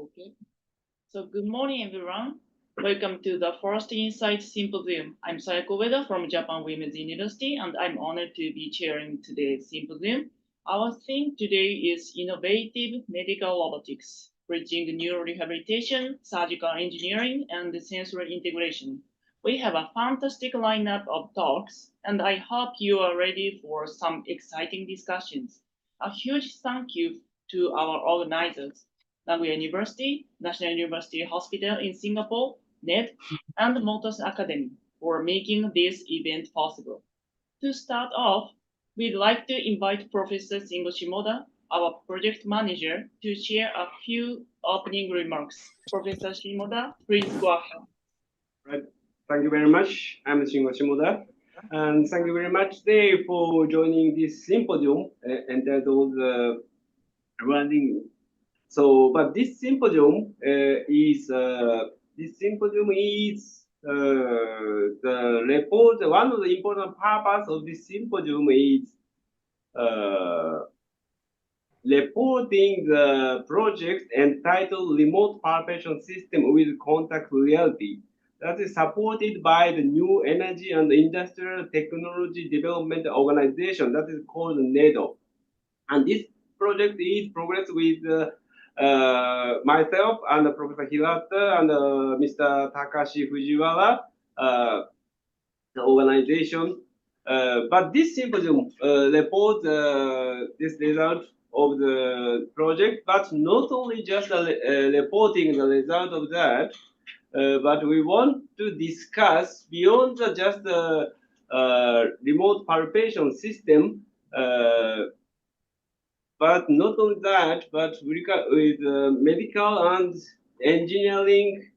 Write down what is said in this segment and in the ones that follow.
Okay. So good morning, everyone. Welcome to the First Insight Symposium. I'm Sayako Ueda from Japan Women's University, and I'm honored to be chairing today's symposium. Our theme today is innovative medical robotics, bridging neurorehabilitation, surgical engineering, and sensory integration. We have a fantastic lineup of talks, and I hope you are ready for some exciting discussions. A huge thank you to our organizers, Nagoya University, National University Hospital in Singapore, NED, and Motors Academy for making this event possible. To start off, we'd like to invite Professor Shingo Shimoda, our project manager, to share a few opening remarks. Professor Shimoda, please go ahead. Right. Thank you very much. I'm Shingo Shimoda. And thank you very much today for joining this symposium entitled Running. So, but this symposium is the report. One of the important purpose of this symposium is reporting the project entitled Remote Palpation System with Contact Reality that is supported by the New Energy and Industrial Technology Development Organization that is called NEDO. And this project is progress with myself and Professor Hirata and Mr. Takashi Fujiwara, the organization. But this symposium reports this result of the project, but not only just reporting the result of that, but we want to discuss beyond just the remote palpation system, but not only that, but with medical and engineering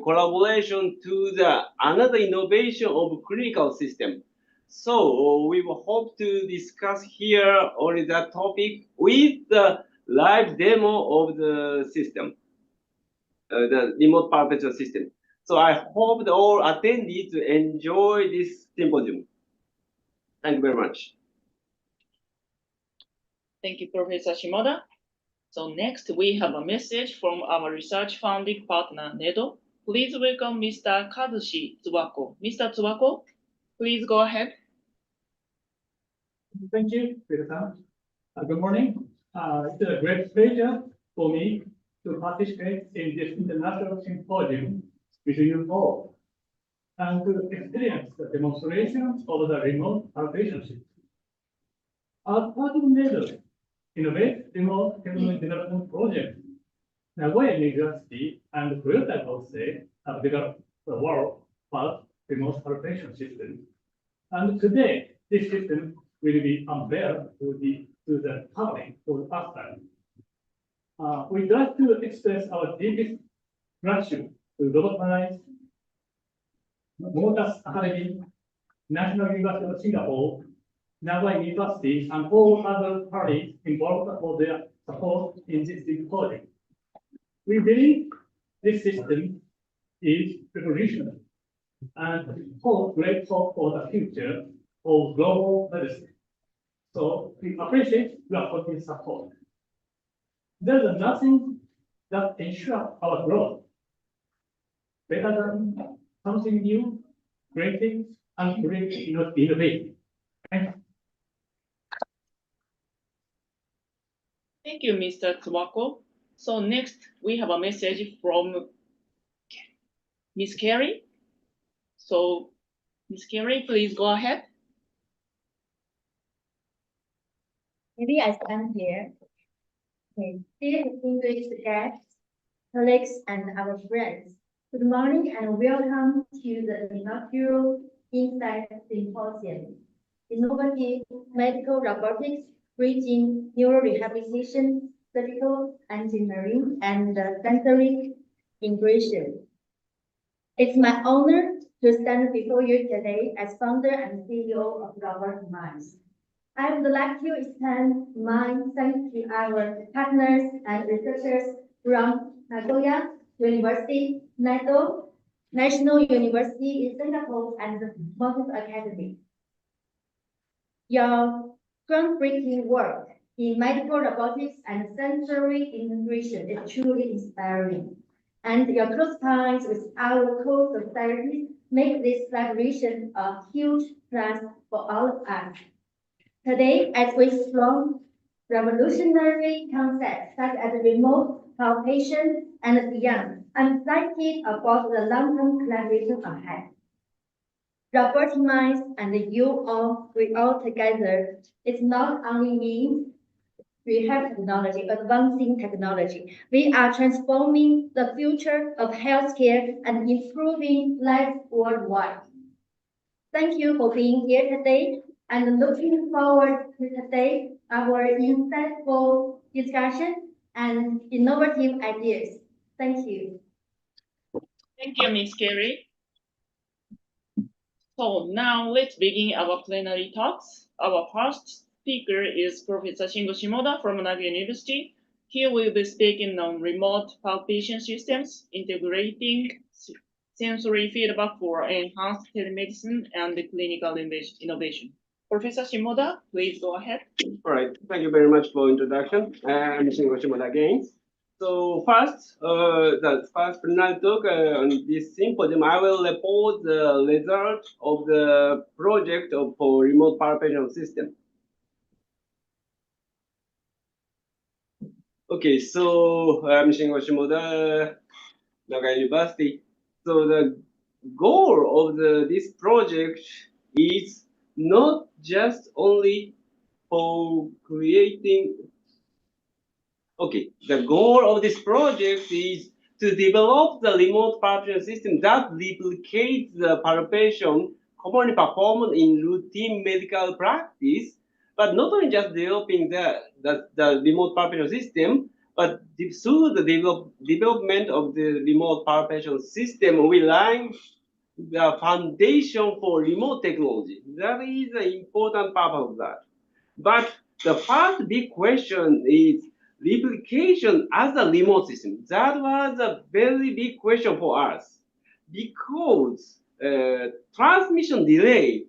collaboration to the another innovation of clinical system. So we will hope to discuss here on that topic with the live demo of the system, the remote palpation system. So I hope the all attendees enjoy this symposium. Thank you very much. Thank you, Professor Shimoda. So next, we have a message from our research funding partner, NEDO. Please welcome Mr. Kazushi Tsubako. Mr. Tsubako, please go ahead. Thank you, Peter. Good morning. It's a great pleasure for me to participate in this international symposium with you all and to experience the demonstration of the remote palpation system. As part of NEDO Innovate Remote Technology Development Project, Nagoya University and Toyota Gosei have developed the world-first remote palpation system. And today, this system will be unveiled to the public for the first time. We'd like to express our deepest gratitude to Robotize, Motors Academy, National University of Singapore, Nagoya University, and all other parties involved for their support in this symposium. We believe this system is revolutionary and holds great hope for the future of global medicine. So we appreciate your continued support. There is nothing that ensures our growth better than something new, creative, and innovative. Thank you, Mr. Tsubako. So next, we have a message from Ms. Carey. So, Ms. Carey, please go ahead. Maybe I stand here. Okay, dear distinguished guests, colleagues, and our friends, good morning and welcome to the inaugural Insight Symposium. Innovative medical robotics, bridging neurorehabilitation, surgical engineering, and sensory integration. It's my honor to stand before you today as founder and CEO of Robot Minds. I would like to extend my thanks to our partners and researchers from Nagoya University, NEDO, National University in Singapore, and the Motors Academy. Your groundbreaking work in medical robotics and sensory integration is truly inspiring. And your close ties with our core societies make this collaboration a huge plus for all of us. Today, as we explore revolutionary concepts such as remote palpation and beyond, I'm excited about the long-term collaboration ahead. Robert Minds and we all together, it's not only means we have technology, advancing technology. We are transforming the future of healthcare and improving life worldwide. Thank you for being here today and looking forward to today our insightful discussion and innovative ideas. Thank you. Thank you, Ms. Carey. So now let's begin our plenary talks. Our first speaker is Professor Shingo Shimoda from Nagoya University. He will be speaking on remote palpation systems, integrating sensory feedback for enhanced telemedicine and clinical innovation. Professor Shimoda, please go ahead. All right, thank you very much for introduction. I'm Shingo Shimoda again. So first, the first plenary talk on this symposium, I will report the result of the project for remote palpation system. Okay, so I'm Shingo Shimoda, Nagoya University. So the goal of this project is not just only for creating. Okay, the goal of this project is to develop the remote palpation system that replicates the palpation commonly performed in routine medical practice, but not only just developing the remote palpation system, but through the development of the remote palpation system, we lay the foundation for remote technology. That is the important part of that. But the first big question is replication as a remote system. That was a very big question for us because transmission delay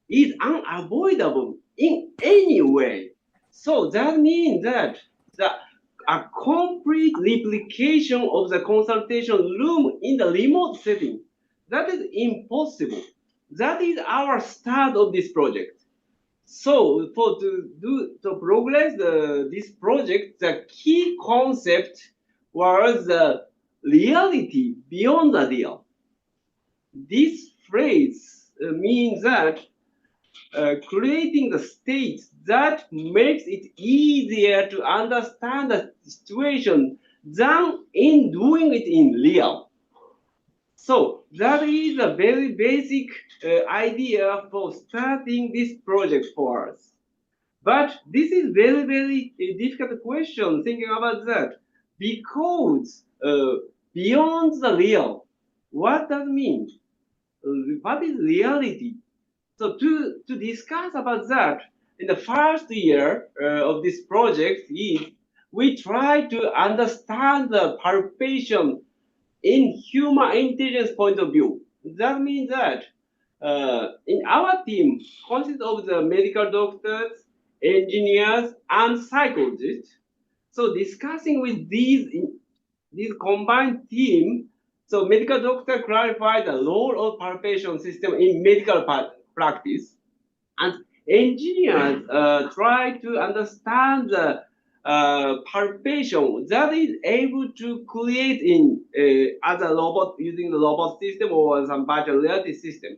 is unavoidable in any way. So that means that a complete replication of the consultation room in the remote setting, that is impossible. That is our start of this project. So to progress this project, the key concept was the reality beyond the real. This phrase means that creating the state that makes it easier to understand the situation than in doing it in real. So that is a very basic idea for starting this project for us. But this is very, very difficult question thinking about that because beyond the real, what does it mean? What is reality? So to discuss about that, in the first year of this project, we try to understand the palpation in human intelligence point of view. That means that in our team consists of the medical doctors, engineers, and psychologists. So discussing with these combined team, so medical doctor clarify the role of palpation system in medical practice, and engineers try to understand the palpation that is able to create in as a robot using the robot system or some virtual reality system.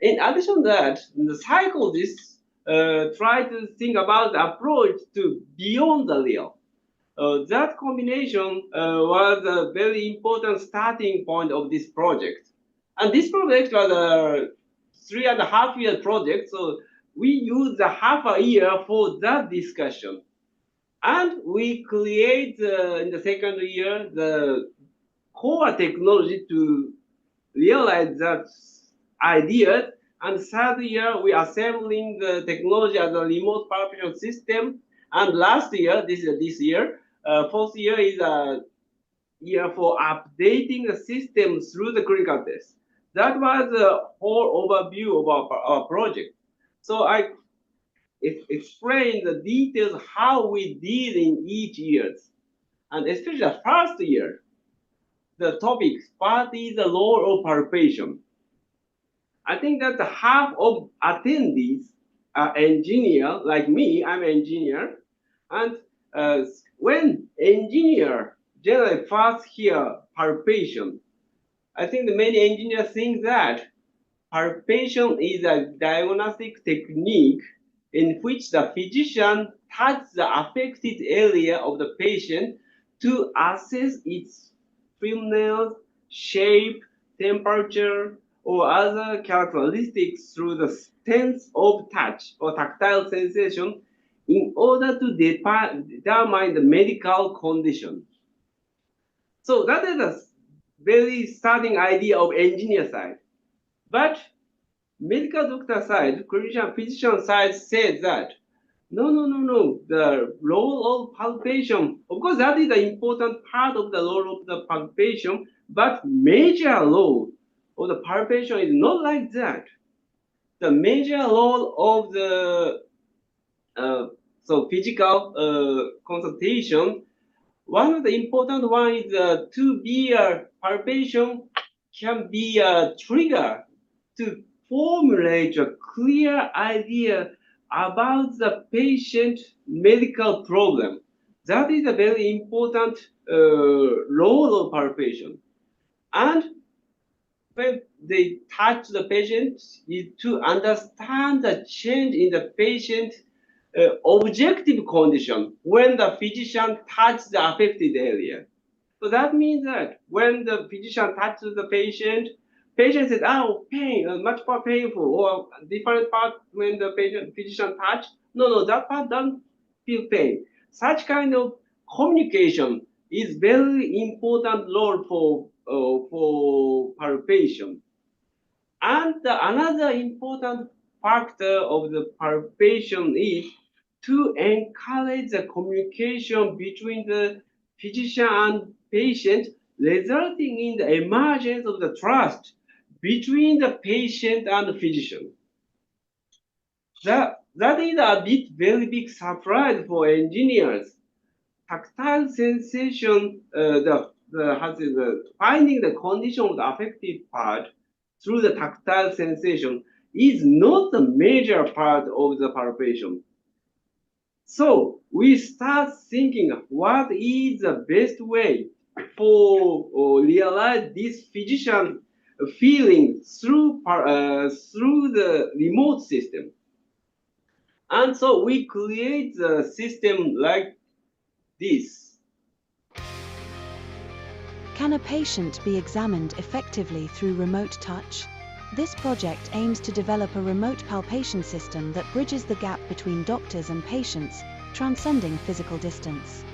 In addition to that, the psychologists try to think about the approach to beyond the real. That combination was a very important starting point of this project. And this project was a 3.5 year project, so we used a half a year for that discussion. And we create in the second year the core technology to realize that idea. And third year, we are assembling the technology as a remote palpation system. And last year, this is this year, fourth year is a year for updating the system through the clinical test. That was the whole overview of our project. So explain the details how we did in each years, and especially the first year. The topic, what is the role of palpation? I think that half of attendees are engineer, like me, I'm an engineer. And when engineer generally first hear palpation, I think many engineers think that palpation is a diagnostic technique in which the physician touches the affected area of the patient to assess its firmness, shape, temperature, or other characteristics through the sense of touch or tactile sensation in order to determine the medical condition. So that is a very starting idea of engineer side. But medical doctor side, clinician physician side says that no. The role of palpation, of course, that is the important part of the role of the palpation, but major role of the palpation is not like that. The major role of the physical consultation, one of the important one is to be a palpation can be a trigger to formulate a clear idea about the patient medical problem. That is a very important role of palpation. And when they touch the patient, is to understand the change in the patient objective condition when the physician touches the affected area. So that means that when the physician touches the patient says, "Oh, pain, much more painful," or different part when the physician touch. No, that part doesn't feel pain. Such kind of communication is very important role for palpation. And another important factor of the palpation is to encourage the communication between the physician and patient, resulting in the emergence of the trust between the patient and the physician. That is a very big surprise for engineers. Tactile sensation, finding the condition of the affected part through the tactile sensation is not the major part of the palpation. So we start thinking what is the best way for realize this physician feeling through the remote system. And so we create the system like this. Can a patient be examined effectively through remote touch? This project aims to develop a remote palpation system that bridges the gap between doctors and patients, transcending physical distance.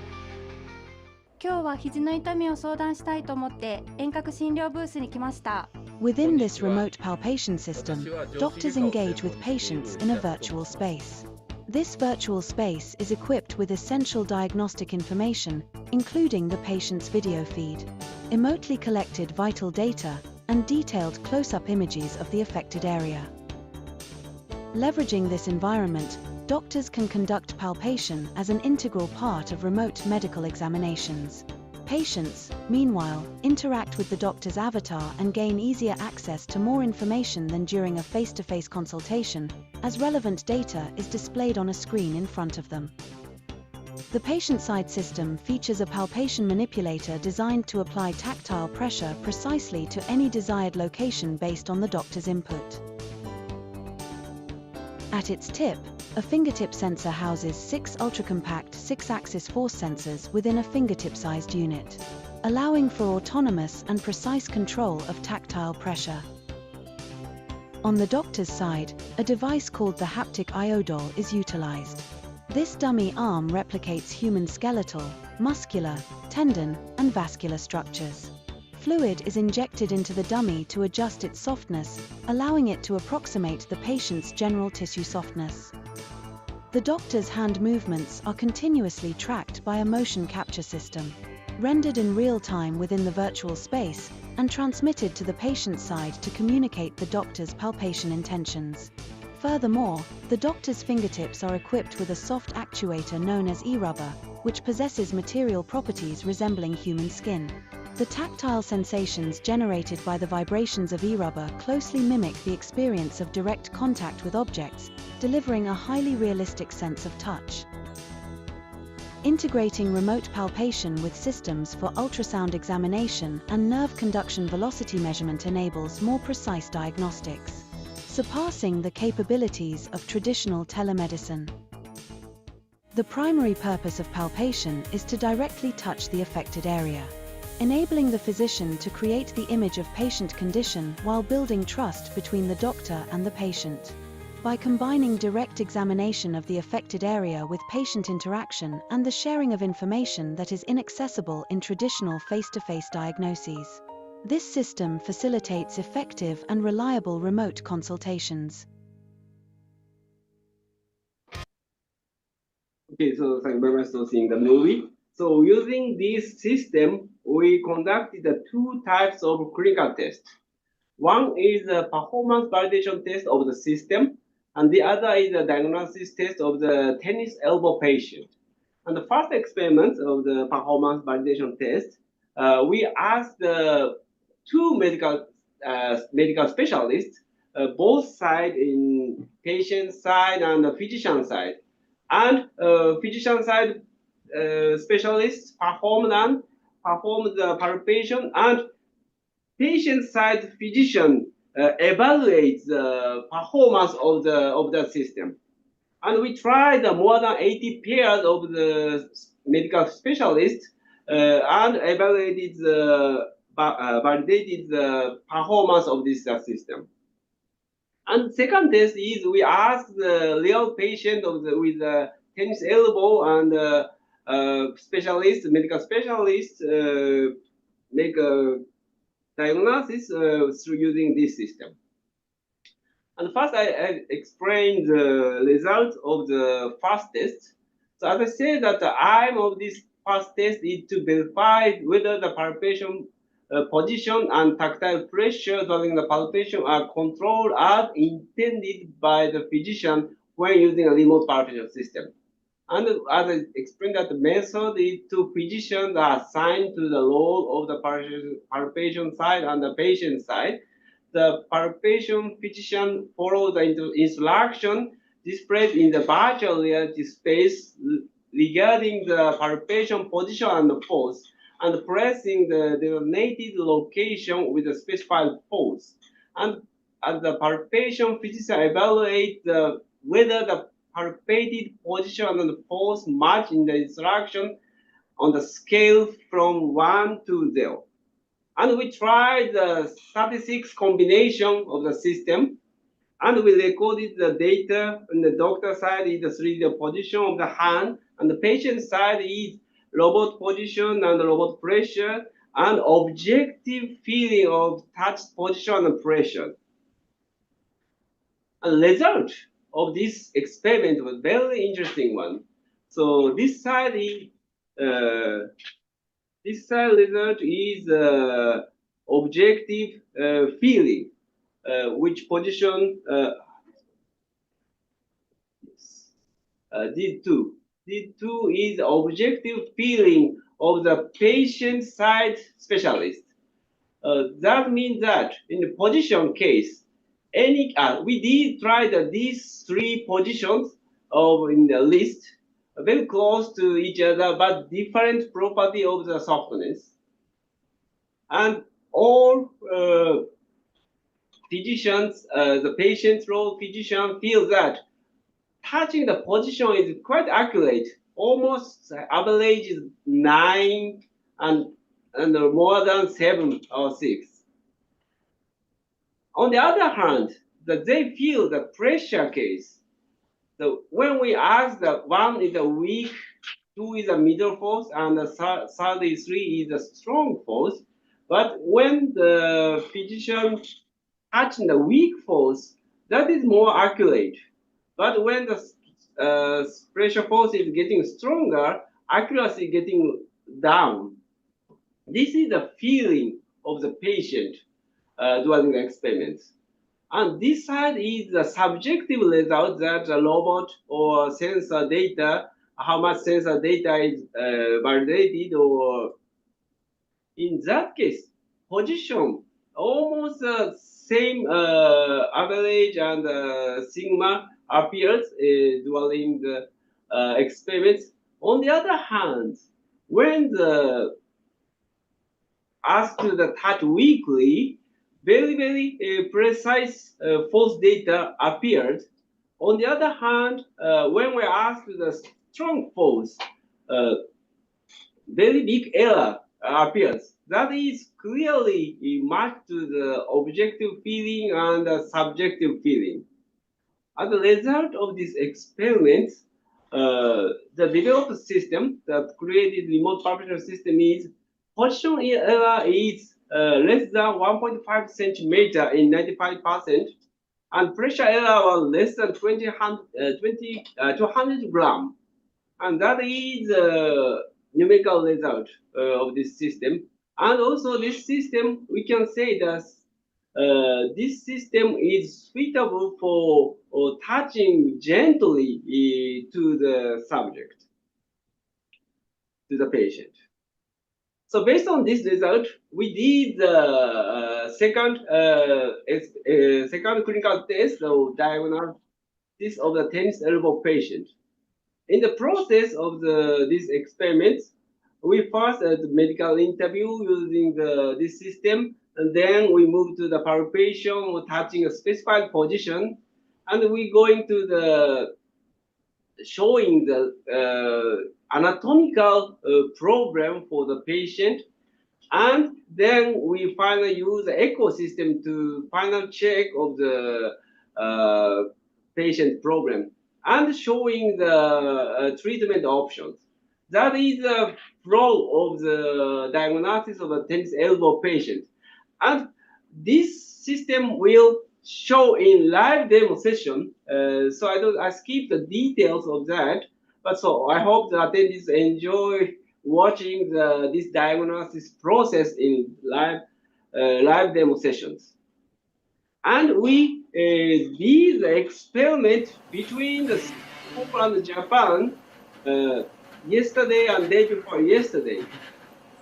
今日は肘の痛みを相談したいと思って遠隔診療ブースに来ました。 Within this remote palpation system, doctors engage with patients in a virtual space. This virtual space is equipped with essential diagnostic information, including the patient's video feed, remotely collected vital data, and detailed close-up images of the affected area. Leveraging this environment, doctors can conduct palpation as an integral part of remote medical examinations. Patients, meanwhile, interact with the doctor's avatar and gain easier access to more information than during a face-to-face consultation, as relevant data is displayed on a screen in front of them. The patient-side system features a palpation manipulator designed to apply tactile pressure precisely to any desired location based on the doctor's input. At its tip, a fingertip sensor houses 6 ultra-compact 6-axis force sensors within a fingertip-sized unit, allowing for autonomous and precise control of tactile pressure. On the doctor's side, a device called the haptic iodol is utilized. This dummy arm replicates human skeletal, muscular, tendon, and vascular structures. Fluid is injected into the dummy to adjust its softness, allowing it to approximate the patient's general tissue softness. The doctor's hand movements are continuously tracked by a motion capture system, rendered in real time within the virtual space, and transmitted to the patient's side to communicate the doctor's palpation intentions. Furthermore, the doctor's fingertips are equipped with a soft actuator known as e-rubber, which possesses material properties resembling human skin. The tactile sensations generated by the vibrations of e-rubber closely mimic the experience of direct contact with objects, delivering a highly realistic sense of touch. Integrating remote palpation with systems for ultrasound examination and nerve conduction velocity measurement enables more precise diagnostics, surpassing the capabilities of traditional telemedicine. The primary purpose of palpation is to directly touch the affected area, enabling the physician to create the image of patient condition while building trust between the doctor and the patient. By combining direct examination of the affected area with patient interaction and the sharing of information that is inaccessible in traditional face-to-face diagnoses, this system facilitates effective and reliable remote consultations. Okay, so thank you very much for seeing the movie. So using this system, we conducted the two types of clinical tests. One is a performance validation test of the system, and the other is a diagnosis test of the tennis elbow patient. And the first experiment of the performance validation test, we asked the two medical specialists, both side in patient side and the physician side. And physician side specialists performed the palpation, and patient side physician evaluates the performance of the system. And we tried more than 80 pairs of the medical specialists and evaluated validated the performance of this system. And second test is we asked the real patient with the tennis elbow, and medical specialists make a diagnosis through using this system. And first, I explained the result of the first test. So as I said, that the aim of this first test is to verify whether the palpation position and tactile pressure during the palpation are controlled as intended by the physician when using a remote palpation system. And as I explained, that the method is to physicians are assigned to the role of the palpation side and the patient side. The palpation physician follows the instruction displayed in the virtual reality space regarding the palpation position and the force, and pressing the designated location with a specified force. And as the palpation physician evaluates whether the palpated position and the force match in the instruction on the scale from 1 to 0. And we tried the 36 combination of the system, and we recorded the data. On the doctor side is the 3D position of the hand, and the patient side is robot position and robot pressure, and objective feeling of touch position and pressure. And the result of this experiment was very interesting one. So this side result is objective feeling, which position D2. D2 is objective feeling of the patient side specialist. That means that in the position case, we did try these three positions in the list, very close to each other, but different property of the softness. And all physicians, the patient role physician feels that touching the position is quite accurate. Almost average is 9 and more than 7 or 6. On the other hand, they feel the pressure case. So when we ask that one is a weak, 2 is a middle force, and the third is 3 is a strong force. But when the physician touching the weak force, that is more accurate. But when the pressure force is getting stronger, accuracy getting down. This is the feeling of the patient during the experiments. And this side is the subjective result that the robot or sensor data, how much sensor data is validated, or in that case, position almost the same average and sigma appears during the experiments. On the other hand, when the asked to the touch weekly, very precise false data appeared. On the other hand, when we asked the strong false, uh, very big error appears. That is clearly matched to the objective feeling and the subjective feeling. As a result of this experiment, the developed system that created remote palpation system is position error is less than 1.5 centimeter in 95%, and pressure error was less than 200 gram. And that is numerical result of this system. And also this system, we can say that this system is suitable for touching gently to the subject, to the patient. So based on this result, we did the second clinical test of diagnosis of the tennis elbow patient. In the process of these experiments, we first had the medical interview using this system, and then we move to the palpation or touching a specified position, and we going to the showing the anatomical problem for the patient, and then we finally use the echo system to final check of the patient problem and showing the treatment options. That is the flow of the diagnosis of a tennis elbow patient. And this system will show in live demo session. So I skip the details of that. But so I hope the attendees enjoy watching this diagnosis process in live demo sessions. And we did the experiment between the Singapore and Japan yesterday and day before yesterday.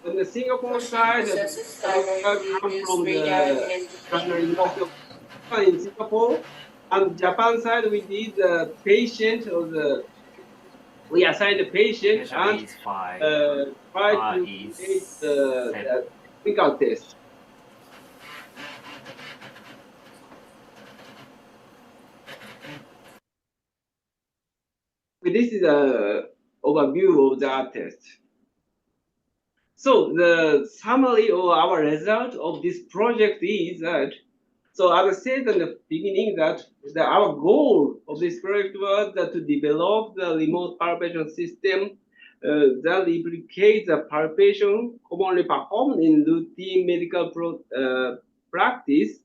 On the Singapore side, the come from the National University of Japan in Singapore, and Japan side we did the patient or the we assigned the patient and try to create the clinical test. This is an overview of the test. So the summary of our result of this project is that, so as I said in the beginning, that our goal of this project was that to develop the remote palpation system that replicates the palpation commonly performed in routine medical practice,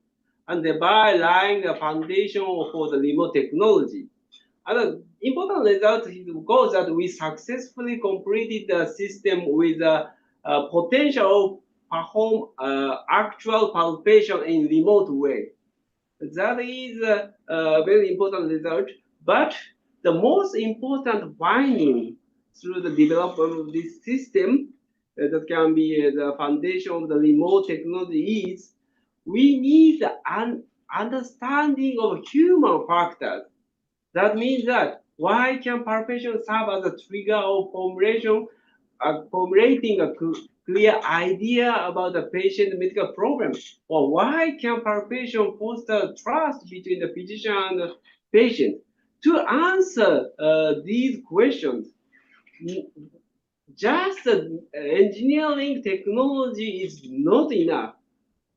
and thereby laying the foundation for the remote technology. Another important result is, of course, that we successfully completed the system with the potential to perform actual palpation in remote way. That is a very important result. But the most important finding through the development of this system that can be the foundation of the remote technology is we need an understanding of human factors. That means that why can palpation serve as a trigger of formulating a clear idea about the patient medical problem? Or why can palpation foster trust between the physician and the patient? To answer these questions, just engineering technology is not enough.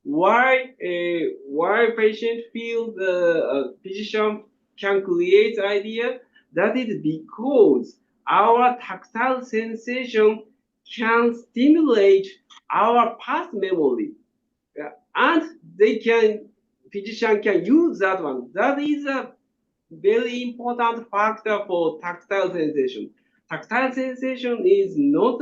Why patient feel the physician can create idea? That is because our tactile sensation can stimulate our past memory, and physician can use that one. That is a very important factor for tactile sensation. Tactile sensation is not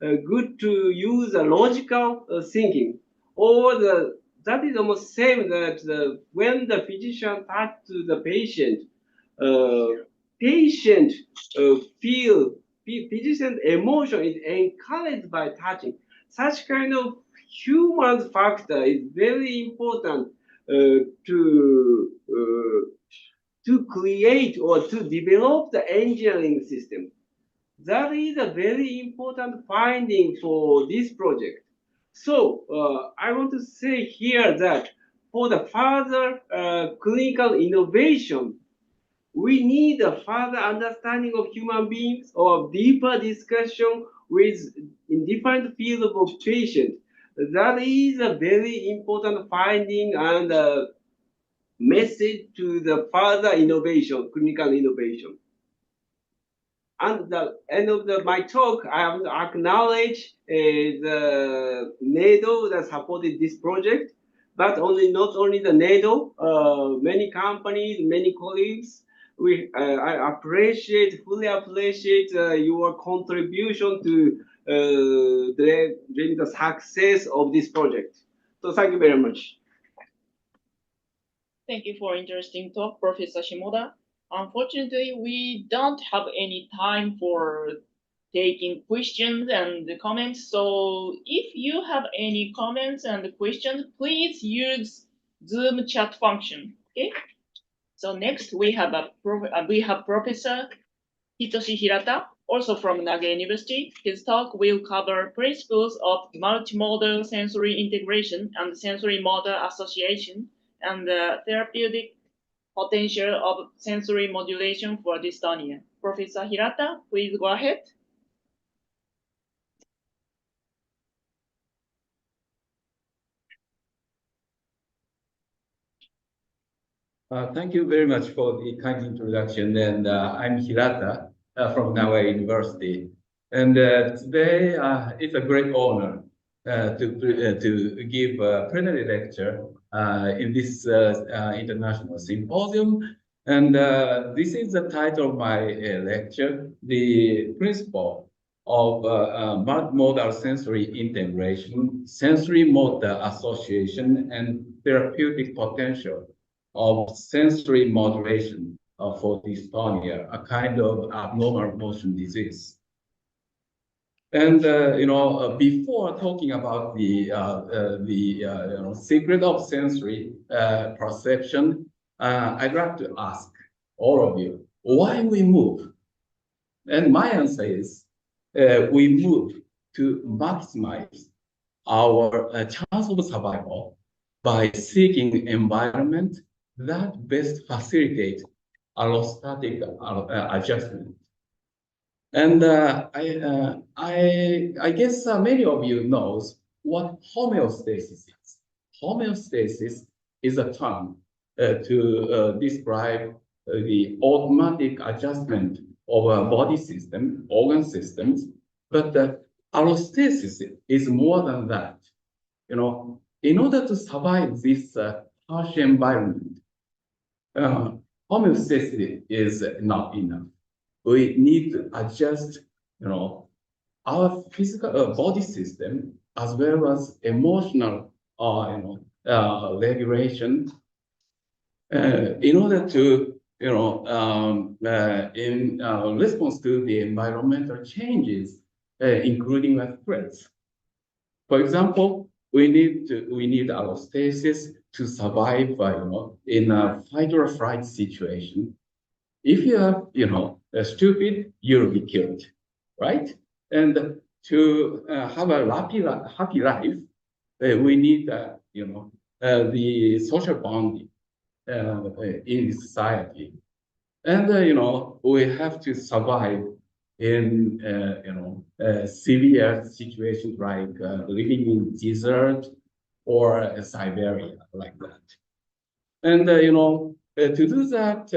good to use a logical thinking or the that is almost same that when the physician touch to the patient, patient feel physician emotion is encouraged by touching. Such kind of human factor is very important to create or to develop the engineering system. That is a very important finding for this project. So I want to say here that for the further clinical innovation, we need a further understanding of human beings or deeper discussion with in different fields of patient. That is a very important finding and message to the further innovation, clinical innovation. At the end of my talk, I have to acknowledge the NATO that supported this project, but not only the NATO, many companies, many colleagues. I fully appreciate your contribution to the success of this project. So thank you very much. Thank you for interesting talk, Professor Shimoda. Unfortunately, we don't have any time for taking questions and comments. So if you have any comments and questions, please use Zoom chat function. Okay. So next we have Professor Hitoshi Hirata, also from Naga University. His talk will cover principles of multimodal sensory integration and sensory motor association and the therapeutic potential of sensory modulation for dystonia. Professor Hirata, please go ahead. Thank you very much for the kind introduction. And I'm Hirata from Naga University. And today it's a great honor to give a plenary lecture in this international symposium. And this is the title of my lecture, The Principle of Multimodal Sensory Integration, Sensory Motor Association, and Therapeutic Potential of sensory modulation for dystonia, a kind of abnormal motion disease. And before talking about the secret of sensory perception, I'd like to ask all of you why we move. And my answer is we move to maximize our chance of survival by seeking environment that best facilitate allostatic adjustment. And I guess many of you knows what homeostasis is. Homeostasis is a term to describe the automatic adjustment of a body system, organ systems, but allostasis is more than that. In order to survive this harsh environment, homeostasis is not enough. We need to adjust, our physical body system as well as emotional, regulation, in order to, in response to the environmental changes, including threats. For example, we need allostasis to survive, in a fight or flight situation. If you are, stupid, you'll be killed, right? And to have a happy life, we need, the social bonding in society, and we have to survive in severe situations like living in desert or Siberia, like that. And to do that,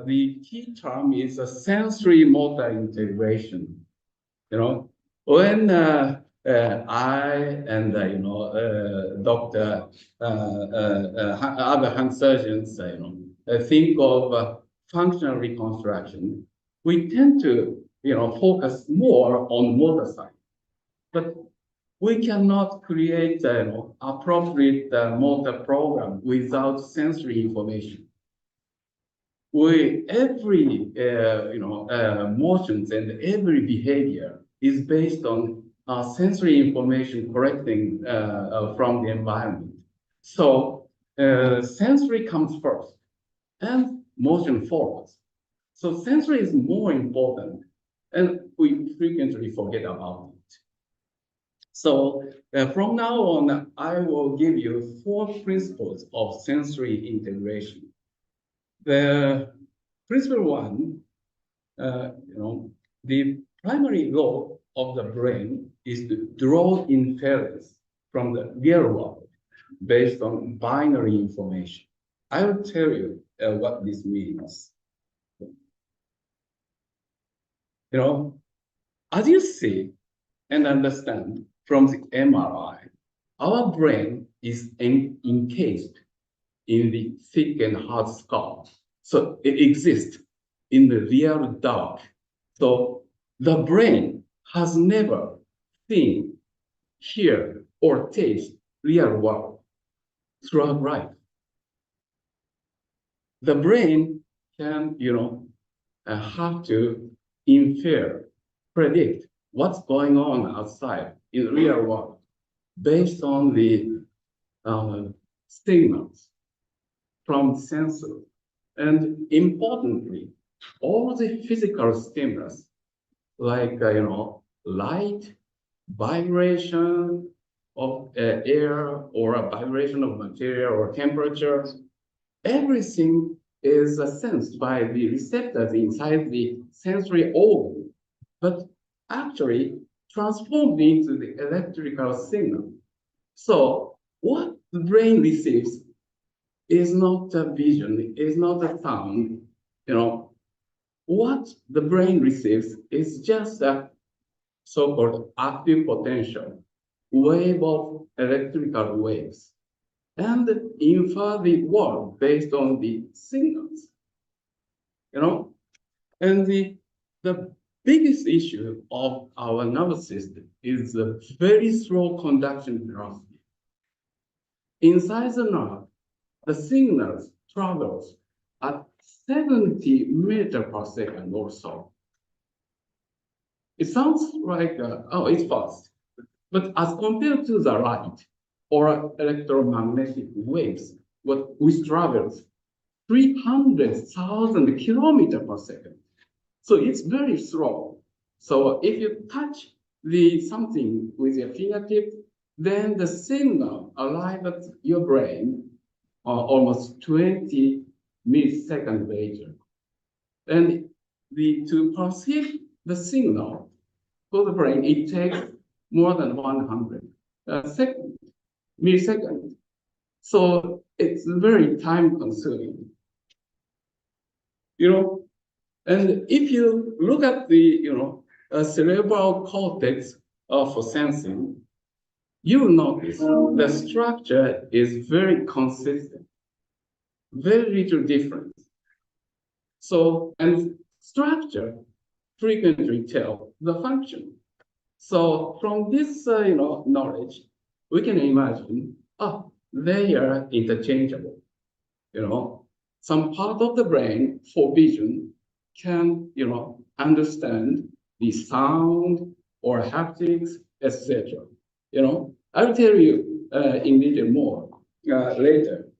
the key term is a sensory motor integration. When I and Dr. Other hand surgeons, think of functional reconstruction, we tend to focus more on motor side. But we cannot create an appropriate motor program without sensory information. Every motions and every behavior is based on sensory information collecting from the environment. So sensory comes first and motion follows. So sensory is more important and we frequently forget about it. So from now on, I will give you 4 principles of sensory integration. The principle 1, the primary role of the brain is to draw inference from the real world based on binary information. I will tell you what this means. As you see and understand from the MRI, our brain is encased in the thick and hard skull. So it exists in the real dark. So the brain has never seen, hear, or taste real world throughout life. The brain can, have to infer, predict what's going on outside in the real world based on the signals from sensors. And importantly, all the physical stimulus, like, light, vibration of air, or a vibration of material or temperature, everything is sensed by the receptors inside the sensory organ, but actually transformed into the electrical signal. So what the brain receives is not a vision, is not a sound. What the brain receives is just a so-called active potential, wave of electrical waves, and infer the world based on the signals. And the biggest issue of our nervous system is the very slow conduction velocity. Inside the nerve, the signals travels at 70 meters per second or so. It sounds like, it's fast. But as compared to the light or electromagnetic waves, which travels 300,000 kilometers per second. So it's very slow. So if you touch something with your fingertip, then the signal arrives at your brain almost 20 milliseconds later. And to perceive the signal for the brain, it takes more than 100 milliseconds. So it's very time consuming. And if you look at the cerebral cortex for sensing, you will notice the structure is very consistent, very little difference. So, and structure frequently tell the function. So from this knowledge, we can imagine, they are interchangeable. Some part of the brain for vision can understand the sound or haptics, etc. I'll tell you in detail more later.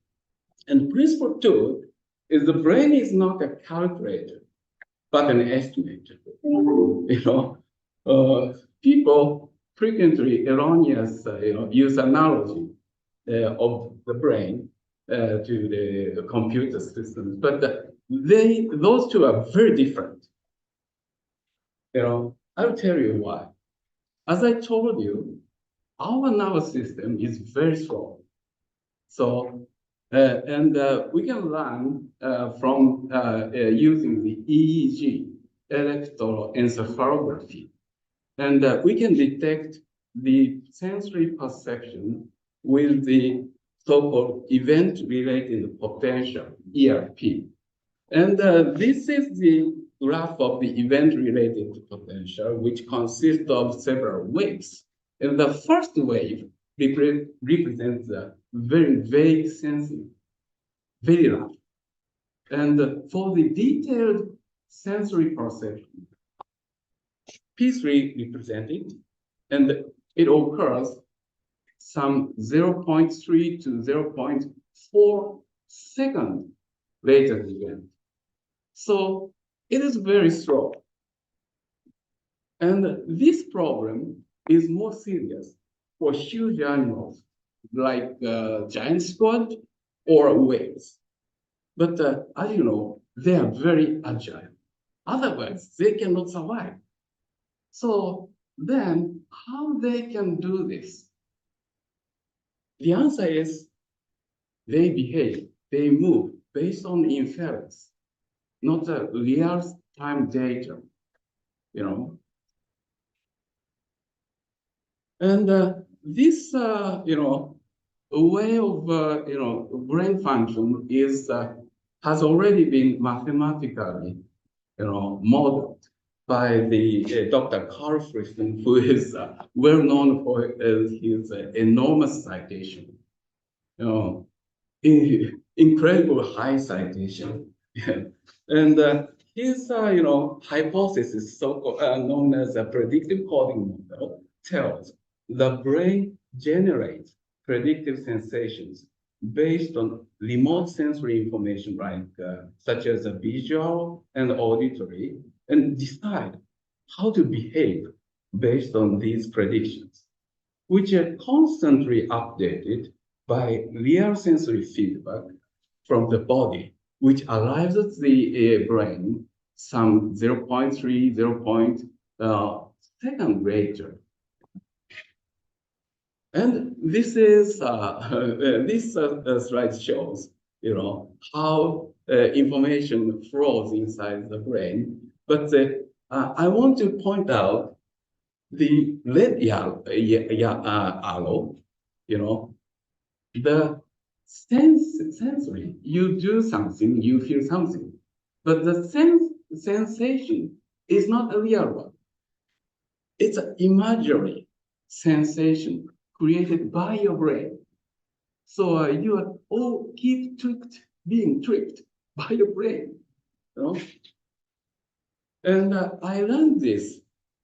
And principle 2 is the brain is not a calculator, but an estimator. People frequently erroneous use analogy of the brain to the computer systems, but those two are very different. I'll tell you why. As I told you, our nervous system is very slow. So, we can learn from using the EEG, electroencephalography, and we can detect the sensory perception with the so-called event-related potential, ERP. And this is the graph of the event-related potential, which consists of several waves. And the first wave represents the very vague sensing, very rough. And for the detailed sensory perception, P3 represented, and it occurs some 0.3 to 0.4 seconds later than the event. So it is very slow. And this problem is more serious for huge animals like giant squid or whales. But as you know, they are very agile. Otherwise, they cannot survive. So then how they can do this? The answer is they behave, they move based on inference, not real-time data, you know. And this, way of, brain function is has already been mathematically, modeled by the Dr. Carl Friston, who is well known for his enormous citation, incredible high citation, and his, hypothesis, known as a predictive coding model, tells the brain generates predictive sensations based on remote sensory information, like such as visual and auditory, and decide how to behave based on these predictions, which are constantly updated by real sensory feedback from the body, which arrives at the brain some 0.3, 0. Second later. And this is this slide shows, how information flows inside the brain. But I want to point out the red arrow, the sensory. You do something, you feel something, but the sensation is not a real one. It's an imaginary sensation created by your brain. So you are all being tricked by your brain. And I learned this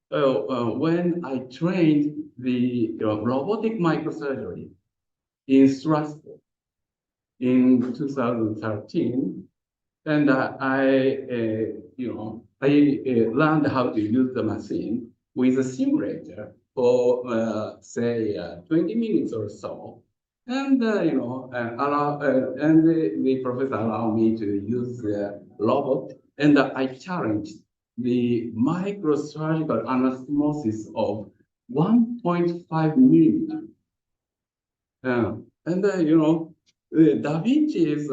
when I trained the robotic microsurgery in Strasbourg in 2013. And I learned how to use the machine with a simulator for say 20 minutes or so, and and the professor allowed me to use the robot, and I challenged the microsurgical anastomosis of 1.5 millimeter. And Da Vinci is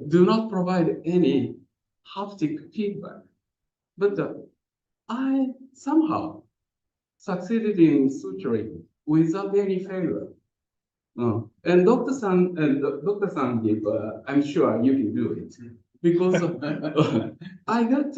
do not provide any haptic feedback, but I somehow succeeded in suturing without any failure. And Dr. Sandeep, I'm sure you can do it, because I got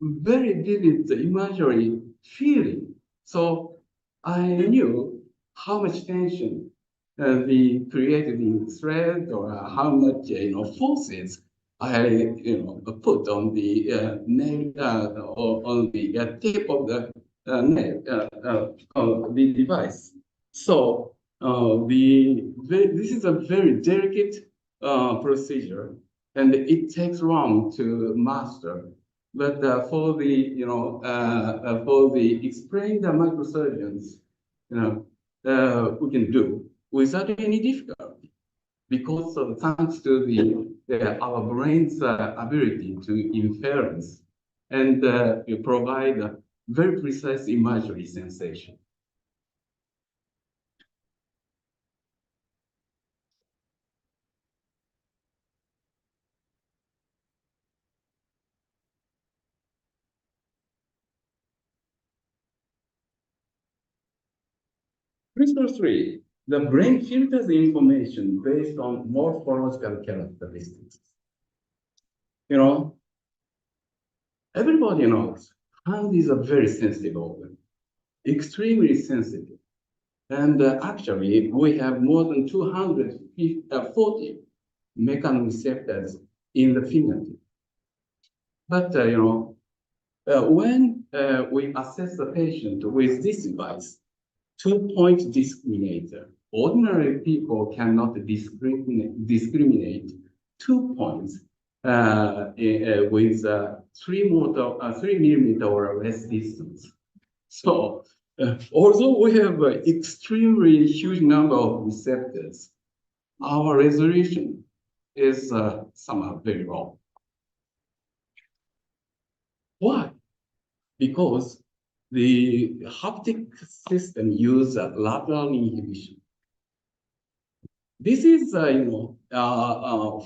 very vivid imagery feeling. So I knew how much tension be created in thread, or how much forces I put on the nail or on the tip of the nail, the device. So this is a very delicate procedure, and it takes long to master. But for the explained microsurgeons, we can do without any difficulty, because thanks to our brain's ability to inference and provide a very precise imagery sensation. Principle 3, the brain filters the information based on morphological characteristics. Everybody knows hand is a very sensitive organ. extremely sensitive. And actually, we have more than 240 mechanoreceptors in the fingertip. But when we assess the patient with this device, 2-point discriminator, ordinary people cannot discriminate 2 points with 3 millimeter or less distance. So although we have an extremely huge number of receptors, our resolution is somehow very low. Why? Because the haptic system uses lateral inhibition. This is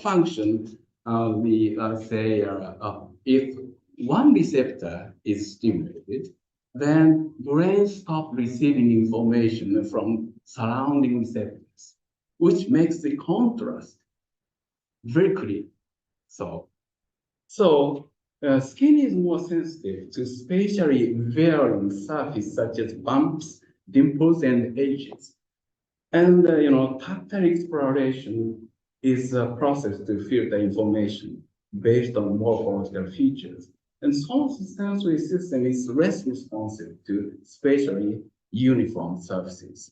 function. If one receptor is stimulated, then brain stops receiving information from surrounding receptors, which makes the contrast very clear. So skin is more sensitive to spatially varying surfaces such as bumps, dimples, and edges. And tactile exploration is a process to filter information based on morphological features. And some sensory system is less responsive to spatially uniform surfaces.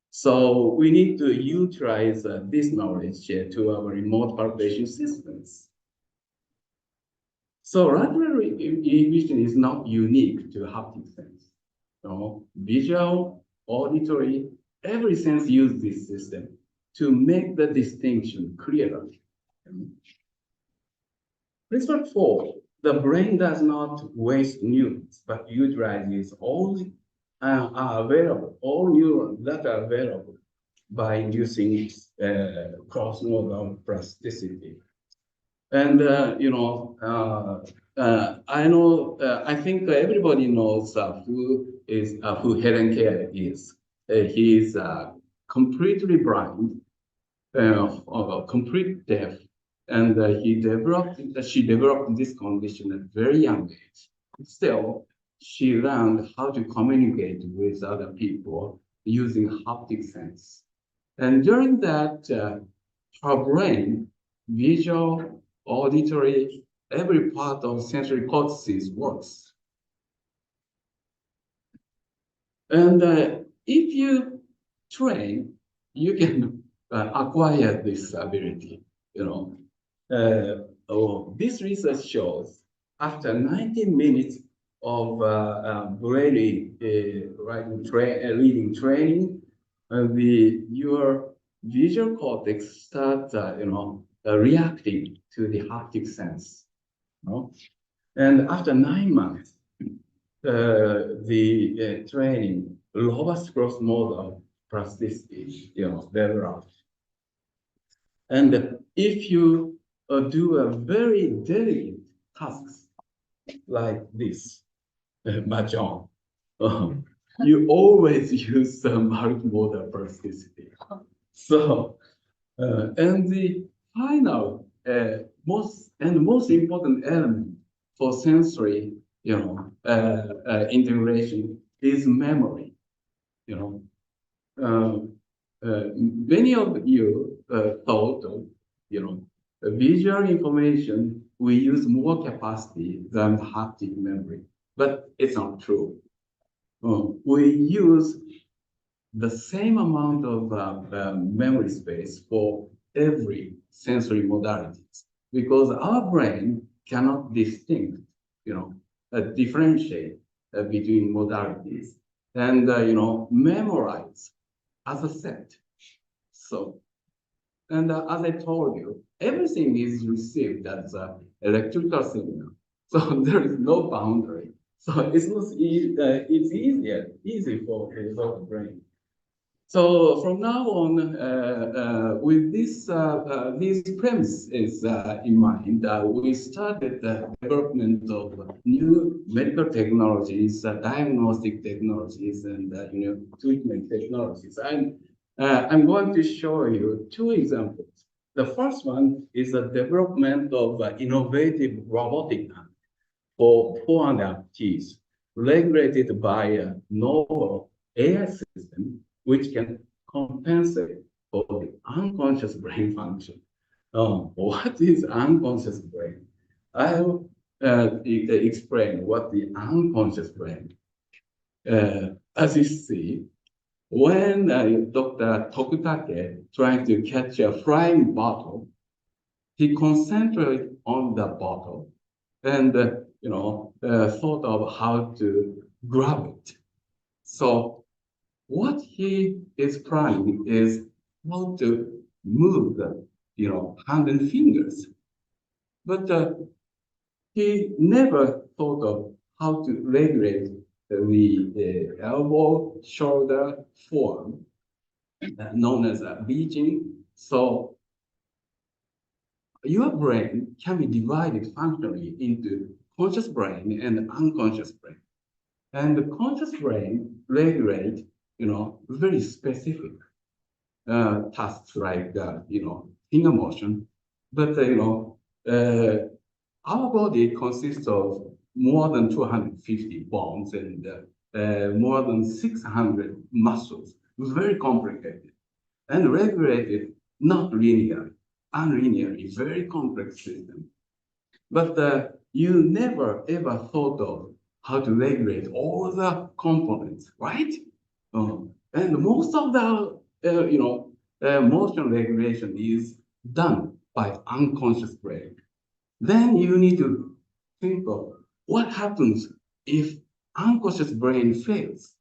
So we need to utilize this knowledge to our remote palpation systems. So lateral inhibition is not unique to haptic sense. Visual, auditory, every sense uses this system to make the distinction clearer. Principle 4, the brain does not waste neurons, but utilizes all neurons that are available by inducing cross-nodal plasticity. And I think everybody knows who Helen Keller is. He is completely blind, completely deaf, and she developed this condition at a very young age. Still, she learned how to communicate with other people using haptic sense. And during that, her brain, visual, auditory, every part of sensory cortices works. And if you train, you can acquire this ability. This research shows after 90 minutes of brain reading training, your visual cortex starts, reacting to the haptic sense. And after 9 months, the training, robust cross-modal plasticity, developed. And if you do a very delicate tasks like this, mahjong, you always use the multimodal plasticity. So, and the final, most important element for sensory, integration is memory. Many of you thought, visual information we use more capacity than haptic memory, but it's not true. We use the same amount of memory space for every sensory modalities because our brain cannot differentiate between modalities and memorize as a set. So, and as I told you, everything is received as an electrical signal. So there is no boundary. So it's easy for the brain. So from now on, with these premises in mind, we started the development of new medical technologies, diagnostic technologies, and treatment technologies. I'm going to show you 2 examples. The first one is the development of innovative robotic hand for 4 amputees. regulated by a novel AI system, which can compensate for the unconscious brain function. What is unconscious brain? I'll explain what the unconscious brain. As you see, when Dr. Tokutake trying to catch a flying bottle, he concentrated on the bottle and thought of how to grab it. So what he is trying is how to move the hand and fingers, but he never thought of how to regulate the elbow shoulder form known as a region. So your brain can be divided functionally into conscious brain and unconscious brain. And the conscious brain regulates, very specific tasks like, finger motion. But, our body consists of more than 250 bones and more than 600 muscles, very complicated and regulated not linearly, unlinearly, very complex system. But you never ever thought of how to regulate all the components, right? And most of the, motion regulation is done by unconscious brain. Then you need to think of what happens if unconscious brain fails.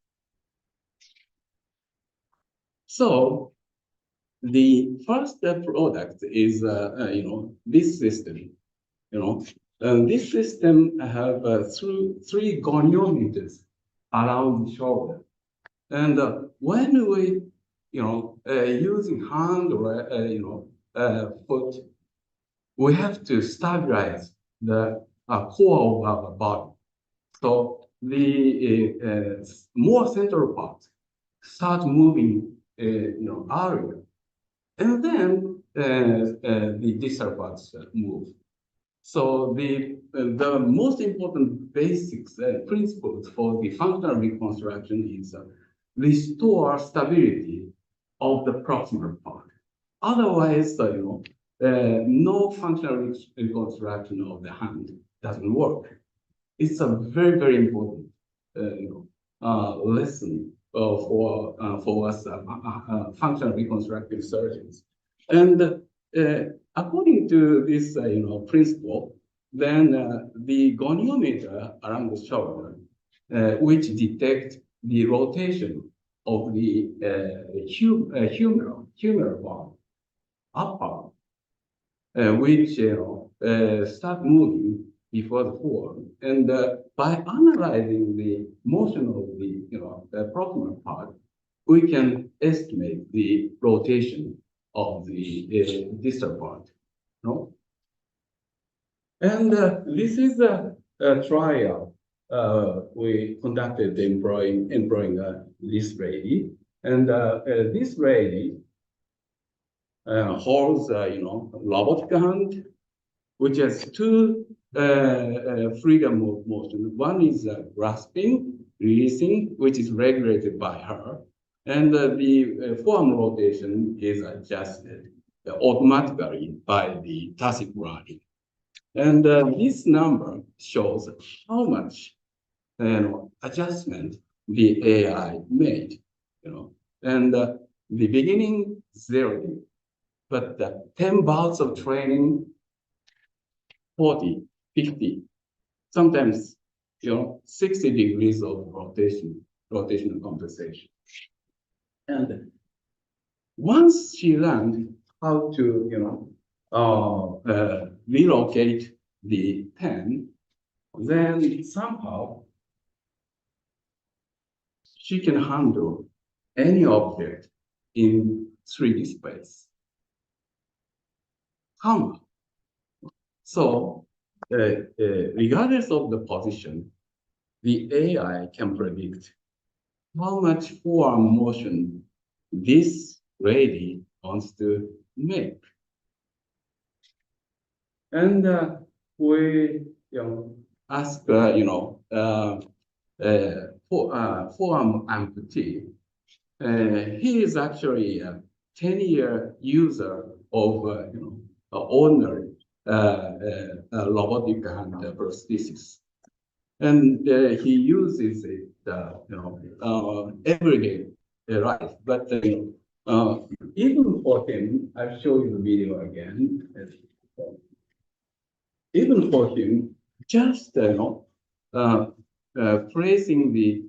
So the first product is, this system. This system have three goniometers around the shoulder, and when we, using hand or foot, we have to stabilize the core of our body. So the more central parts start moving, earlier, and then the distal parts move. So the most important basics principles for the functional reconstruction is restore stability of the proximal part. Otherwise, no functional reconstruction of the hand doesn't work. It's a very, very important, lesson for us functional reconstructive surgeons. And according to this, principle, then the goniometer around the shoulder, which detect the rotation of the humeral bone, upper, which start moving before the form, and by analyzing the motion of the proximal part, we can estimate the rotation of the distal part. No? And this is a trial we conducted employing this lady, and this lady holds robotic hand, which has two freedom of motion. One is grasping, releasing, which is regulated by her, and the forearm rotation is adjusted automatically by the tachycardia. And this number shows how much adjustment the AI made. And the beginning 0, but 10 bouts of training, 40, 50, sometimes 60 degrees of rotational compensation. And once she learned how to relocate the pen, then somehow she can handle any object in 3D space. How? So regardless of the position, the AI can predict how much forearm motion this lady wants to make. And we ask, forearm amputee. He is actually a 10-year user of ordinary robotic hand prosthesis, and he uses it every day, right? But even for him, I'll show you the video again. Even for him, just placing the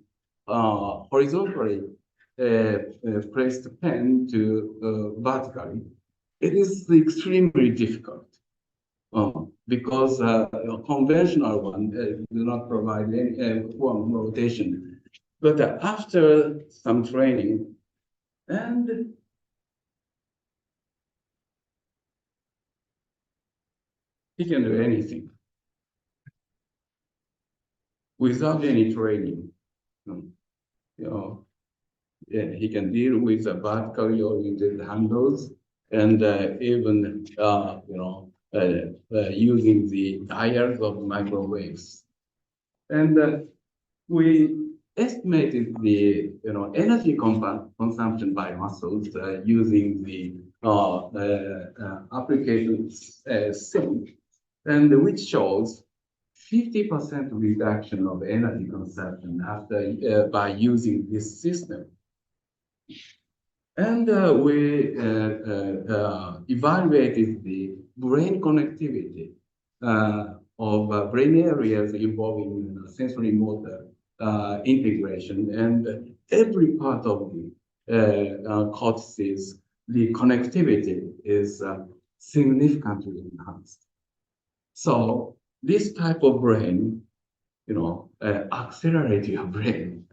horizontally placed pen to vertically, it is extremely difficult because conventional one do not provide any form of rotation. But after some training, and he can do anything without any training. He can deal with the vertically oriented handles and even using the dials of microwaves. And we estimated the energy consumption by muscles using the application sim, and which shows 50% reduction of energy consumption after by using this system. And we evaluated the brain connectivity of brain areas involving sensory motor integration, and every part of the cortices, the connectivity is significantly enhanced. So this type of brain, accelerate your brain.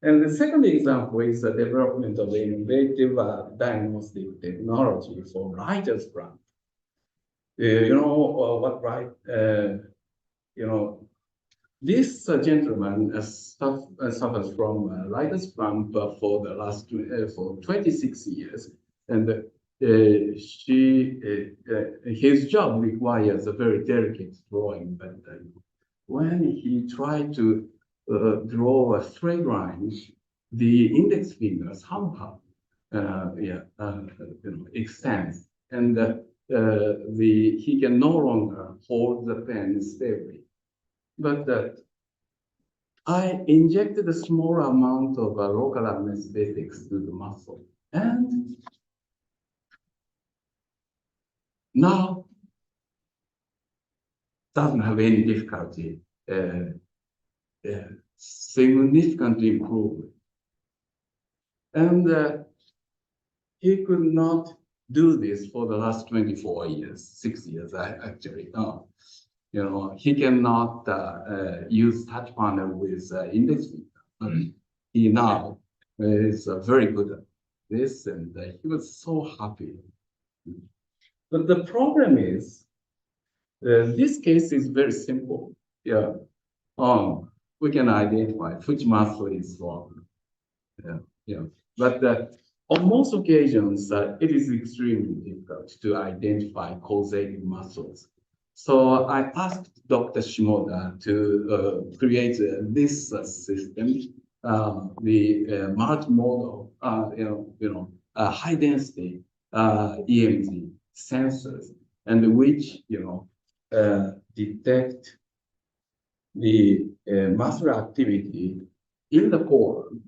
And the second example is the development of innovative diagnostic technology for writer's cramp. This gentleman suffers from writer's cramp for the last for 26 years, and his job requires a very delicate drawing, but when he tried to draw a straight line, the index finger somehow extends, and he can no longer hold the pen stably. But I injected a small amount of local anesthetics to the muscle, and now doesn't have any difficulty. Significantly improved. And he could not do this for the last 24 years, 6 years actually. He cannot use touch panel with index finger. He now is very good at this, and he was so happy. But the problem is, this case is very simple. We can identify which muscle is wrong. But on most occasions, it is extremely difficult to identify causative muscles. So I asked Dr. Shimoda to create this system, the multimodal, high density EMG sensors, and which detect the muscle activity in the forearm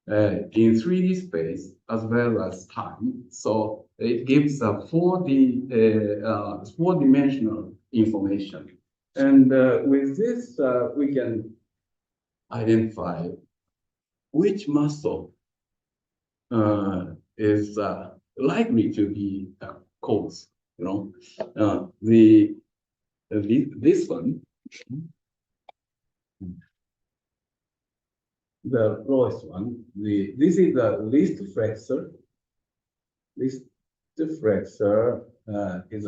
in 3D space as well as time. So it gives a 4-dimensional information. And with this, we can identify which muscle is likely to be caused. This one, the lowest one, this is the least flexor. Least flexor is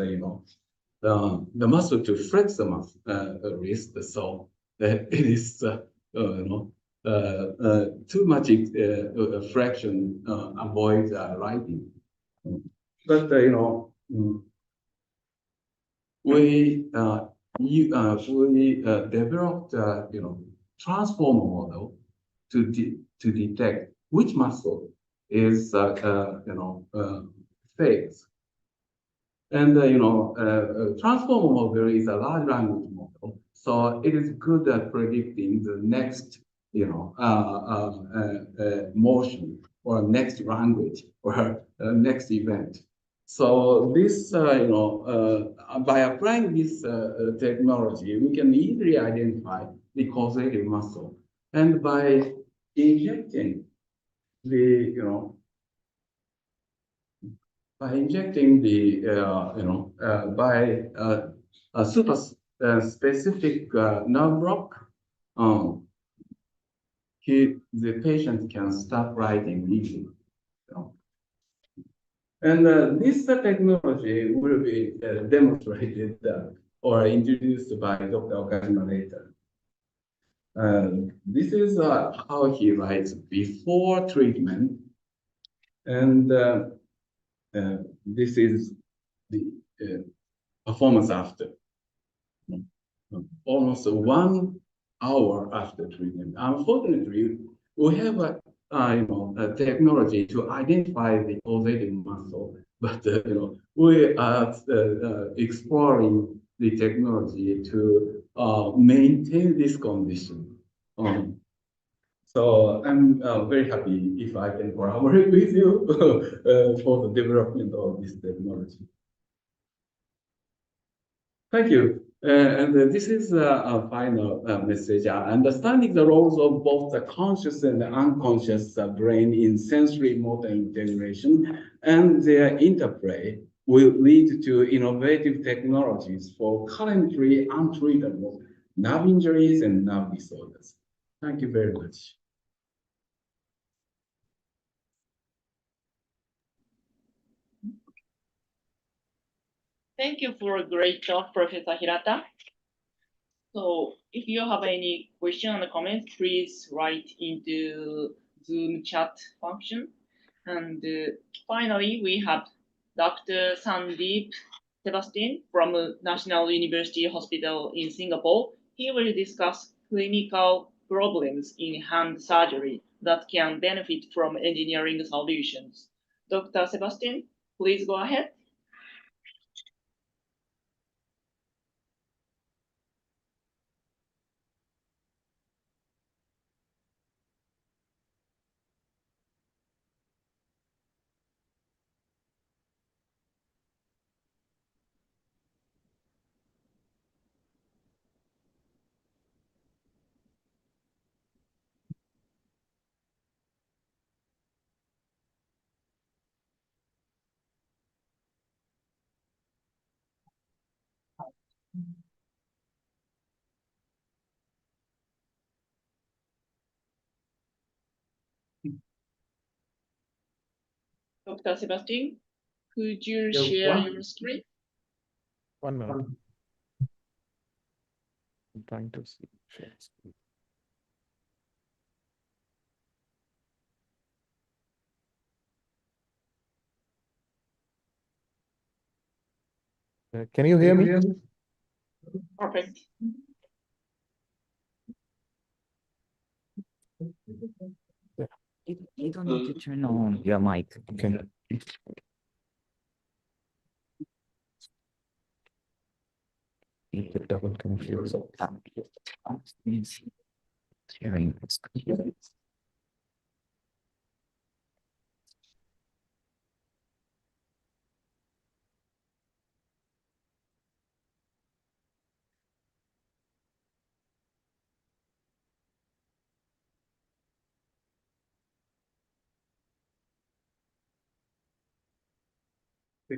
the muscle to flex the wrist. So it is too much fraction avoids writing. But we developed transformer model to detect which muscle is phase. And transformer model is a large language model, so it is good at predicting the next motion or next language or next event. So this, by applying this technology, we can easily identify the causative muscle, and by injecting the, by a super specific nerve block, the patient can stop writing easily. And this technology will be demonstrated or introduced by Dr. Okajima later. This is how he writes before treatment, and this is the performance after. Almost 1 hour after treatment. Unfortunately, we have a technology to identify the causative muscle, but we are exploring the technology to maintain this condition. So I'm very happy if I can collaborate with you for the development of this technology. Thank you. And this is a final message. Understanding the roles of both the conscious and the unconscious brain in sensory motor integration and their interplay will lead to innovative technologies for currently untreatable nerve injuries and nerve disorders. Thank you very much. Thank you for a great talk, Professor Hirata. So if you have any question or comments, please write into Zoom chat function. And finally, we have Dr. Sandeep Sebastian from National University Hospital in Singapore. He will discuss clinical problems in hand surgery that can benefit from engineering solutions. Dr. Sebastian, please go ahead. Dr. Sebastian, could you share your screen? 1 minute. I'm trying to see. Share screen. Can you hear me? Perfect. You don't need to turn on your mic. Okay. Need to double confuse. Sharing the screen.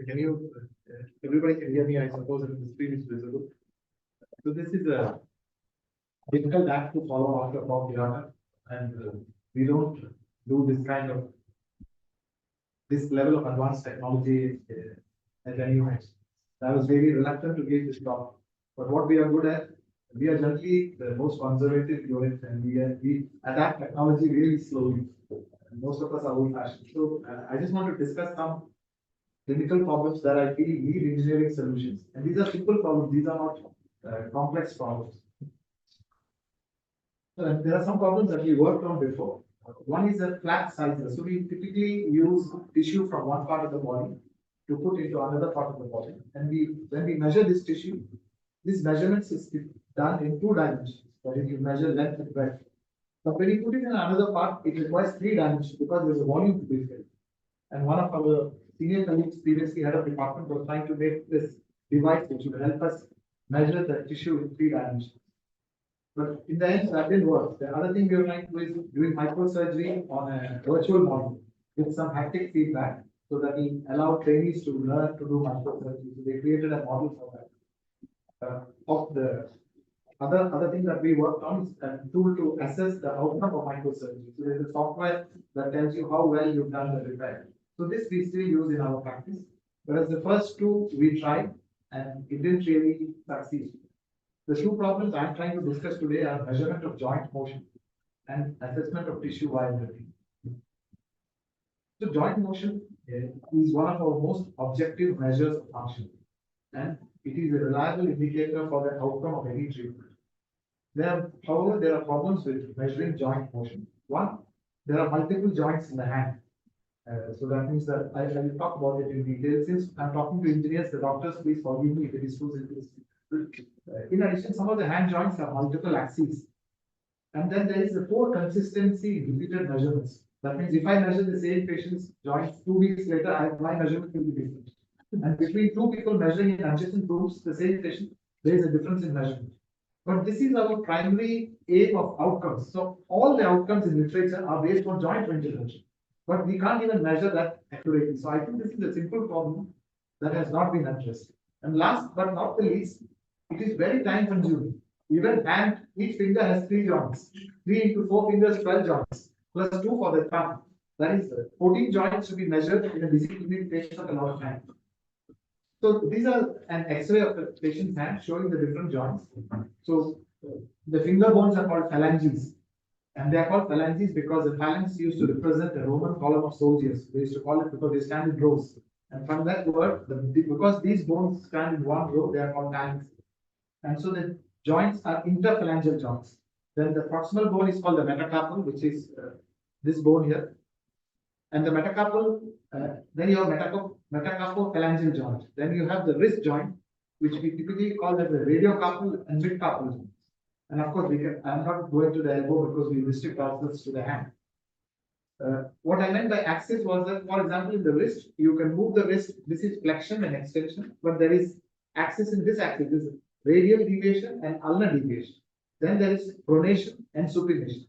Can you, everybody can hear me, I suppose, if the screen is visible. So this is a difficult act to follow after Bob Hirata, and we don't do this kind of, this level of advanced technology at any moment. I was very reluctant to give this talk, but what we are good at, we are generally the most conservative unit, and we adapt technology really slowly. And most of us are old fashioned. So I just want to discuss some clinical problems that I feel need engineering solutions. And these are simple problems, these are not complex problems. There are some problems that we worked on before. One is the flat sizes. So we typically use tissue from one part of the body to put into another part of the body. And when we measure this tissue, this measurements is done in 2 dimensions. That is, you measure length and breadth. But when you put it in another part, it requires 3 dimensions because there's a volume to be filled. And one of our senior colleagues, previously head of department, was trying to make this device which would help us measure the tissue in 3 dimensions. But in the end, that didn't work. The other thing we were trying to do is doing microsurgery on a virtual model with some haptic feedback so that we allow trainees to learn to do microsurgery. So they created a model for that. Of the other thing that we worked on is a tool to assess the outcome of microsurgery. So there's a software that tells you how well you've done the repair. So this we still use in our practice. Whereas the first 2 we tried and it didn't really succeed. The 2 problems I'm trying to discuss today are measurement of joint motion and assessment of tissue viability. So joint motion is one of our most objective measures of function, and it is a reliable indicator for the outcome of any treatment. However, there are problems with measuring joint motion. One, there are multiple joints in the hand. So that means that I will talk about it in detail. Since I'm talking to engineers, the doctors, please forgive me if it is too simple. In addition, some of the hand joints have multiple axes. And then there is a poor consistency in repeated measurements. That means if I measure the same patient's joints 2 weeks later, my measurement will be different. And between 2 people measuring in adjacent rooms, the same patient, there is a difference in measurement. But this is our primary aim of outcomes. So all the outcomes in literature are based on joint range of motion. But we can't even measure that accurately. So I think this is a simple problem that has not been addressed. And last but not the least, it is very time consuming. Even hand, each finger has 3 joints. 3 into 4 fingers, 12 joints, plus 2 for the thumb. That is 14 joints to be measured in a busy clinic takes up a lot of time. So these are an X-ray of the patient's hand showing the different joints. So the finger bones are called phalanges. And they are called phalanges because the phalanx used to represent the Roman column of soldiers. They used to call it because they stand in rows. And from that word, because these bones stand in one row, they are called phalanx. And so the joints are interphalangeal joints. Then the proximal bone is called the metacarpal, which is this bone here. And the metacarpal, then you have metacarpophalangeal joint. Then you have the wrist joint, which we typically call as the radiocarpal and midcarpal joint. And of course, I'm not going to the elbow because we restrict ourselves to the hand. What I meant by axis was that, for example, in the wrist, you can move the wrist. This is flexion and extension, but there is axis in this axis. This is radial deviation and ulnar deviation. Then there is pronation and supination.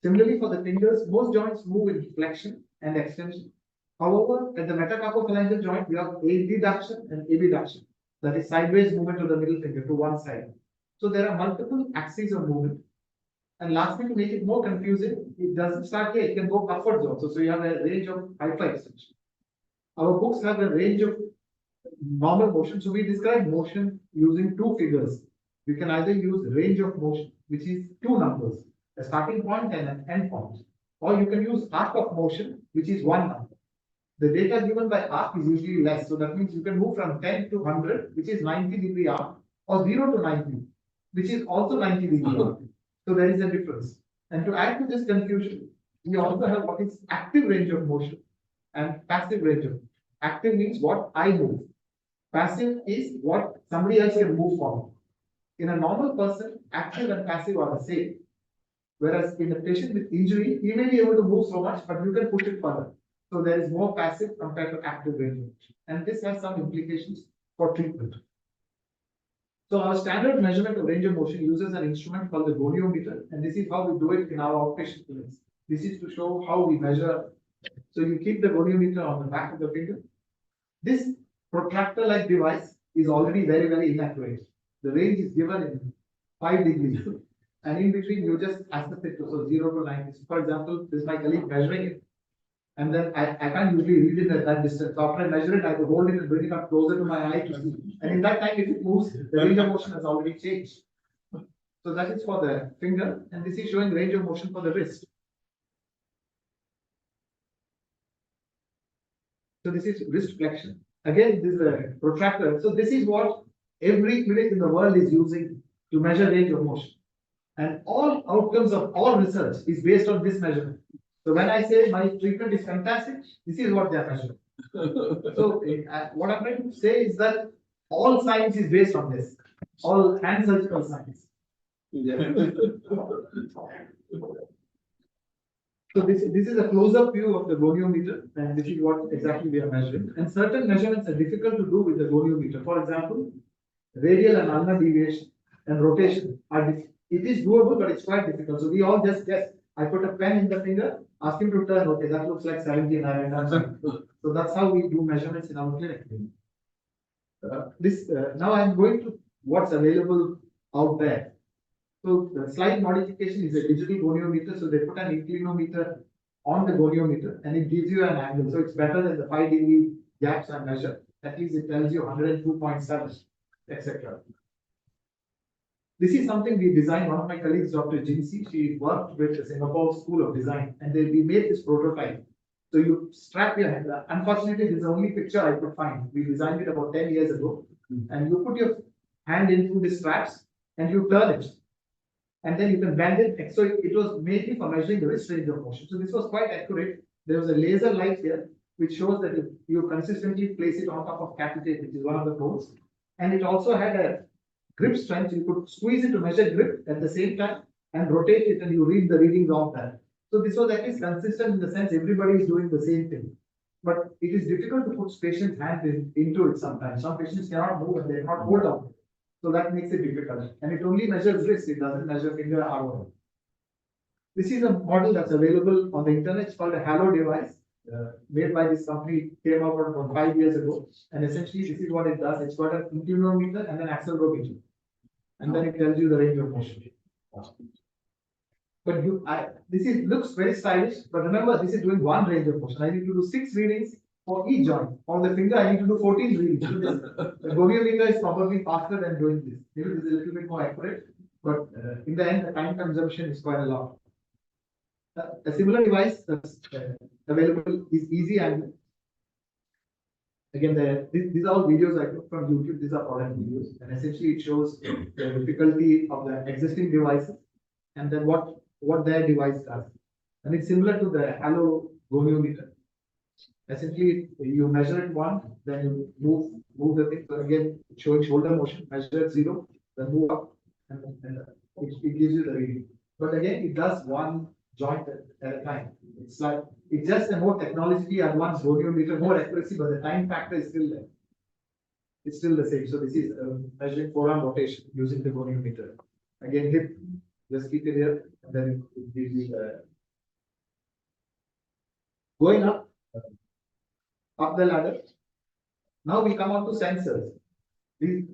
Similarly, for the fingers, most joints move in flexion and extension. However, at the metacarpophalangeal joint, we have adduction and abduction. That is sideways movement of the middle finger to one side. So there are multiple axes of movement. And lastly, to make it more confusing, it doesn't start here, it can go upwards also. So you have a range of hyperextension. Our books have a range of normal motion. So we describe motion using 2 figures. We can either use range of motion, which is 2 numbers, a starting point and an end point. Or you can use arc of motion, which is 1 number. The data given by arc is usually less. So that means you can move from 10 to 100, which is 90-degree arc, or 0 to 90, which is also 90-degree arc. So there is a difference. And to add to this confusion, we also have what is active range of motion and passive range of motion. Active means what I move. Passive is what somebody else can move for me. In a normal person, active and passive are the same. Whereas in a patient with injury, he may be able to move so much, but you can push it further. So there is more passive compared to active range of motion. And this has some implications for treatment. So our standard measurement of range of motion uses an instrument called the goniometer, and this is how we do it in our outpatient clinics. This is to show how we measure. So you keep the goniometer on the back of the finger. This protractor-like device is already very, very inaccurate. The range is given in 5 degrees, and in between you just assess it. So 0 to 90. So for example, this is my colleague measuring it. And then I can't usually read it at that distance. So after I measure it, I will hold it and bring it up closer to my eye to see. And in that time, if it moves, the range of motion has already changed. So that is for the finger, and this is showing range of motion for the wrist. So this is wrist flexion. Again, this is a protractor. So this is what every clinic in the world is using to measure range of motion. And all outcomes of all research is based on this measurement. So when I say my treatment is fantastic, this is what they are measuring. So what I'm trying to say is that all science is based on this. All hand surgical science. So this is a close-up view of the goniometer, and this is what exactly we are measuring. And certain measurements are difficult to do with the goniometer. For example, radial and ulnar deviation and rotation are it is doable, but it's quite difficult. So we all just guess. I put a pen in the finger, ask him to turn. Okay, that looks like 79. So that's how we do measurements in our clinic. Now I'm going to what's available out there. So the slight modification is a digital goniometer. So they put an inclinometer on the goniometer and it gives you an angle. So it's better than the 5 degree gaps I measure. At least it tells you 102.7, etc. This is something we designed. One of my colleagues, Dr. Jinsi, she worked with the Singapore School of Design, and we made this prototype. So you strap your hand. Unfortunately, this is the only picture I could find. We designed it about 10 years ago, and you put your hand into the straps and you turn it. And then you can bend it. So it was mainly for measuring the wrist range of motion. So this was quite accurate. There was a laser light here, which shows that you consistently place it on top of catheter, which is one of the goals. And it also had a grip strength. You could squeeze it to measure grip at the same time and rotate it, and you read the readings of that. So this was at least consistent in the sense everybody is doing the same thing. But it is difficult to put patient's hand into it sometimes. Some patients cannot move and they cannot hold on. So that makes it difficult. And it only measures wrist, it doesn't measure finger or arm. This is a model that's available on the internet. It's called a Halo device, made by this company, came out about 5 years ago. And essentially, this is what it does. It's got an inclinometer and an accelerometer. And then it tells you the range of motion. But looks very stylish, but remember, this is doing one range of motion. I need to do 6 readings for each joint. On the finger, I need to do 14 readings. The goniometer is probably faster than doing this. Maybe this is a little bit more accurate, but in the end, the time consumption is quite a lot. A similar device that's available is Easy Angle. Again, these are all videos I took from YouTube. These are product videos, and essentially it shows the difficulty of the existing devices and then what their device does. And it's similar to the Halo goniometer. Essentially, you measure it once, then you move the thing. So again, showing shoulder motion, measure at 0, then move up, and it gives you the reading. But again, it does one joint at a time. It's just a more technologically advanced goniometer, more accuracy, but the time factor is still there. It's still the same. So this is measuring forearm rotation using the goniometer. Again, hip, just keep it here, and then it gives you going up the ladder. Now we come on to sensors.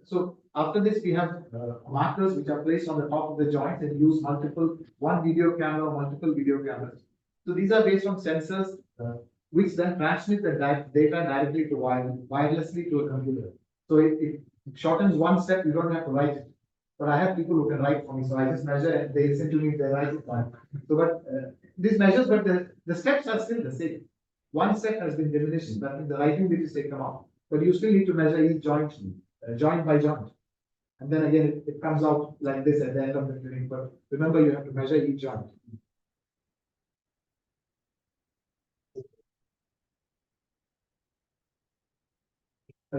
So after this, we have markers which are placed on the top of the joint and use one video camera, multiple video cameras. So these are based on sensors which then transmit the data directly to wirelessly to a computer. So it shortens one step. You don't have to write it. But I have people who can write for me, so I just measure and they listen to me. They write it down. So, but these measures, but the steps are still the same. One step has been diminished. That means the writing bit is taken off. But you still need to measure each joint, joint by joint. And then again, it comes out like this at the end of the clinic. But remember, you have to measure each joint.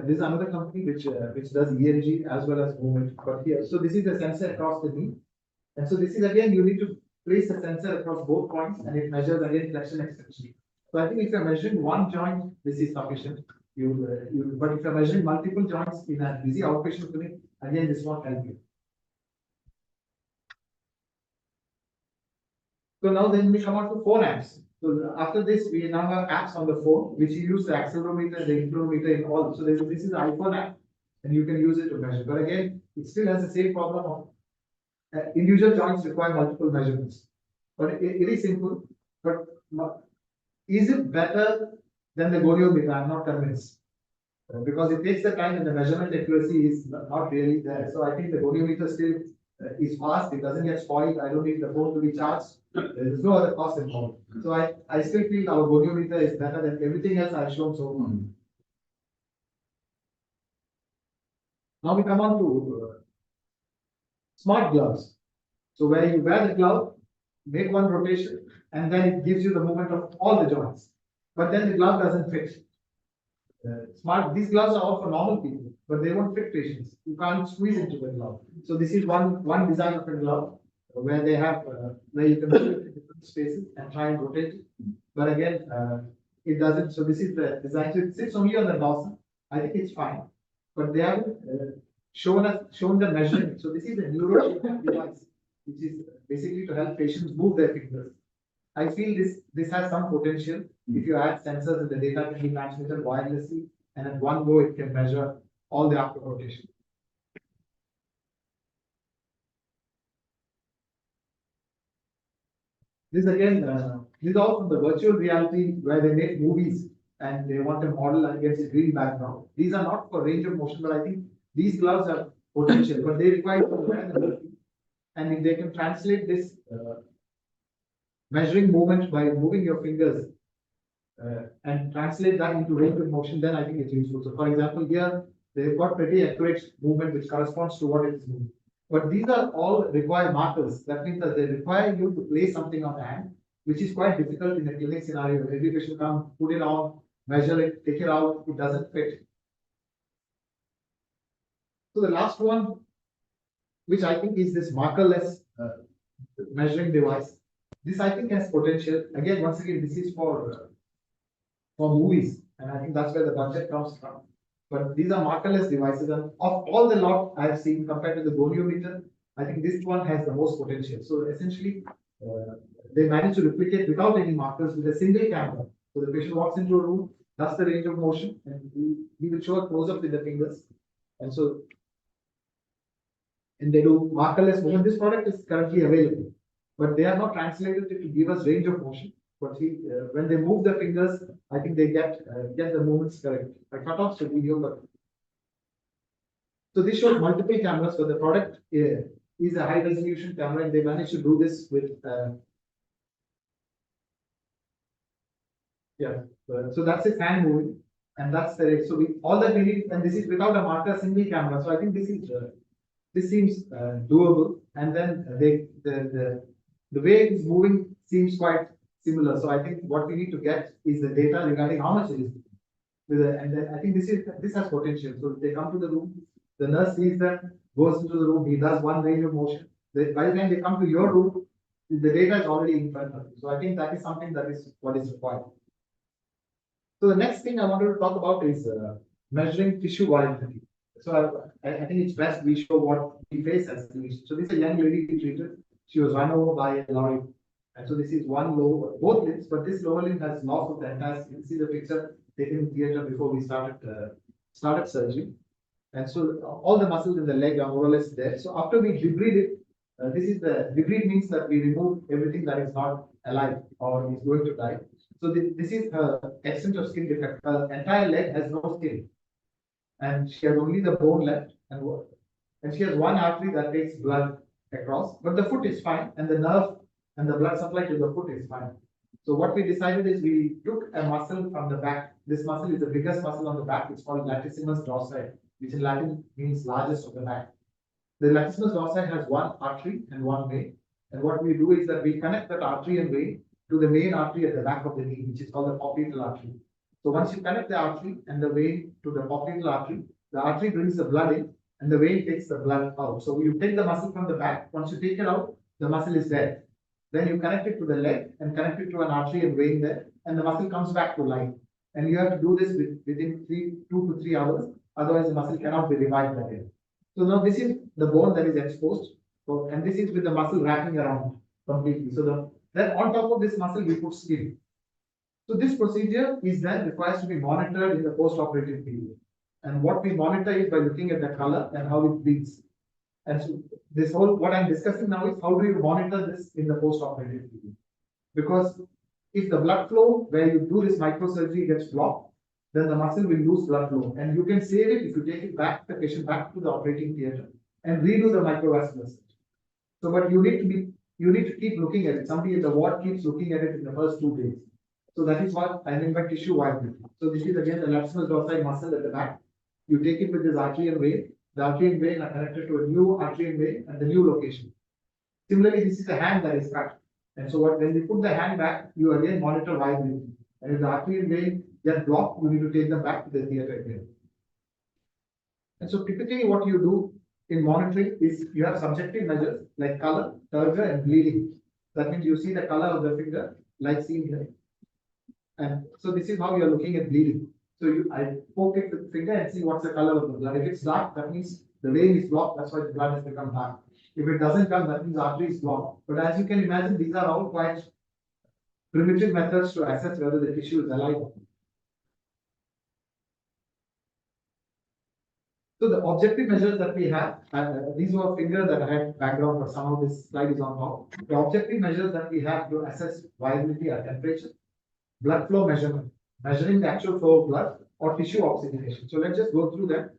This is another company which does EMG as well as movement. But here, so this is the sensor across the knee. And so this is again, you need to place the sensor across both points and it measures again flexion extension. So I think if you're measuring one joint, this is sufficient. But if you're measuring multiple joints in a busy outpatient clinic, again, this won't help you. So now then we come on to phone apps. So after this, we now have apps on the phone, which you use the accelerometer, the inclinometer in all. So this is the iPhone app, and you can use it to measure. But again, it still has the same problem of individual joints require multiple measurements. But it is simple. But is it better than the goniometer? I'm not convinced. Because it takes the time and the measurement accuracy is not really there. So I think the goniometer still is fast. It doesn't get spoiled. I don't need the phone to be charged. There's no other cost involved. So I still feel our goniometer is better than everything else I've shown so far. Now we come on to smart gloves. So where you wear the glove, make one rotation, and then it gives you the movement of all the joints. But then the glove doesn't fit. These gloves are all for normal people, but they won't fit patients. You can't squeeze into the glove. So this is one design of a glove where they have where you can put it in different spaces and try and rotate it. But again, it doesn't. So this is the design. So it sits only on the dorsum. I think it's fine, but they haven't shown the measurement. So this is a neuro device, which is basically to help patients move their fingers. I feel this has some potential. If you add sensors and the data can be transmitted wirelessly, and at one go it can measure all the upper rotation. This again, this is all from the virtual reality where they make movies and they want a model against a green background. These are not for range of motion, but I think these gloves have potential, but they require to wear the movie. And if they can translate this measuring movement by moving your fingers and translate that into range of motion, then I think it's useful. So for example, here they've got pretty accurate movement which corresponds to what it is moving. But these are all require markers. That means that they require you to place something on the hand, which is quite difficult in a clinic scenario. Every patient come, put it on, measure it, take it out, it doesn't fit. So the last one, which I think is this markerless measuring device. This I think has potential. Again, once again, this is for movies, and I think that's where the budget comes from. But these are markerless devices, and of all the lot I've seen compared to the goniometer, I think this one has the most potential. So essentially, they manage to replicate without any markers with a single camera. So the patient walks into a room, does the range of motion, and we will show a close up with the fingers, and so and they do markerless movement. This product is currently available, but they are not translated to give us range of motion. But when they move the fingers, I think they get the movements correct. I cut off the video, but so this shows multiple cameras. So the product is a high resolution camera, and they managed to do this with so that's his hand moving, and that's the so all that we need, and this is without a marker, single camera. So I think this seems doable, and then the way it is moving seems quite similar. So I think what we need to get is the data regarding how much it is. And then I think this has potential. So they come to the room, the nurse sees them, goes into the room, he does one range of motion. By the time they come to your room, the data is already in front of you. So I think that is something that is what is required. So the next thing I wanted to talk about is measuring tissue viability. So I think it's best we show what we face as clinicians. So this is a young lady we treated. She was run over by a lorry. And so this is one low, both limbs, but this lower limb has loss of the entire skin. See the picture taken in theater before we started surgery. And so all the muscles in the leg are more or less there. So after we debride it, this is the debride means that we remove everything that is not alive or is going to die. So this is her extent of skin defect. Her entire leg has no skin, and she has only the bone left, and she has one artery that takes blood across, but the foot is fine, and the nerve and the blood supply to the foot is fine. So what we decided is we took a muscle from the back. This muscle is the biggest muscle on the back. It's called latissimus dorsi, which in Latin means largest of the back. The latissimus dorsi has one artery and one vein. And what we do is that we connect that artery and vein to the main artery at the back of the knee, which is called the popliteal artery. So once you connect the artery and the vein to the popliteal artery, the artery brings the blood in and the vein takes the blood out. So you take the muscle from the back. Once you take it out, the muscle is there. Then you connect it to the leg and connect it to an artery and vein there, and the muscle comes back to life. And you have to do this within 2 to 3 hours. Otherwise, the muscle cannot be revived again. So now this is the bone that is exposed, and this is with the muscle wrapping around completely. So then on top of this muscle, we put skin. So this procedure is then requires to be monitored in the post-operative period. And what we monitor is by looking at the color and how it bleeds. And so this whole, what I'm discussing now is how do you monitor this in the post-operative period? Because if the blood flow where you do this microsurgery gets blocked, then the muscle will lose blood flow. And you can save it if you take it back, the patient back to the operating theater and redo the microvascular surgery. So, but you need to keep looking at it. Somebody in the ward keeps looking at it in the first 2 days. So that is what I mean by tissue viability. So this is again the latissimus dorsi muscle at the back. You take it with this artery and vein. The artery and vein are connected to a new artery and vein at the new location. Similarly, this is a hand that is cut. And so when you put the hand back, you again monitor viability. And if the arterial vein get blocked, you need to take them back to the theater again. And so typically what you do in monitoring is you have subjective measures like color, turgor, and bleeding. That means you see the color of the finger, like seen here. And so this is how you are looking at bleeding. So I poke it with the finger and see what's the color of the blood. If it's dark, that means the vein is blocked. That's why the blood has become dark. If it doesn't come, that means the artery is blocked. But as you can imagine, these are all quite primitive methods to assess whether the tissue is alive. So the objective measures that we have, these were fingers that I had background, but somehow this slide is on top. The objective measures that we have to assess viability are temperature, blood flow measurement, measuring the actual flow of blood, or tissue oxygenation. So let's just go through that.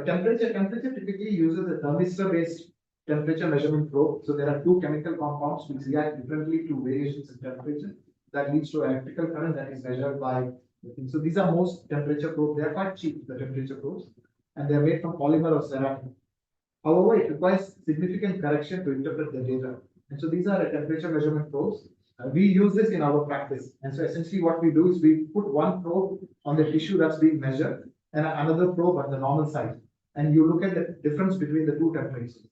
Temperature typically uses a thermistor-based temperature measurement probe. So there are two chemical compounds which react differently to variations in temperature. That leads to electrical current that is measured by the thing. So these are most temperature probes. They are quite cheap, the temperature probes, and they are made from polymer or ceramic. However, it requires significant correction to interpret the data. And so these are temperature measurement probes. We use this in our practice. And so essentially what we do is we put one probe on the tissue that's being measured and another probe on the normal side. And you look at the difference between the two temperatures.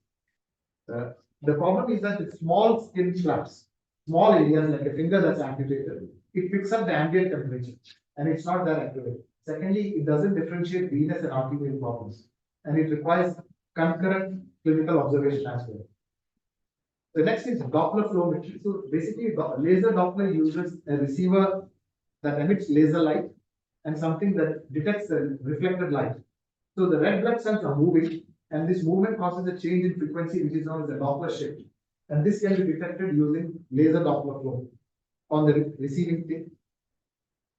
The problem is that with small skin flaps, small areas like a finger that's amputated, it picks up the ambient temperature and it's not that accurate. Secondly, it doesn't differentiate venous and arterial problems, and it requires concurrent clinical observation as well. The next is Doppler flowmetry. So basically, laser Doppler uses a receiver that emits laser light and something that detects the reflected light. So the red blood cells are moving, and this movement causes a change in frequency, which is known as a Doppler shift. And this can be detected using laser Doppler flow on the receiving thing.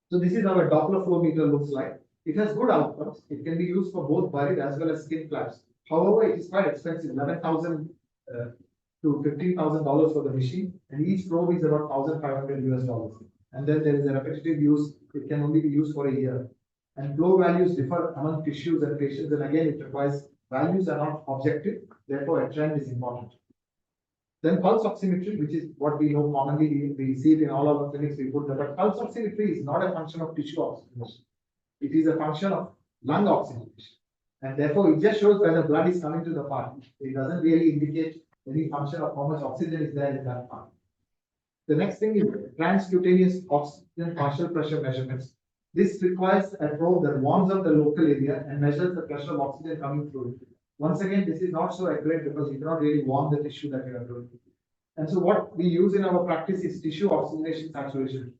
So this is how a Doppler flow meter looks like. It has good outcomes. It can be used for both buried as well as skin flaps. However, it is quite expensive, $11,000 to $15,000 for the machine, and each probe is about $1,500 US. And then there is a repetitive use. It can only be used for a year. And flow values differ among tissues and patients, and again, it requires values are not objective. Therefore, a trend is important. Then pulse oximetry, which is what we know commonly, we see it in all our clinics, we put that. But pulse oximetry is not a function of tissue oxygenation. It is a function of lung oxygenation. And therefore, it just shows whether blood is coming to the part. It doesn't really indicate any function of how much oxygen is there in that part. The next thing is transcutaneous oxygen partial pressure measurements. This requires a probe that warms up the local area and measures the pressure of oxygen coming through it. Once again, this is not so accurate because you cannot really warm the tissue that you are doing. And so what we use in our practice is tissue oxygenation saturation.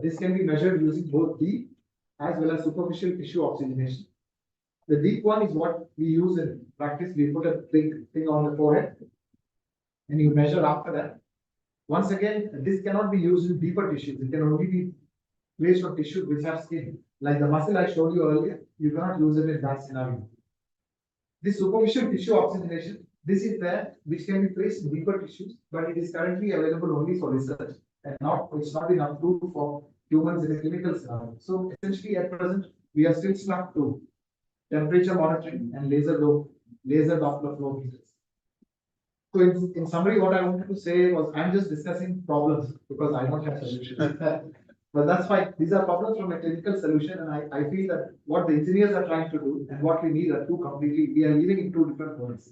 This can be measured using both deep as well as superficial tissue oxygenation. The deep one is what we use in practice. We put a big thing on the forehead and you measure after that. Once again, this cannot be used in deeper tissues. It can only be placed on tissues which have skin. Like the muscle I showed you earlier, you cannot use it in that scenario. This superficial tissue oxygenation, this is there, which can be placed in deeper tissues, but it is currently available only for research and it's not been approved for humans in a clinical scenario. So essentially at present, we are still stuck to temperature monitoring and laser Doppler flow meters. So in summary, what I wanted to say was I'm just discussing problems because I don't have solutions. But that's fine. These are problems from a clinical solution, and I feel that what the engineers are trying to do and what we need are we are living in two different worlds.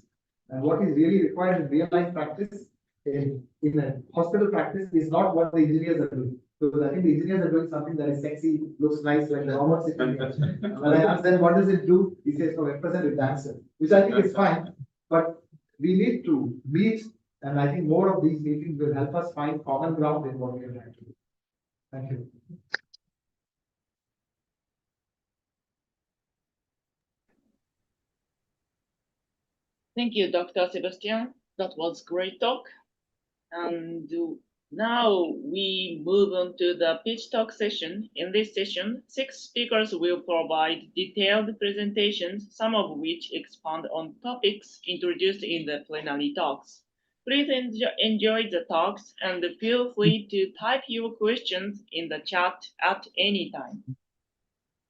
And what is really required in real life practice, in a hospital practice, is not what the engineers are doing. So I think the engineers are doing something that is sexy, looks nice, like the robot sitting here. When I ask them, what does it do? He says, no, represent it dancer, which I think is fine. But we need to meet, and I think more of these meetings will help us find common ground in what we are trying to do. Thank you. Thank you, Dr. Sebastian. That was great talk. And now we move on to the pitch talk session. In this session, 6 speakers will provide detailed presentations, some of which expand on topics introduced in the plenary talks. Please enjoy the talks and feel free to type your questions in the chat at any time.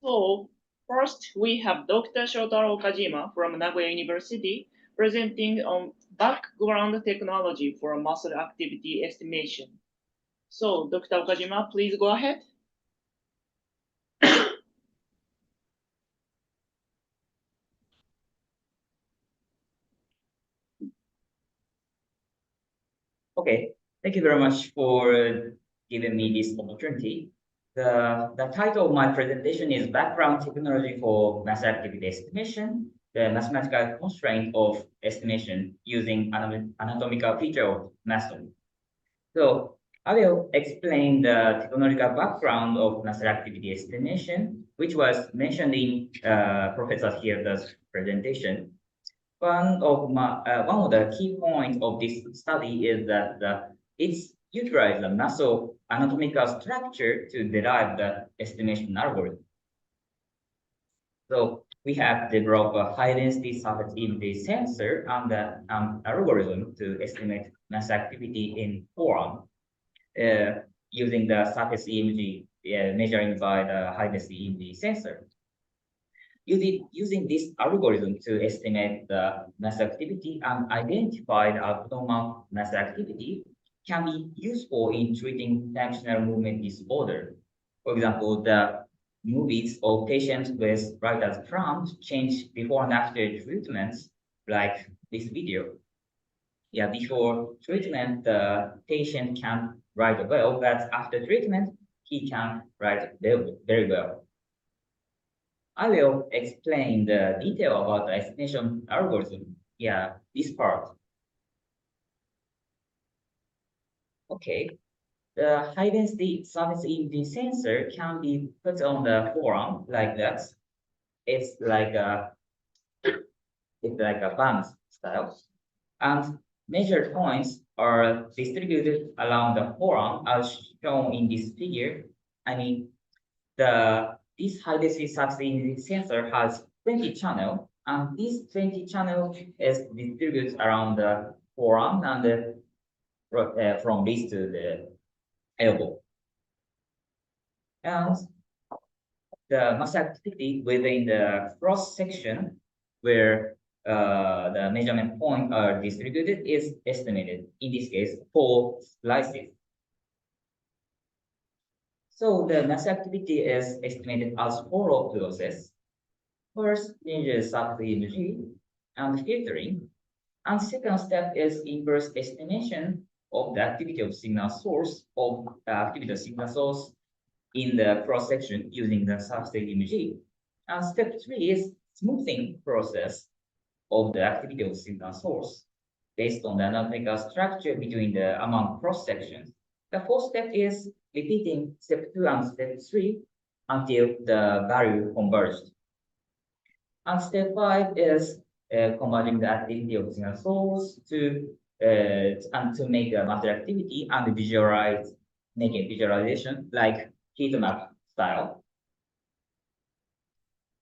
So first, we have Dr. Shotaro Okajima from Nagoya University presenting on background technology for muscle activity estimation. So, Dr. Okajima, please go ahead. Okay, thank you very much for giving me this opportunity. The title of my presentation is Background Technology for Mass Activity Estimation, the mathematical constraint of estimation using anatomical feature of muscle. So I will explain the technological background of muscle activity estimation, which was mentioned in Professor Hirda's presentation. One of the key points of this study is that it's utilized the muscle anatomical structure to derive the estimation algorithm. So we have developed a high-density surface image sensor and an algorithm to estimate mass activity in forearm using the surface image measuring by the high-density image sensor. Using this algorithm to estimate the mass activity and identify the abnormal mass activity can be useful in treating functional movement disorder. For example, the movies of patients with writer's cramp change before and after treatments, like this video. Yeah, before treatment, the patient can write well, but after treatment, he can write very well. I will explain the detail about the estimation algorithm. Yeah, this part. Okay, the high density surface imaging sensor can be put on the forearm like that. It's like a band style, and measured points are distributed along the forearm as shown in this figure. I mean, this high density surface imaging sensor has 20 channels, and this 20 channel is distributed around the forearm and from wrist to the elbow. And the mass activity within the cross section where the measurement points are distributed is estimated, in this case, 4 slices. So the mass activity is estimated as follow process. First, changes surface imaging and filtering, and second step is inverse estimation of the activity of signal source in the cross section using the surface imaging. And step 3 is smoothing process of the activity of signal source based on the anatomical structure among cross sections. The fourth step is repeating step 2 and step 3 until the value converged. And step 5 is converting the activity of signal source to make a matter activity and make a visualization like heat map style.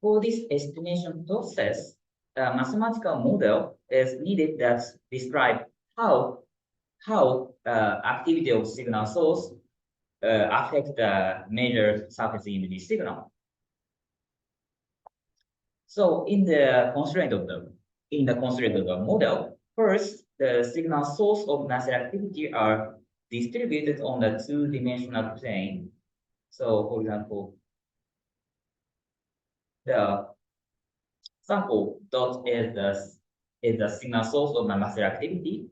For this estimation process, a mathematical model is needed that describe how activity of signal source affect the measured surface image signal. So in the constraint of the model, first the signal source of mass activity are distributed on the two-dimensional plane. So for example, the sample dot is the signal source of my mass activity,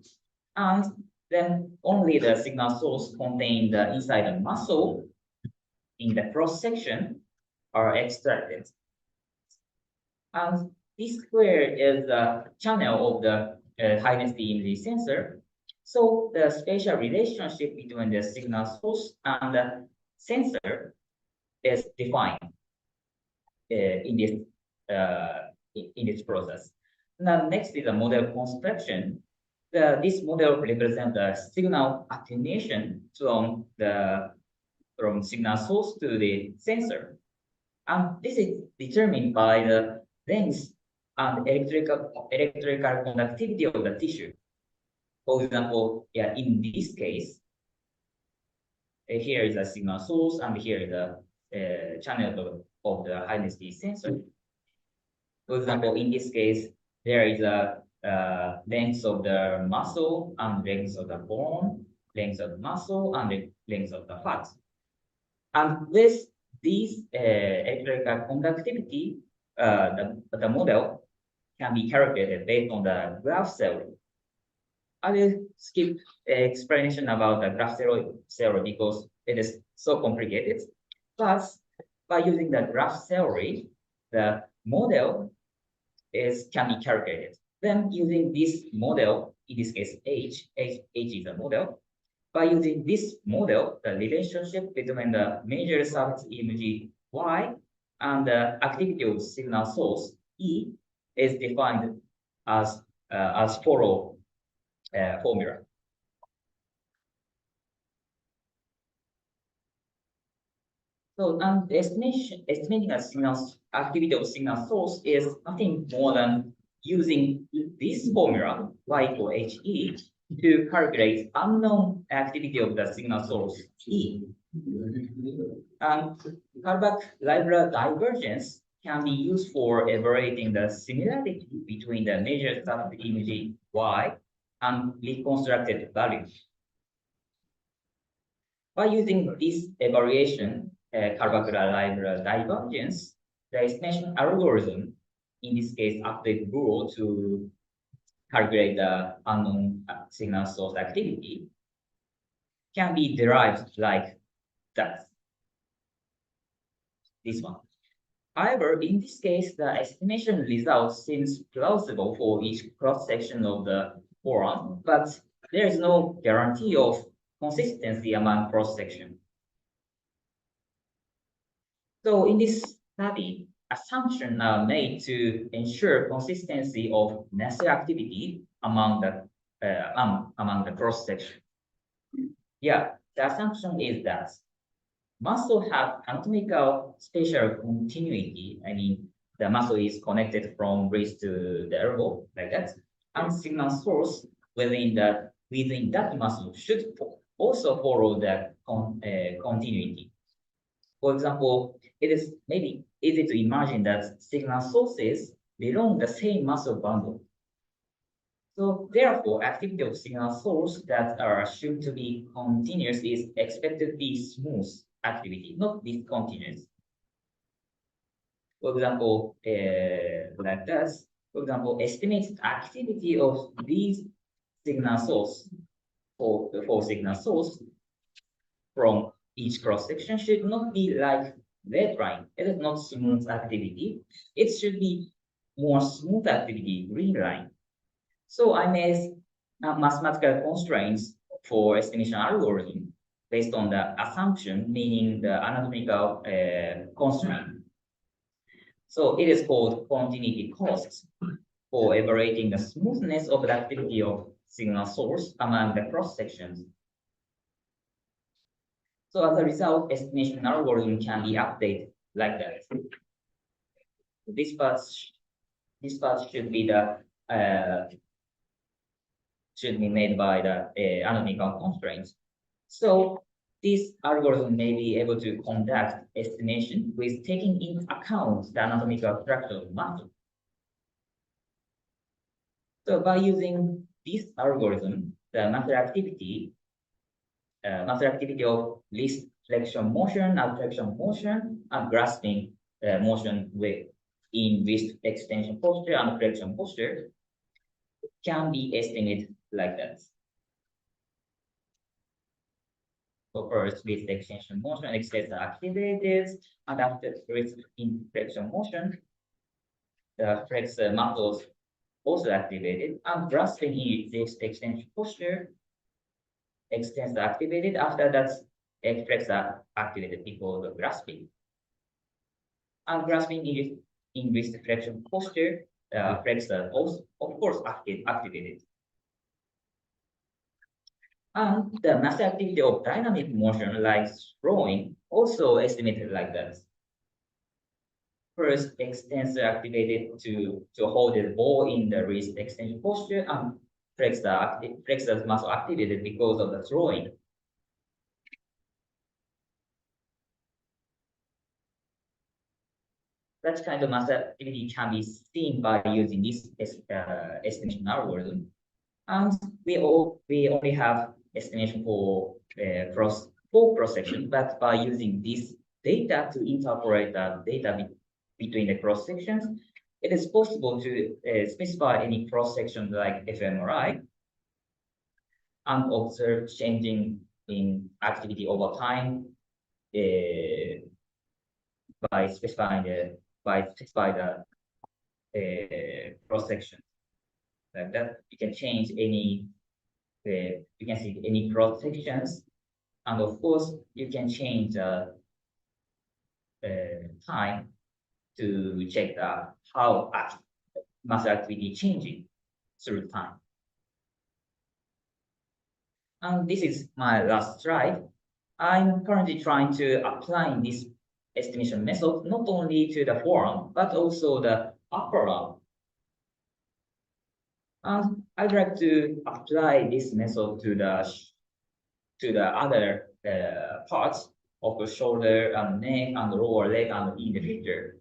and then only the signal source contained inside the muscle in the cross section are extracted. And this square is the channel of the high density imaging sensor. So the spatial relationship between the signal source and the sensor is defined in this process. Now next is the model construction. This model represents the signal attenuation from signal source to the sensor. And this is determined by the length and electrical conductivity of the tissue. For example, yeah, in this case, here is a signal source, and here is the channel of the high density sensor. For example, in this case, there is a length of the muscle and length of the bone, length of the muscle and length of the fat. And with these electrical conductivity, the model can be calculated based on the graph theory. I will skip explanation about the graph theory because it is so complicated. But by using the graph theory, the model can be calculated. Then using this model, in this case H is a model. By using this model, the relationship between the major surface EMG Y and the activity of signal source E is defined as follow formula. So, and estimating a signal activity of signal source is nothing more than using this formula Y equal HE to calculate unknown activity of the signal source E. And Kalbach-Leibler divergence can be used for evaluating the similarity between the major surface image Y and reconstructed values. By using this evaluation, Kalbach-Leibler divergence, the estimation algorithm, in this case, update rule to calculate the unknown signal source activity, can be derived like that. This one. However, in this case, the estimation result seems plausible for each cross-section of the forearm, but there is no guarantee of consistency among cross-section. So in this study, assumptions are made to ensure consistency of muscle activity among the cross-section. Yeah, the assumption is that muscle have anatomical spatial continuity. I mean, the muscle is connected from wrist to the elbow, like that. And signal source within that muscle should also follow the continuity. For example, it is maybe easy to imagine that signal sources belong the same muscle bundle. So therefore, activity of signal source that are assumed to be continuous is expected to be smooth activity, not discontinuous. For example, like this. For example, estimated activity of these signal source for signal source from each cross section should not be like red line. It is not smooth activity. It should be more smooth activity, green line. So I made mathematical constraints for estimation algorithm based on the assumption, meaning the anatomical constraint. So it is called continuity costs for evaluating the smoothness of the activity of signal source among the cross sections. So as a result, estimation algorithm can be updated like that. This part should be made by the anatomical constraints. So this algorithm may be able to conduct estimation with taking into account the anatomical structure of muscle. So by using this algorithm, the muscle activity of wrist flexion motion, abduction motion, and grasping motion in wrist extension posture and flexion posture can be estimated like that. So first, wrist extension motion extends activated, and after wrist flexion motion, the flexor muscles also activated, and grasping in wrist extension posture extends activated. After that, flexor activated because of grasping. And grasping in wrist flexion posture, flexor also, of course, activated. And the mass activity of dynamic motion, like throwing, also estimated like that. First, extensor activated to hold the ball in the wrist extension posture, and flexor muscle activated because of the throwing. such kind of mass activity can be seen by using this estimation algorithm. And we only have estimation for cross section, but by using this data to interpolate the data between the cross sections, it is possible to specify any cross section like fMRI and observe changing in activity over time by specifying the cross section. Like that, you can change any. You can see any cross sections, and of course, you can change the time to check how mass activity changing through time. And this is my last slide. I'm currently trying to apply this estimation method not only to the forearm, but also the upper arm. And I'd like to apply this method to the other parts of the shoulder and neck and lower leg and in the future.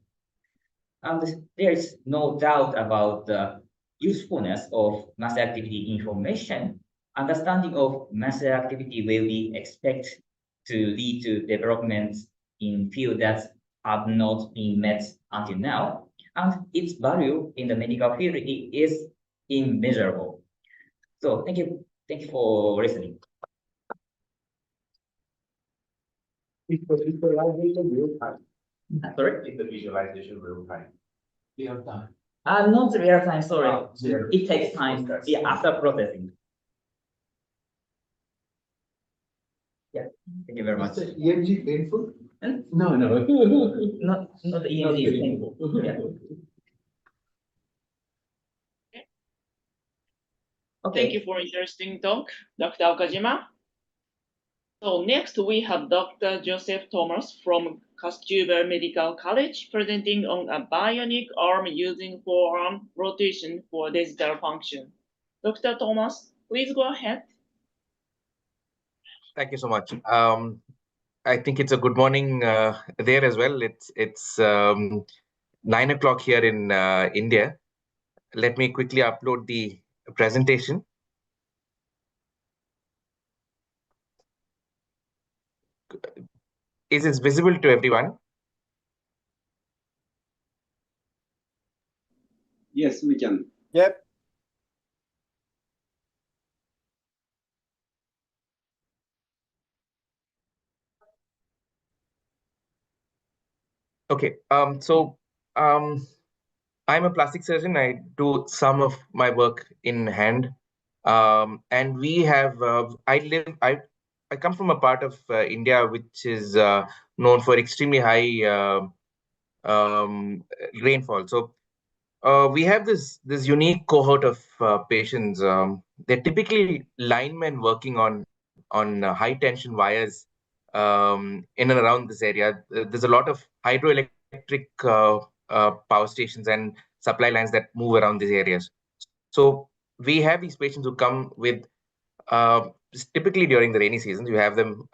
And there is no doubt about the usefulness of mass activity information. Understanding of mass activity will be expected to lead to developments in fields that have not been met until now, and its value in the medical field is immeasurable. So thank you for listening. Is the visualization real time? Sorry? Is the visualization real time? Real time. Not real time, sorry. Yeah. It takes time, yeah, after processing. Yeah, thank you very much. Is the EMG painful? No, no. Not the EMG is painful. Yeah. Okay. Thank you for interesting talk, Dr. Okajima. So next we have Dr. Joseph Thomas from Kasturba Medical College presenting on a bionic arm using forearm rotation for digital function. Dr. Thomas, please go ahead. Thank you so much. I think it's a good morning there as well. It's 9 o'clock here in India. Let me quickly upload the presentation. Is this visible to everyone? Yes, we can. Yep. Okay. I'm a plastic surgeon. I do some of my work in hand, and we have. I come from a part of India which is known for extremely high rainfall. So we have this unique cohort of patients. They're typically linemen working on high tension wires in and around this area. There's a lot of hydroelectric power stations and supply lines that move around these areas. So we have these patients who come with typically during the rainy seasons. You have them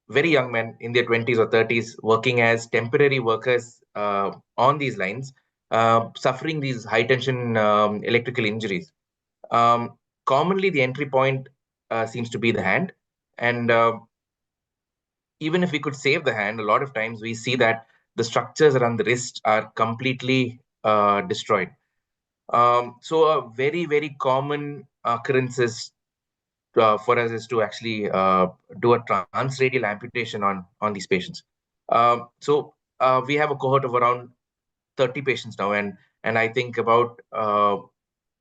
very young men in their 20s or 30s working as temporary workers on these lines, suffering these high tension electrical injuries. Commonly, the entry point seems to be the hand. And even if we could save the hand, a lot of times we see that the structures around the wrist are completely destroyed. So a very, very common occurrence is for us is to actually do a transradial amputation on these patients. So we have a cohort of around 30 patients now, and I think about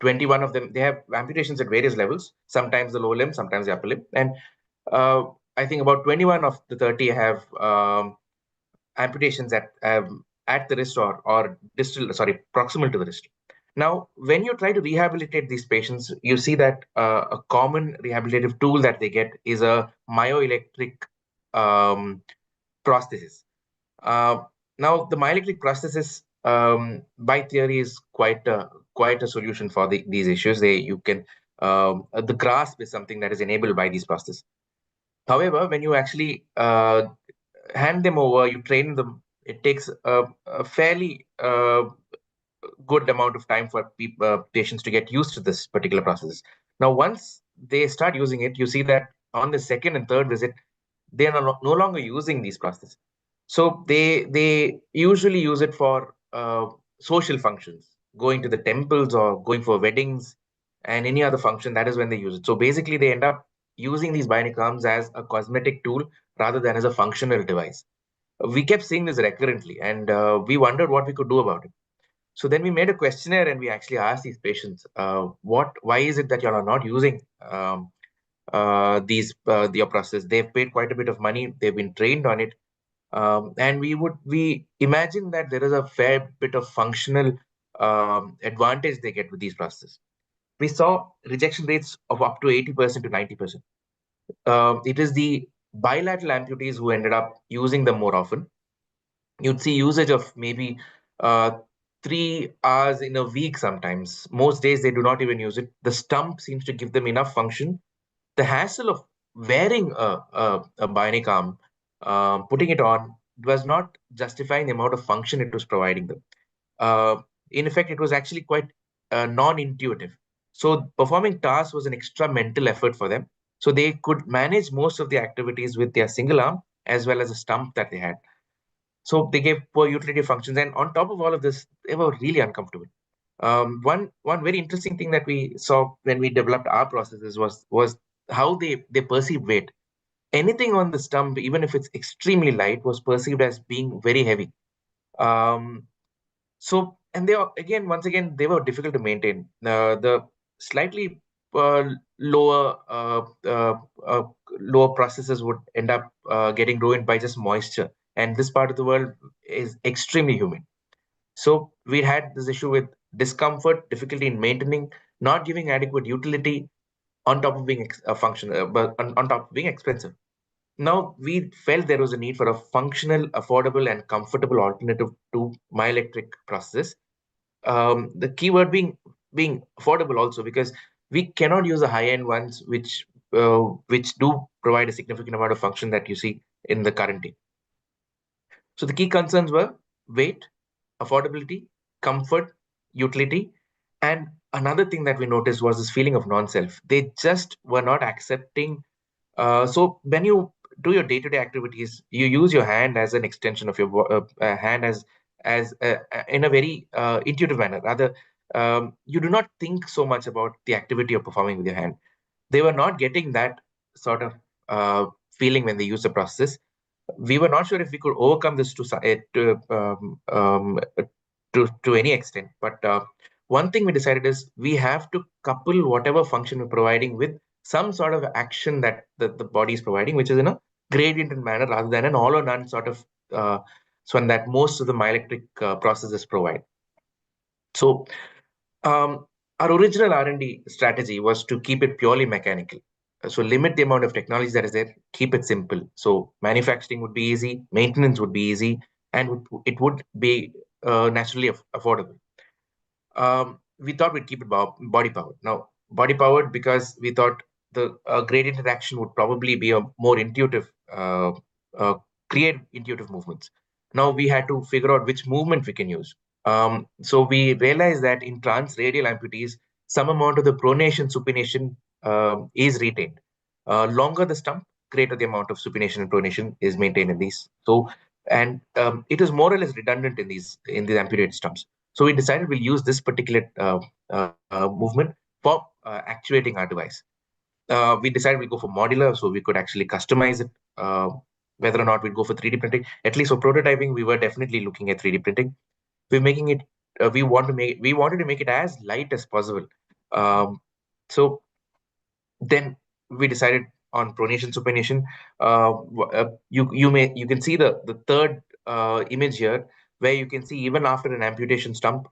21 of them, they have amputations at various levels, sometimes the lower limb, sometimes the upper limb. And I think about 21 of the 30 have amputations at the wrist or distal, sorry, proximal to the wrist. Now, when you try to rehabilitate these patients, you see that a common rehabilitative tool that they get is a myoelectric prosthesis. Now, the myoelectric prosthesis, by theory, is quite a solution for these issues. The grasp is something that is enabled by these prostheses. However, when you actually hand them over, you train them it takes a fairly good amount of time for patients to get used to this particular process. Now, once they start using it, you see that on the second and third visit, they are no longer using these processes. So they usually use it for social functions, going to the temples or going for weddings and any other function. That is when they use it. So basically, they end up using these bionic arms as a cosmetic tool rather than as a functional device. We kept seeing this recurrently, and we wondered what we could do about it. So then we made a questionnaire and we actually asked these patients, why is it that you are not using your process? They've paid quite a bit of money. They've been trained on it. And we imagine that there is a fair bit of functional advantage they get with these processes. We saw rejection rates of up to 80% to 90%. It is the bilateral amputees who ended up using them more often. You'd see usage of maybe 3 hours in a week sometimes. Most days they do not even use it. The stump seems to give them enough function. The hassle of wearing a bionic arm, putting it on, was not justifying the amount of function it was providing them. In effect, it was actually quite non-intuitive. So performing tasks was an extra mental effort for them. So they could manage most of the activities with their single arm as well as a stump that they had. So they gave poor utility functions, and on top of all of this, they were really uncomfortable. One very interesting thing that we saw when we developed our processes was how they perceive weight. Anything on the stump, even if it's extremely light, was perceived as being very heavy. So, and once again, they were difficult to maintain. The slightly lower lower processes would end up getting ruined by just moisture, and this part of the world is extremely humid. So we had this issue with discomfort, difficulty in maintaining, not giving adequate utility, on top of being a function, but on top of being expensive. Now we felt there was a need for a functional, affordable, and comfortable alternative to my electric processes. The keyword being affordable also, because we cannot use the high-end ones which do provide a significant amount of function that you see in the current day. So the key concerns were weight, affordability, comfort, utility, and another thing that we noticed was this feeling of non-self. They just were not accepting. So when you do your day-to-day activities, you use your hand as an extension of your hand as in a very intuitive manner. Rather, you do not think so much about the activity of performing with your hand. They were not getting that sort of feeling when they use the process. We were not sure if we could overcome this to any extent. But one thing we decided is we have to couple whatever function we're providing with some sort of action that the body is providing, which is in a gradient manner rather than an all or none sort of one that most of the myoelectric processes provide. So our original R&D strategy was to keep it purely mechanical. So limit the amount of technology that is there, keep it simple. So manufacturing would be easy, maintenance would be easy, and it would be naturally affordable. We thought we'd keep it body powered. Now, body powered because we thought the gradient interaction would probably be a more intuitive, create intuitive movements. Now we had to figure out which movement we can use. So we realized that in transradial amputees, some amount of the pronation supination is retained. Longer the stump, greater the amount of supination and pronation is maintained in these. So, and it is more or less redundant in these amputated stumps. So we decided we'll use this particular movement for actuating our device. We decided we'll go for modular, so we could actually customize it. Whether or not we'd go for 3D printing, at least for prototyping, we were definitely looking at 3D printing. We're making it. We wanted to make it as light as possible. So then we decided on pronation supination. You can see the third image here, where you can see even after an amputation stump,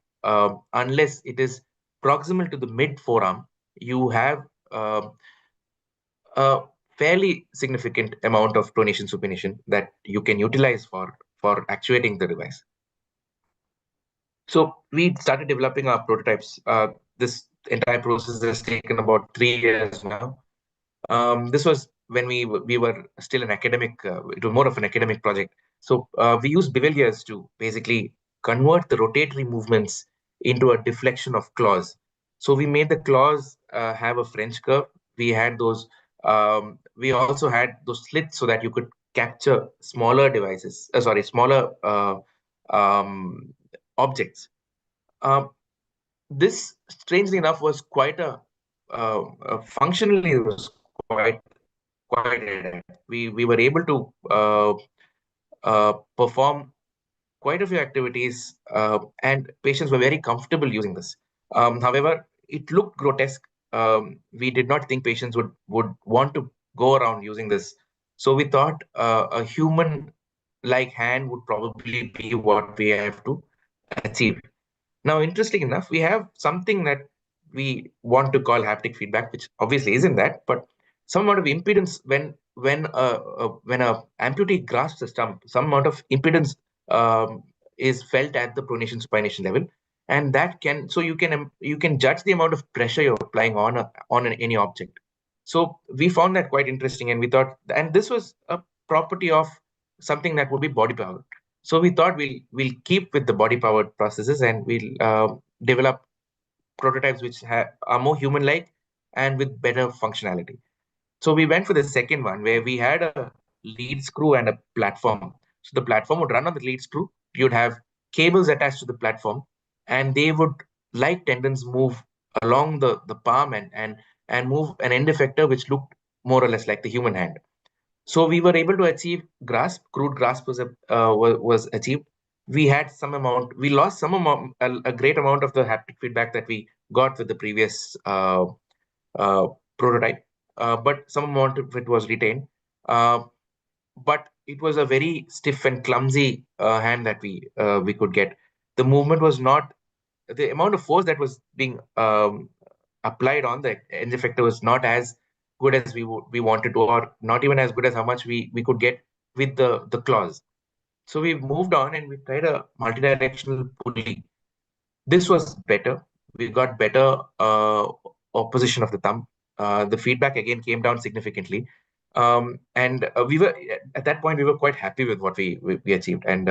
unless it is proximal to the mid forearm, you have a fairly significant amount of pronation supination that you can utilize for actuating the device. So we started developing our prototypes. This entire process has taken about 3 years now. This was when we were still an academic, it was more of an academic project. So we used beveliers to basically convert the rotatory movements into a deflection of claws. So we made the claws have a French curve. We had those. We also had those slits so that you could capture smaller devices. Smaller objects. Um, this, strangely enough, was quite functionally, it was quite adept. We were able to perform quite a few activities, and patients were very comfortable using this. However, it looked grotesque. We did not think patients would want to go around using this. So we thought a human-like hand would probably be what we have to achieve. Now, interesting enough, we have something that we want to call haptic feedback, which obviously isn't that, but some amount of impedance when a amputee grasps a stump, some amount of impedance is felt at the pronation supination level, and that can you can judge the amount of pressure you're applying on any object. So we found that quite interesting, and we thought, and this was a property of something that would be body powered. So we thought we'll keep with the body powered processes, and we'll develop prototypes which are more human like and with better functionality. So we went for the second one, where we had a lead screw and a platform. So the platform would run on the lead screw. You'd have cables attached to the platform, and they would, like tendons, move along the palm and move an end effector which looked more or less like the human hand. So we were able to achieve grasp. Crude grasp was achieved. We had some amount. We lost some amount, a great amount of the haptic feedback that we got with the previous uh, prototype, but some amount of it was retained. But it was a very stiff and clumsy hand that we could get. The movement was not, the amount of force that was being applied on the end effector was not as good as we wanted to, or not even as good as how much we could get with the claws. So we moved on and we tried a multidirectional pulley. This was better. We got better opposition of the thumb. The feedback again came down significantly. And we were, at that point, we were quite happy with what we achieved. And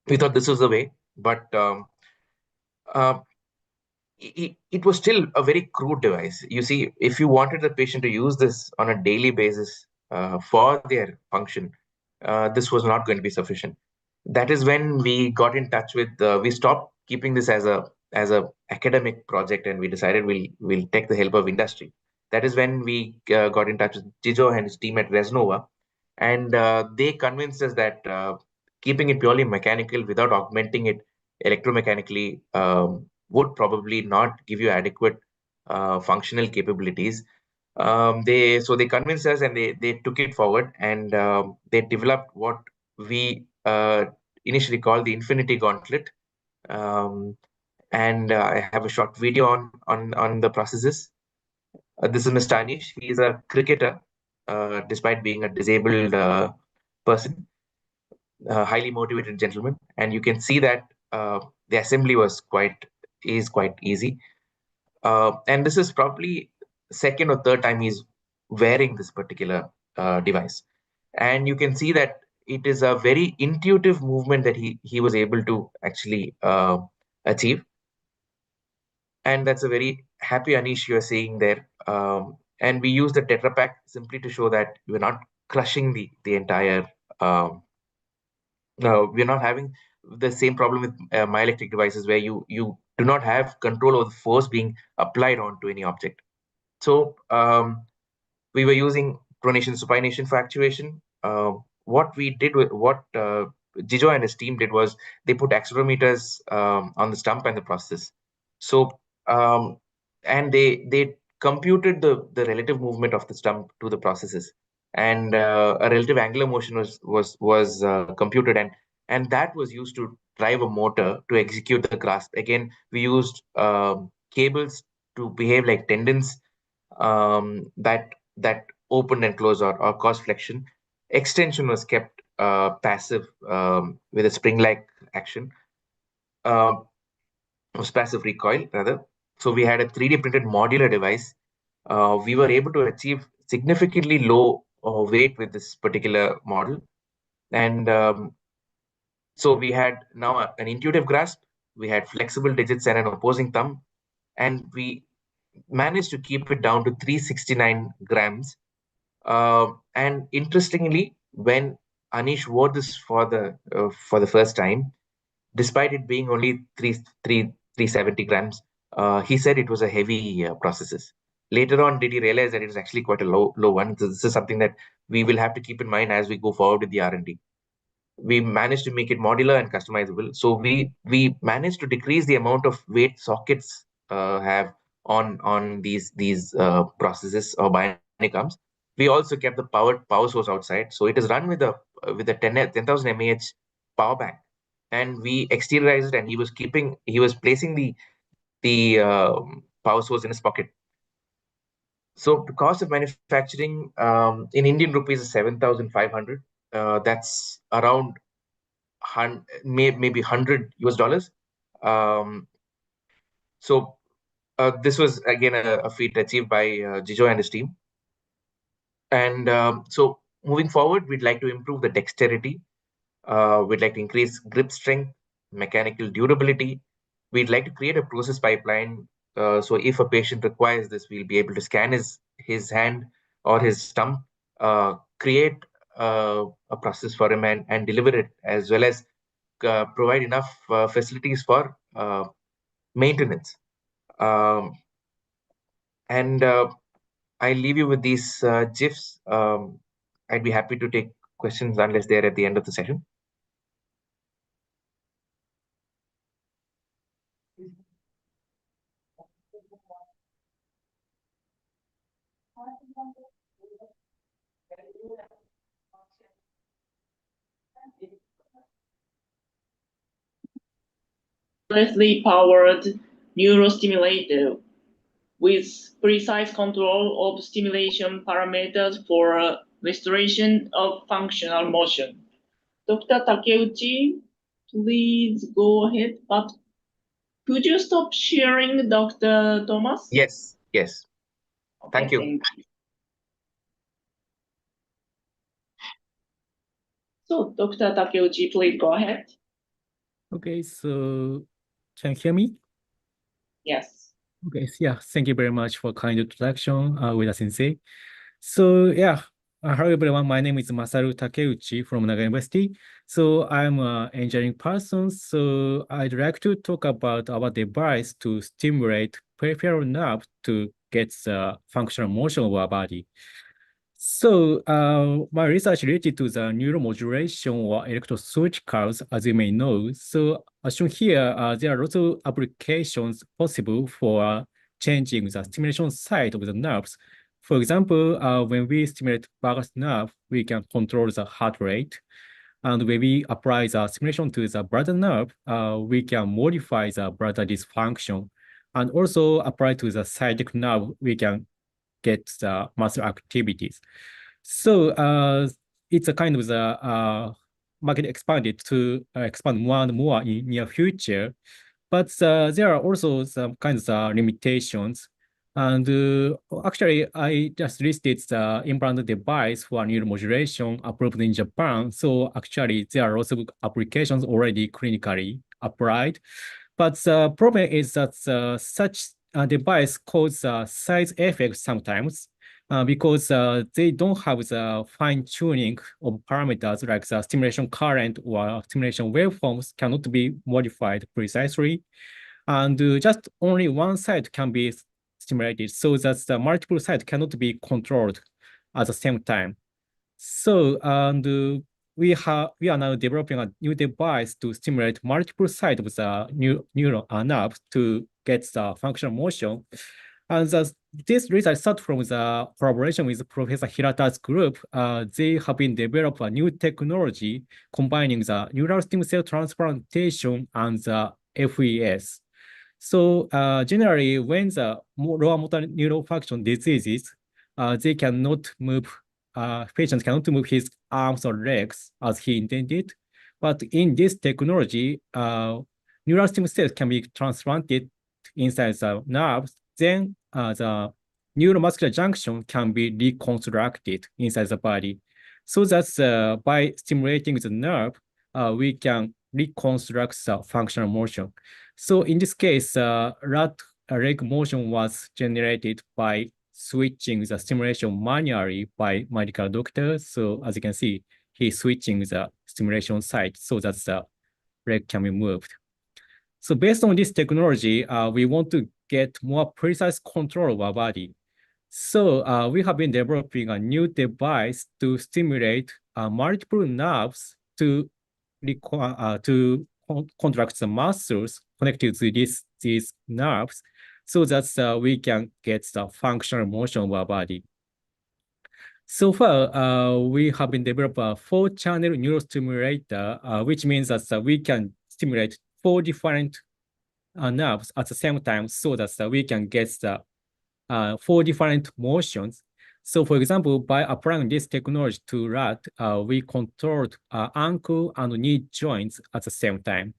we thought this was the way. But uh, it was still a very crude device. You see, if you wanted the patient to use this on a daily basis for their function, this was not going to be sufficient. That is when we got in touch with. We stopped keeping this as a academic project, and we decided we'll take the help of industry. That is when we got in touch with Jijo and his team at Resnova, and they convinced us that keeping it purely mechanical without augmenting it electromechanically would probably not give you adequate functional capabilities. They convinced us, and they took it forward, and they developed what we initially called the Infinity Gauntlet. Um, and I have a short video on the processes. This is Mr. Anish. He is a cricketer, despite being a disabled person, a highly motivated gentleman, and you can see that the assembly is quite easy. And this is probably second or third time he's wearing this particular device. And you can see that it is a very intuitive movement that he was able to actually achieve. And that's a very happy Anish you're seeing there. And we use the Tetra Pak simply to show that we're not crushing the entire. No, we're not having the same problem with myoelectric devices, where you do not have control over the force being applied onto any object. So we were using pronation supination for actuation. What we did with what Jijo and his team did was they put accelerometers on the stump and the process. So and they computed the relative movement of the stump to the processes, and a relative angular motion was computed, and that was used to drive a motor to execute the grasp. Again, we used cables to behave like tendons that opened and closed or cause flexion. Extension was kept passive with a spring-like action. Was passive recoil rather. So we had a 3D printed modular device. We were able to achieve significantly low weight with this particular model. And so we had now an intuitive grasp, we had flexible digits and an opposing thumb, and we managed to keep it down to 369 grams. And interestingly, when Anish wore this for the first time, despite it being only 370 grams, he said it was a heavy processes. Later on, did he realize that it is actually quite a low one? This is something that we will have to keep in mind as we go forward with the R&D. We managed to make it modular and customizable. So we managed to decrease the amount of weight sockets have on these processes or bionic arms. We also kept the power source outside, so it is run with a 10,000 mAh power bank, and we exteriorized it, and he was placing the power source in his pocket. So the cost of manufacturing in Indian rupees is 7,500. That's around maybe $100. So this was again a feat achieved by Jijo and his team. And so moving forward, we'd like to improve the dexterity. We'd like to increase grip strength, mechanical durability. We'd like to create a process pipeline. So if a patient requires this, we'll be able to scan his hand or his thumb, create a process for him and deliver it, as well as provide enough facilities for maintenance. And I leave you with these GIFs. I'd be happy to take questions unless they're at the end of the session. Wirelessly powered neurostimulator with precise control of stimulation parameters for restoration of functional motion. Dr. Takeuchi, please go ahead, but could you stop sharing, Dr. Thomas? Yes. Okay, Thank you. So, Dr. Takeuchi, please go ahead. Okay, so can you hear me? Yes. Okay, yeah, thank you very much for kind introduction, Ueda Sensei. So yeah, hello everyone, my name is Masaru Takeuchi from Naga University. So I'm an engineering person, so I'd like to talk about our device to stimulate peripheral nerve to get the functional motion of our body. So my research related to the neuromodulation or electrosurgicals, as you may know. So as shown here, there are lots of applications possible for changing the stimulation site of the nerves. For example, when we stimulate vagus nerve, we can control the heart rate. And when we apply the stimulation to the bladder nerve, we can modify the bladder dysfunction. And also apply to the sciatic nerve, we can get the muscle activities. So it's a kind of the market expanded to expand more and more in near future. But there are also some kinds of limitations. And actually, I just listed the implant device for neuromodulation approved in Japan. So actually, there are also applications already clinically applied. But the problem is that such a device causes size effects sometimes because they don't have the fine tuning of parameters like the stimulation current or stimulation waveforms cannot be modified precisely. And just only one side can be stimulated so that the multiple sides cannot be controlled at the same time. So, and we are now developing a new device to stimulate multiple sides of the neural nerves to get the functional motion. And this research started from the collaboration with Professor Hirata's group. They have been developed a new technology combining the neural stem cell transplantation and the FES. So generally, when the lower motor neural function diseases, they cannot move, patients cannot move his arms or legs as he intended. But in this technology, neural stem cells can be transplanted inside the nerves. Then the neuromuscular junction can be reconstructed inside the body. So that by stimulating the nerve, we can reconstruct the functional motion. So in this case, rat leg motion was generated by switching the stimulation manually by medical doctor. So as you can see, he's switching the stimulation site so that the leg can be moved. So based on this technology, we want to get more precise control of our body. So we have been developing a new device to stimulate multiple nerves to contract the muscles connected to these nerves so that we can get the functional motion of our body. So far, we have been developing a 4-channel neurostimulator, which means that we can stimulate 4 different nerves at the same time so that we can get the 4 different motions. So for example, by applying this technology to rat, we controlled ankle and knee joints at the same time.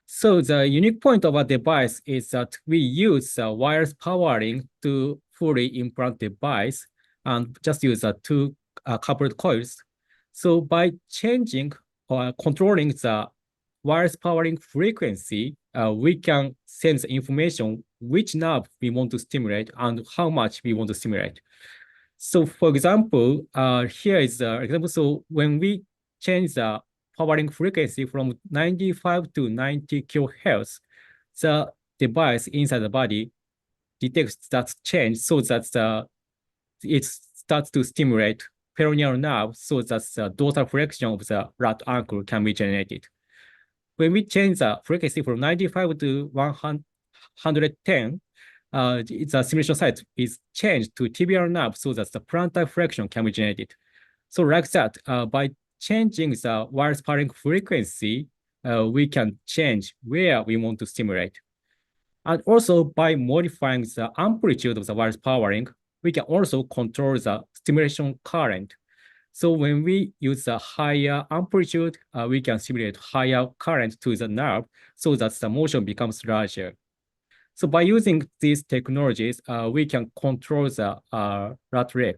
So the unique point of our device is that we use wireless powering to fully implant device and just use 2 coupled coils. So by changing or controlling the wireless powering frequency, we can send the information which nerve we want to stimulate and how much we want to stimulate. So for example, here is the example. So when we change the powering frequency from 95 to 90 kilohertz, the device inside the body detects that change so that it starts to stimulate peroneal nerve so that the dorsal flexion of the rat ankle can be generated. When we change the frequency from 95 to 110, the stimulation site is changed to tibial nerve so that the plantar flexion can be generated. So like that, by changing the wireless powering frequency, we can change where we want to stimulate. And also by modifying the amplitude of the wireless powering, we can also control the stimulation current. So when we use a higher amplitude, we can stimulate higher current to the nerve so that the motion becomes larger. So by using these technologies, we can control the rat leg.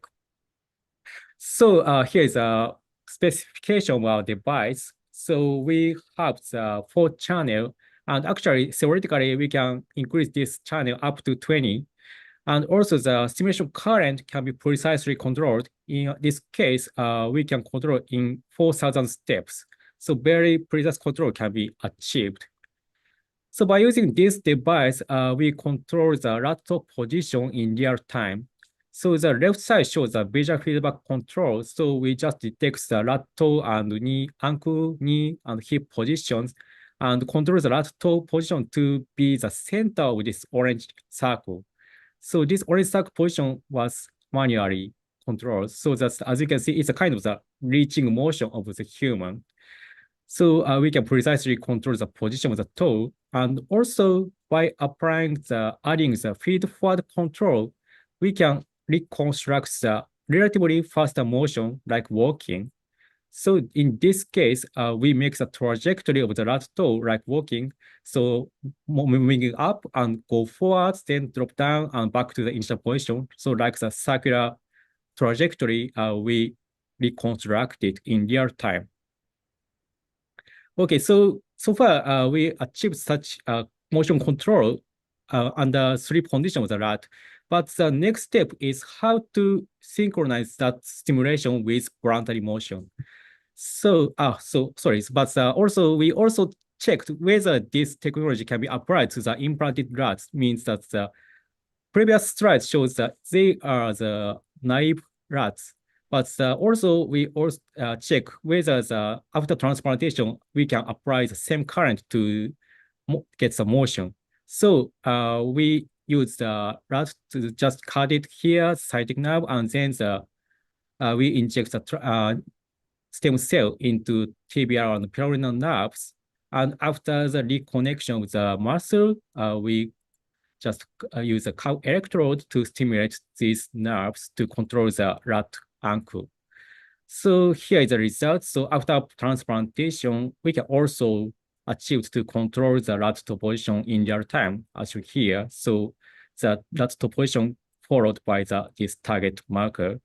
So here is a specification of our device. So we have the 4-channel, and actually theoretically we can increase this channel up to 20. And also the stimulation current can be precisely controlled. In this case, we can control in 4,000 steps. So very precise control can be achieved. So by using this device, we control the rat toe position in real time. So the left side shows the visual feedback control. So we just detect the rat toe and knee, ankle, knee, and hip positions and control the rat toe position to be the center of this orange circle. So this orange circle position was manually controlled. So that's, as you can see, it's a kind of the reaching motion of the human. So we can precisely control the position of the toe. And also by adding the feed forward control, we can reconstruct the relatively faster motion like walking. So in this case, we make the trajectory of the rat toe like walking. So moving up and go forward, then drop down and back to the initial position. So like the circular trajectory, we reconstructed in real time. Okay, so far we achieved such motion control under 3 conditions of the rat. But the next step is how to synchronize that stimulation with voluntary motion. So sorry, but also we also checked whether this technology can be applied to the implanted rats. Means that the previous slide shows that they are the naive rats. But also we also check whether after transplantation we can apply the same current to get the motion. So we use the rat to just cut it here, sciatic nerve, and then we inject the stem cell into tibial and peroneal nerves. And after the reconnection with the muscle, we just use a cow electrode to stimulate these nerves to control the rat ankle. So here is the result. So after transplantation, we can also achieve to control the rat toe position in real time, as you hear. So the rat toe position followed by this target marker.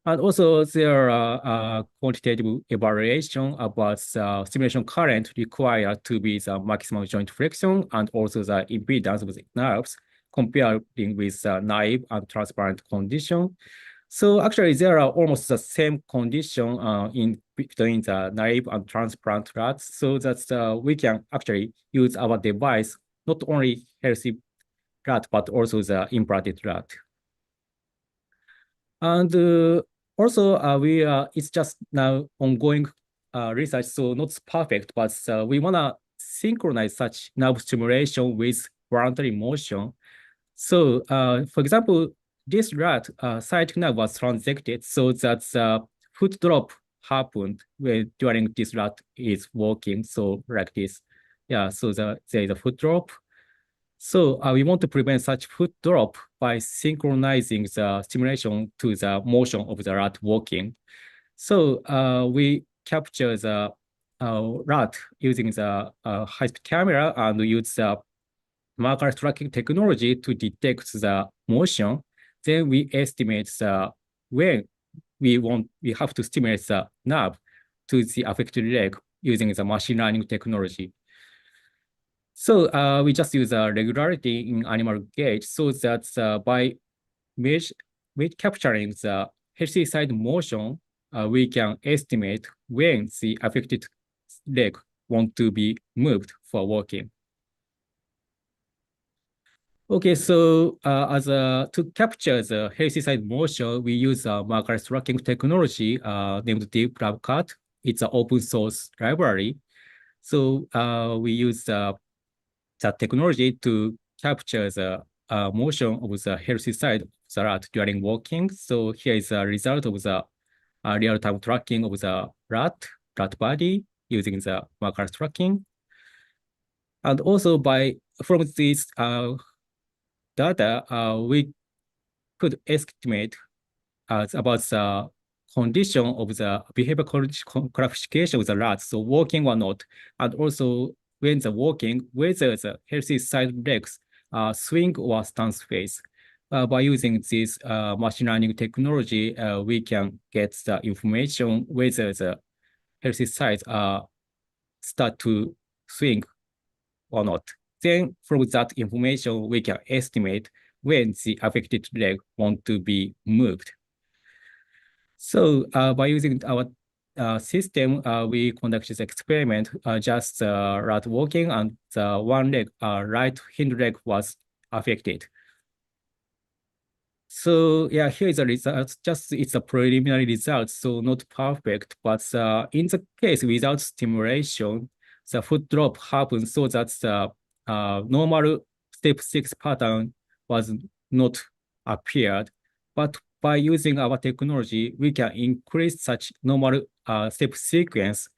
And also there are quantitative evaluation about the simulation current required to be the maximum joint flexion and also the impedance of the nerves comparing with the naive and transparent condition. So actually there are almost the same condition in between the naive and transparent rats, so that we can actually use our device, not only healthy rat, but also the implanted rat. And also, it's just now ongoing research, so not perfect, but we wanna synchronize such nerve stimulation with voluntary motion. So, for example, this rat sciatic nerve was transected, so that foot drop happened during this rat is walking. So like this, yeah. So there is a foot drop. So we want to prevent such foot drop by synchronizing the stimulation to the motion of the rat walking. So we capture the rat using the high-speed camera and use the marker tracking technology to detect the motion. Then we estimate when we have to stimulate the nerve to the affected leg using the machine learning technology. So we just use a regularity in animal gauge so that by capturing the healthy side motion, we can estimate when the affected leg want to be moved for walking. Okay, so to capture the healthy side motion, we use a marker tracking technology named DeepLabCut. It's an open source library. So we use the technology to capture the motion of the healthy side of the rat during walking. So here is a result of the real-time tracking of the rat body using the marker tracking. And also from this data, we could estimate about the condition of the behavior classification of the rats, so walking or not, and also when the walking, whether the healthy side legs swing or stance face. By using this machine learning technology, we can get the information whether the healthy sides start to swing or not. Then from that information, we can estimate when the affected leg want to be moved. So by using our system, we conducted the experiment, just rat walking and the one leg, right hind leg was affected. So yeah, here is the result, just it's a preliminary result, so not perfect, but in the case without stimulation, the foot drop happens so that the normal step 6 pattern was not appeared. But by using our technology, we can increase such normal step sequence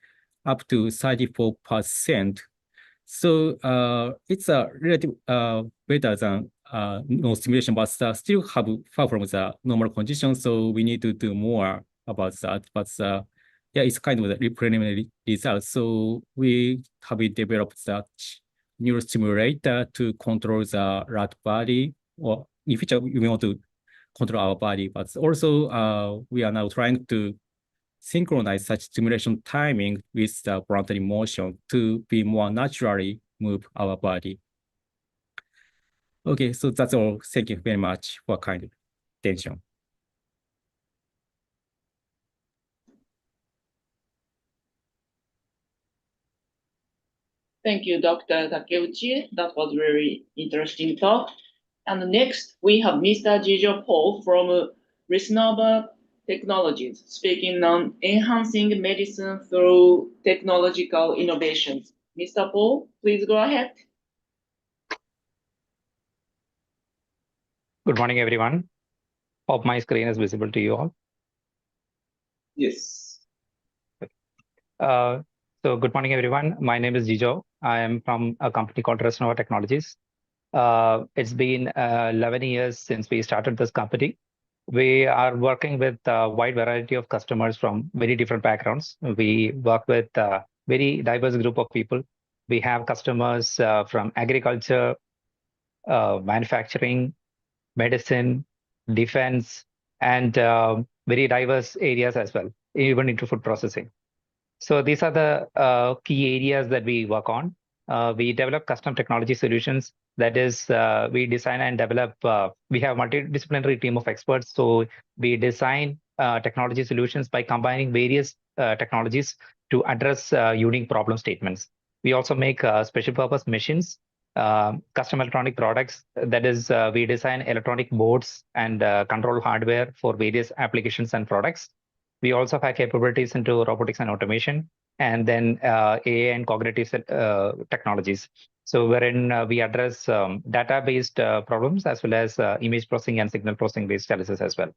up to 34%. So it's a relative better than no stimulation, but still have far from the normal condition. So we need to do more about that. But yeah, it's kind of the preliminary result. So we have developed that neurostimulator to control the rat body, or in future we want to control our body. But also we are now trying to synchronize such stimulation timing with the voluntary motion to be more naturally move our body. Okay, so that's all. Thank you very much for kind attention. Thank you, Dr. Takeuchi. That was very interesting talk. And next, we have Mr. Jijo Paul from Resnova Technologies, speaking on enhancing medicine through technological innovations. Mr. Paul, please go ahead. Good morning, everyone. Hope my screen is visible to you all. Yes. So good morning, everyone. My name is Jijo. I am from a company called Resnova Technologies. It's been 11 years since we started this company. We are working with a wide variety of customers from very different backgrounds. We work with a very diverse group of people. We have customers from agriculture, manufacturing, medicine, defense, and very diverse areas as well, even into food processing. So these are the key areas that we work on. We develop custom technology solutions. That is, we design and develop. We have multidisciplinary team of experts. So we design technology solutions by combining various technologies to address unique problem statements. We also make special purpose machines, custom electronic products. That is, we design electronic boards and control hardware for various applications and products. We also have capabilities into robotics and automation, and then AI and cognitive technologies. So wherein we address data-based problems as well as image processing and signal processing-based challenges as well.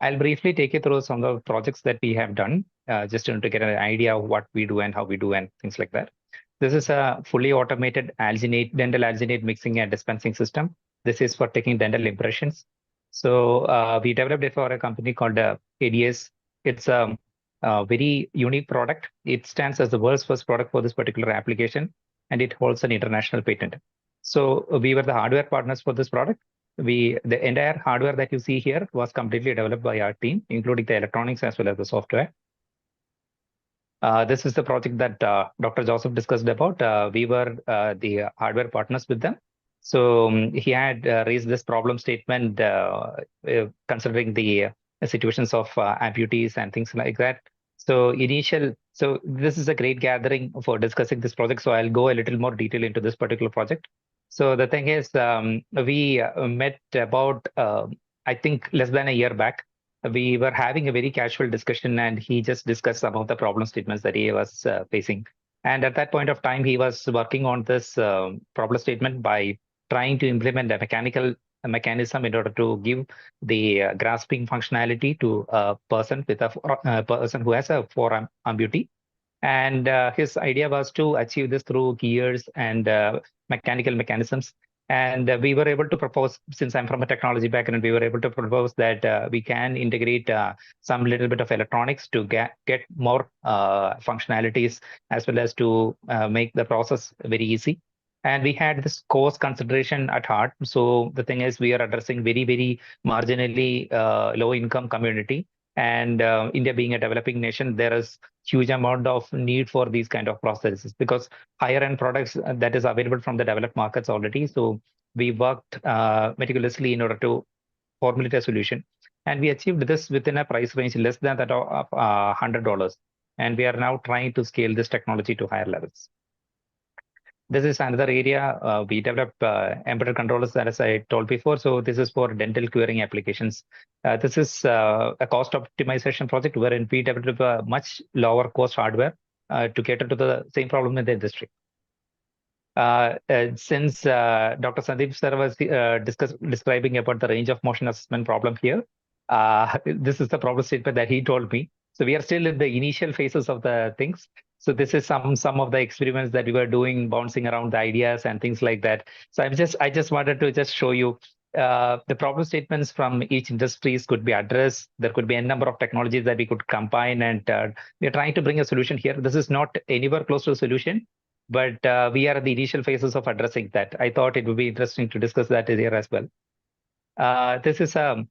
I'll briefly take you through some of the projects that we have done, just to get an idea of what we do and how we do and things like that. This is a fully automated dental alginate mixing and dispensing system. This is for taking dental impressions. So we developed it for a company called ADS. It's a very unique product. It stands as the world's first product for this particular application, and it holds an international patent. So we were the hardware partners for this product. The entire hardware that you see here was completely developed by our team, including the electronics as well as the software. This is the project that Dr. Joseph discussed about. We were the hardware partners with them. So he had raised this problem statement considering the situations of amputees and things like that. So this is a great gathering for discussing this project. So I'll go a little more detail into this particular project. So the thing is, we met about, I think, less than a year back. We were having a very casual discussion, and he just discussed some of the problem statements that he was facing. And at that point of time, he was working on this problem statement by trying to implement a mechanical mechanism in order to give the grasping functionality to a person with a person who has a forearm amputee. And his idea was to achieve this through gears and mechanical mechanisms. And we were able to propose, since I'm from a technology background, we were able to propose that we can integrate some little bit of electronics to get more functionalities, as well as to make the process very easy. And we had this cost consideration at heart. So the thing is, we are addressing very, very marginally low income community. And India being a developing nation, there is huge amount of need for these kind of processes because higher end products that is available from the developed markets already. So we worked meticulously in order to formulate a solution. And we achieved this within a price range less than that of $100. And we are now trying to scale this technology to higher levels. This is another area we developed embedded controllers, as I told before. So this is for dental curing applications. This is a cost optimization project wherein we develop a much lower cost hardware to cater to the same problem in the industry. Since Dr. Sandeep sir was describing about the range of motion assessment problem here, this is the problem statement that he told me. So we are still in the initial phases of the things. So this is some of the experiments that we were doing, bouncing around the ideas and things like that. So I just wanted to just show you the problem statements from each industries could be addressed. There could be a number of technologies that we could combine, and we are trying to bring a solution here. This is not anywhere close to a solution, but we are at the initial phases of addressing that. I thought it would be interesting to discuss that here as well. This is a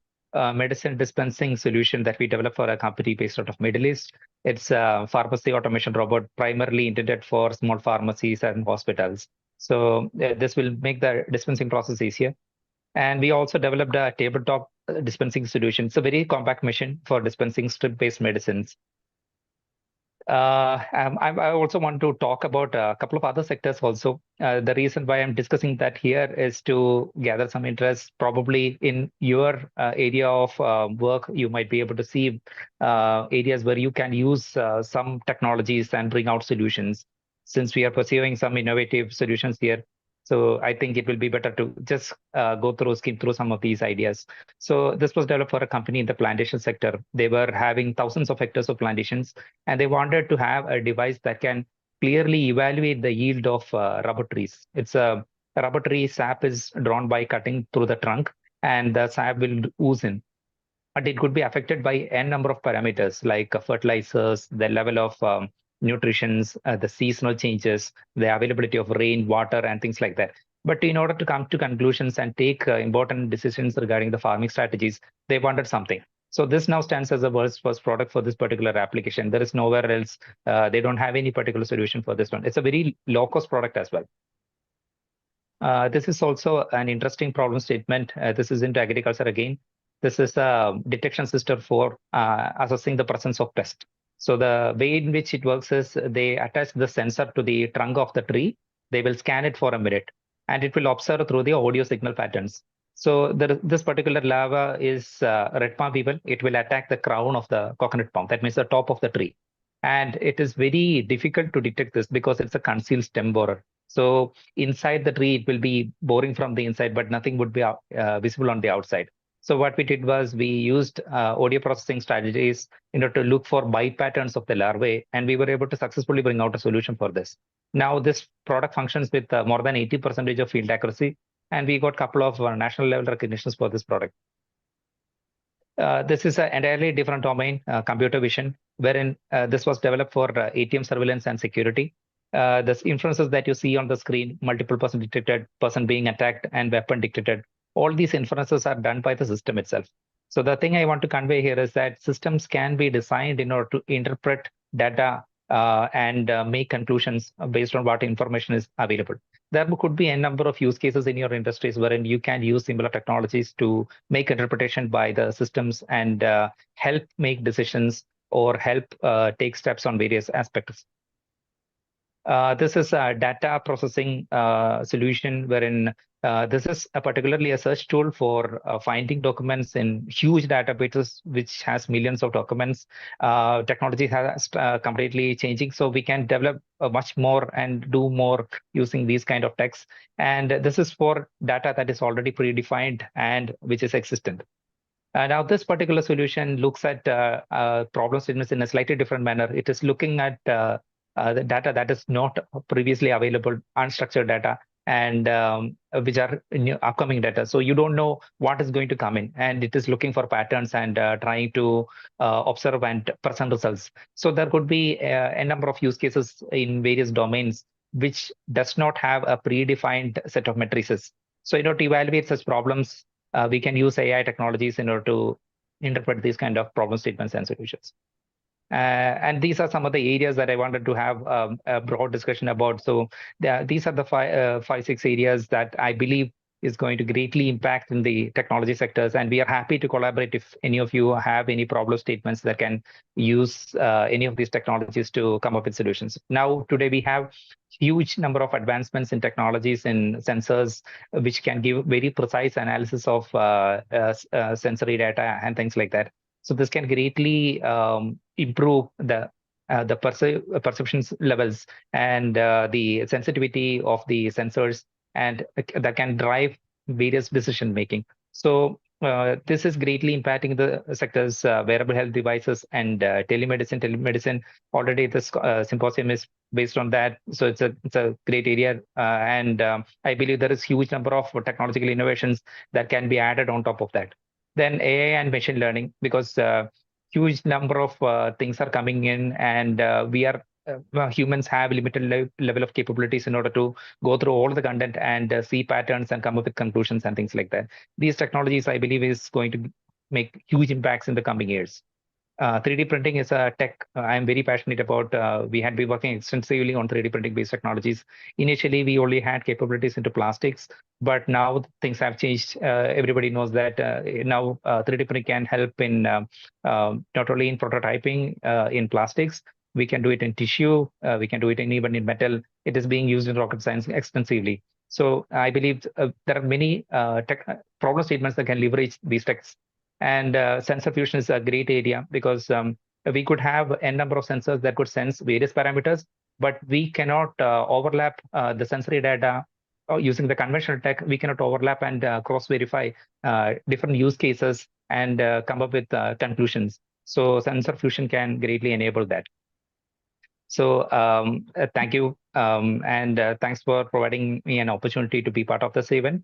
medicine dispensing solution that we developed for a company based out of Middle East. It's a pharmacy automation robot primarily intended for small pharmacies and hospitals. So this will make the dispensing process easier. And we also developed a tabletop dispensing solution. It's a very compact machine for dispensing strip-based medicines. I also want to talk about a couple of other sectors also. The reason why I'm discussing that here is to gather some interest. Probably in your area of work, you might be able to see areas where you can use some technologies and bring out solutions. Since we are pursuing some innovative solutions here, so I think it will be better to just skim through some of these ideas. So this was developed for a company in the plantation sector. They were having thousands of hectares of plantations, and they wanted to have a device that can clearly evaluate the yield of rubber trees. It's a rubber tree sap is drawn by cutting through the trunk, and the sap will ooze in. But it could be affected by n number of parameters like fertilizers, the level of nutritions, the seasonal changes, the availability of rain, water, and things like that. But in order to come to conclusions and take important decisions regarding the farming strategies, they wanted something. So this now stands as a world's first product for this particular application. There is nowhere else. They don't have any particular solution for this one. It's a very low-cost product as well. This is also an interesting problem statement. This is into agriculture again. This is a detection system for assessing the presence of pest. So the way in which it works is they attach the sensor to the trunk of the tree. They will scan it for a minute, and it will observe through the audio signal patterns. So this particular larva is red palm beetle. It will attack the crown of the coconut palm. That means the top of the tree. And it is very difficult to detect this because it's a concealed stem borer. So inside the tree, it will be boring from the inside, but nothing would be visible on the outside. So what we did was we used audio processing strategies in order to look for bite patterns of the larvae, and we were able to successfully bring out a solution for this. Now this product functions with more than 80% of field accuracy, and we got a couple of national level recognitions for this product. This is an entirely different domain, computer vision, wherein this was developed for ATM surveillance and security. The inferences that you see on the screen, multiple person detected, person being attacked, and weapon detected, all these inferences are done by the system itself. So the thing I want to convey here is that systems can be designed in order to interpret data and make conclusions based on what information is available. There could be a number of use cases in your industries wherein you can use similar technologies to make interpretation by the systems and help make decisions or help take steps on various aspects. This is a data processing solution wherein this is particularly a search tool for finding documents in huge databases, which has millions of documents. Technology has completely changing, so we can develop much more and do more using these kind of texts. And this is for data that is already predefined and which is existent. Now, this particular solution looks at problem statements in a slightly different manner. It is looking at the data that is not previously available, unstructured data, and which are new upcoming data. So you don't know what is going to come in, and it is looking for patterns and trying to observe and present results. So there could be a number of use cases in various domains which does not have a predefined set of matrices. So to evaluate such problems, we can use AI technologies in order to interpret these kind of problem statements and solutions. And these are some of the areas that I wanted to have a broad discussion about. So these are the five, 6 areas that I believe is going to greatly impact in the technology sectors. And we are happy to collaborate if any of you have any problem statements that can use any of these technologies to come up with solutions. Now, today we have huge number of advancements in technologies and sensors, which can give very precise analysis of sensory data and things like that. So this can greatly improve the perceptions levels and the sensitivity of the sensors, and that can drive various decision making. So this is greatly impacting the sectors, wearable health devices and telemedicine. Telemedicine, already this symposium is based on that. So it's a great area. And I believe there is huge number of technological innovations that can be added on top of that. Then AI and machine learning, because huge number of things are coming in, and we are humans have limited level of capabilities in order to go through all the content and see patterns and come up with conclusions and things like that. These technologies, I believe, is going to make huge impacts in the coming years. 3D printing is a tech I'm very passionate about. We had been working extensively on 3D printing based technologies. Initially, we only had capabilities into plastics, but now things have changed. Everybody knows that now 3D printing can help in not only in prototyping in plastics, we can do it in tissue, we can do it even in metal. It is being used in rocket science extensively. So I believe there are many problem statements that can leverage these techs. And sensor fusion is a great area because we could have a number of sensors that could sense various parameters, but we cannot overlap the sensory data using the conventional tech. We cannot overlap and cross-verify different use cases and come up with conclusions. So sensor fusion can greatly enable that. So thank you, and thanks for providing me an opportunity to be part of this event.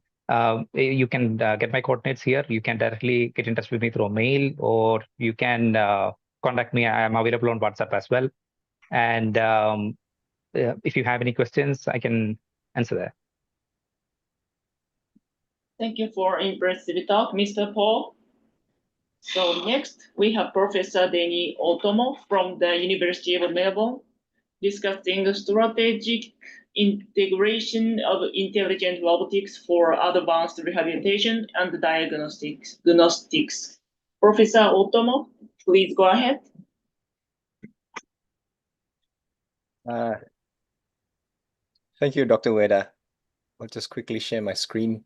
You can get my coordinates here. You can directly get in touch with me through mail, or you can contact me. I am available on WhatsApp as well. And if you have any questions, I can answer that. Thank you for impressive talk, Mr. Paul. So next, we have Professor Denis Otomo from the University of Melbourne discussing strategic integration of intelligent robotics for advanced rehabilitation and diagnostics. Professor Otomo, please go ahead. Thank you, Dr. Ueda. I'll just quickly share my screen.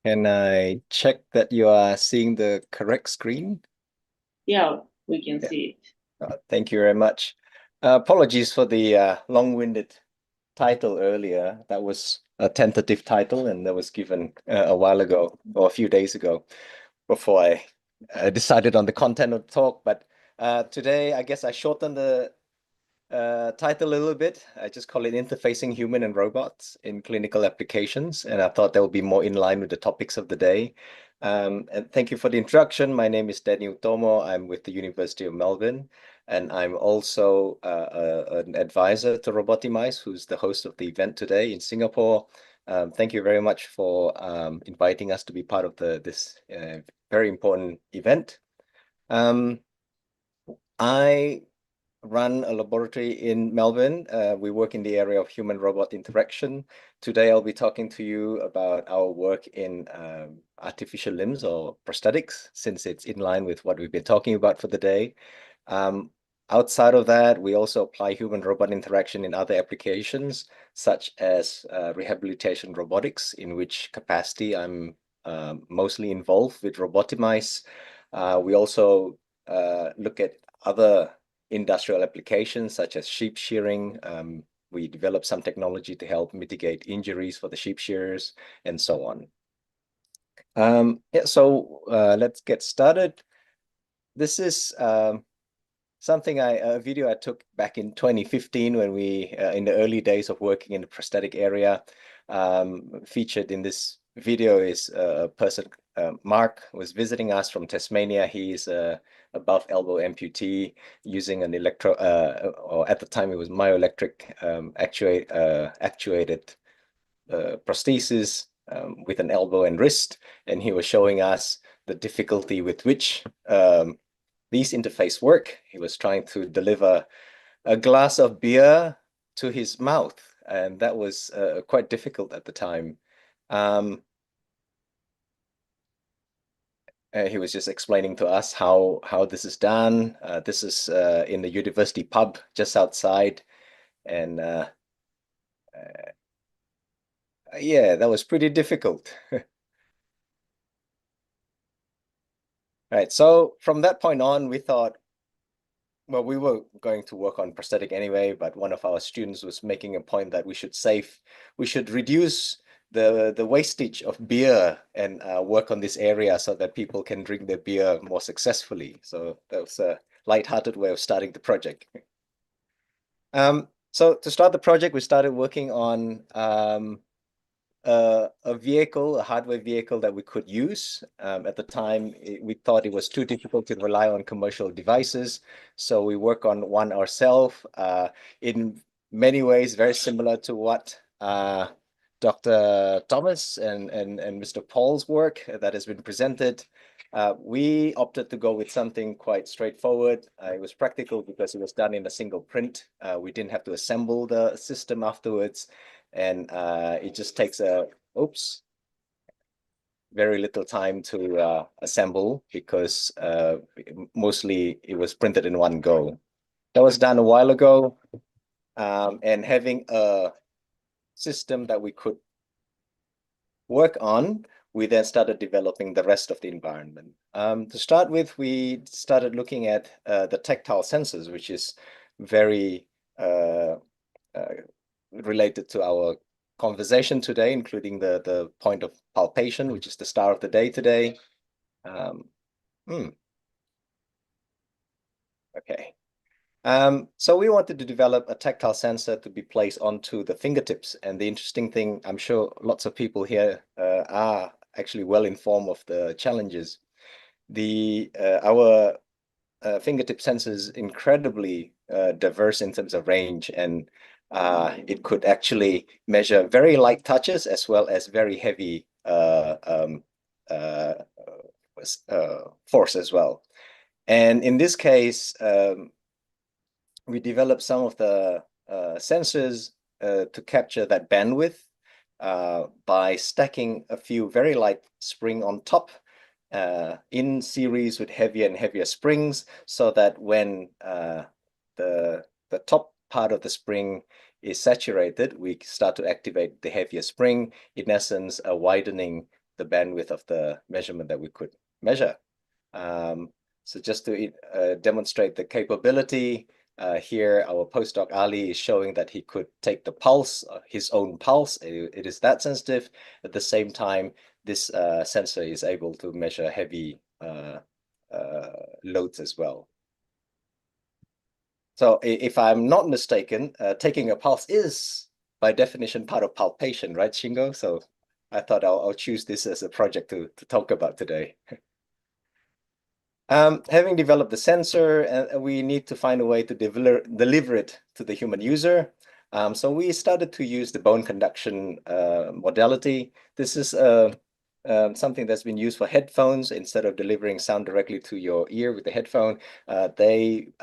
Can I check that you are seeing the correct screen? Yeah, we can see it. Thank you very much. Apologies for the long-winded title earlier. That was a tentative title, and that was given a while ago or a few days ago before I decided on the content of the talk. But today, I guess I shortened the title a little bit. I just call it Interfacing Human and Robots in Clinical Applications, and I thought that would be more in line with the topics of the day. And thank you for the introduction. My name is Daniel Tomo. I'm with the University of Melbourne, and I'm also an advisor to Robotimize, who's the host of the event today in Singapore. Thank you very much for inviting us to be part of this very important event. I run a laboratory in Melbourne. We work in the area of human-robot interaction. Today, I'll be talking to you about our work in artificial limbs or prosthetics, since it's in line with what we've been talking about for the day. Outside of that, we also apply human-robot interaction in other applications, such as rehabilitation robotics, in which capacity I'm mostly involved with Robotimize. We also look at other industrial applications such as sheep shearing. We developed some technology to help mitigate injuries for the sheep shearers and so on. So let's get started. This is a video I took back in 2015 when we, in the early days of working in the prosthetic area. Featured in this video is a person, Mark, was visiting us from Tasmania. He is above elbow amputee using an or at the time it was myoelectric actuated prosthesis with an elbow and wrist, and he was showing us the difficulty with which these interface work. He was trying to deliver a glass of beer to his mouth, and that was quite difficult at the time. He was just explaining to us how this is done. This is in the university pub just outside, and yeah, that was pretty difficult. Right, so from that point on, we thought, well, we were going to work on prosthetic anyway, but one of our students was making a point that we should reduce the wastage of beer and work on this area so that people can drink their beer more successfully. So that was a lighthearted way of starting the project. So to start the project, we started working on a vehicle, a hardware vehicle that we could use. At the time, we thought it was too difficult to rely on commercial devices. So we work on one ourselves, in many ways, very similar to what Dr. Thomas and Mr. Paul's work that has been presented. We opted to go with something quite straightforward. It was practical because it was done in a single print. We didn't have to assemble the system afterwards. And it just takes very little time to assemble because mostly it was printed in one go. That was done a while ago, and having a system that we could work on, we then started developing the rest of the environment. To start with, we started looking at the tactile sensors, which is very related to our conversation today, including the point of palpation, which is the star of the day today. Okay. So we wanted to develop a tactile sensor to be placed onto the fingertips. And the interesting thing, I'm sure lots of people here are actually well informed of the challenges. Our fingertip sensor is incredibly diverse in terms of range, and it could actually measure very light touches as well as very heavy force as well. And in this case, we developed some of the sensors to capture that bandwidth by stacking a few very light spring on top in series with heavier and heavier springs, so that when the top part of the spring is saturated, we start to activate the heavier spring, in essence, widening the bandwidth of the measurement that we could measure. So just to demonstrate the capability, here our postdoc Ali is showing that he could take the pulse, his own pulse. It is that sensitive. At the same time, this sensor is able to measure heavy loads as well. So if I'm not mistaken, taking a pulse is by definition part of palpation, right, Shingo? So I thought I'll choose this as a project to talk about today. Having developed the sensor, we need to find a way to deliver it to the human user. So we started to use the bone conduction modality. This is something that's been used for headphones. Instead of delivering sound directly to your ear with the headphone, they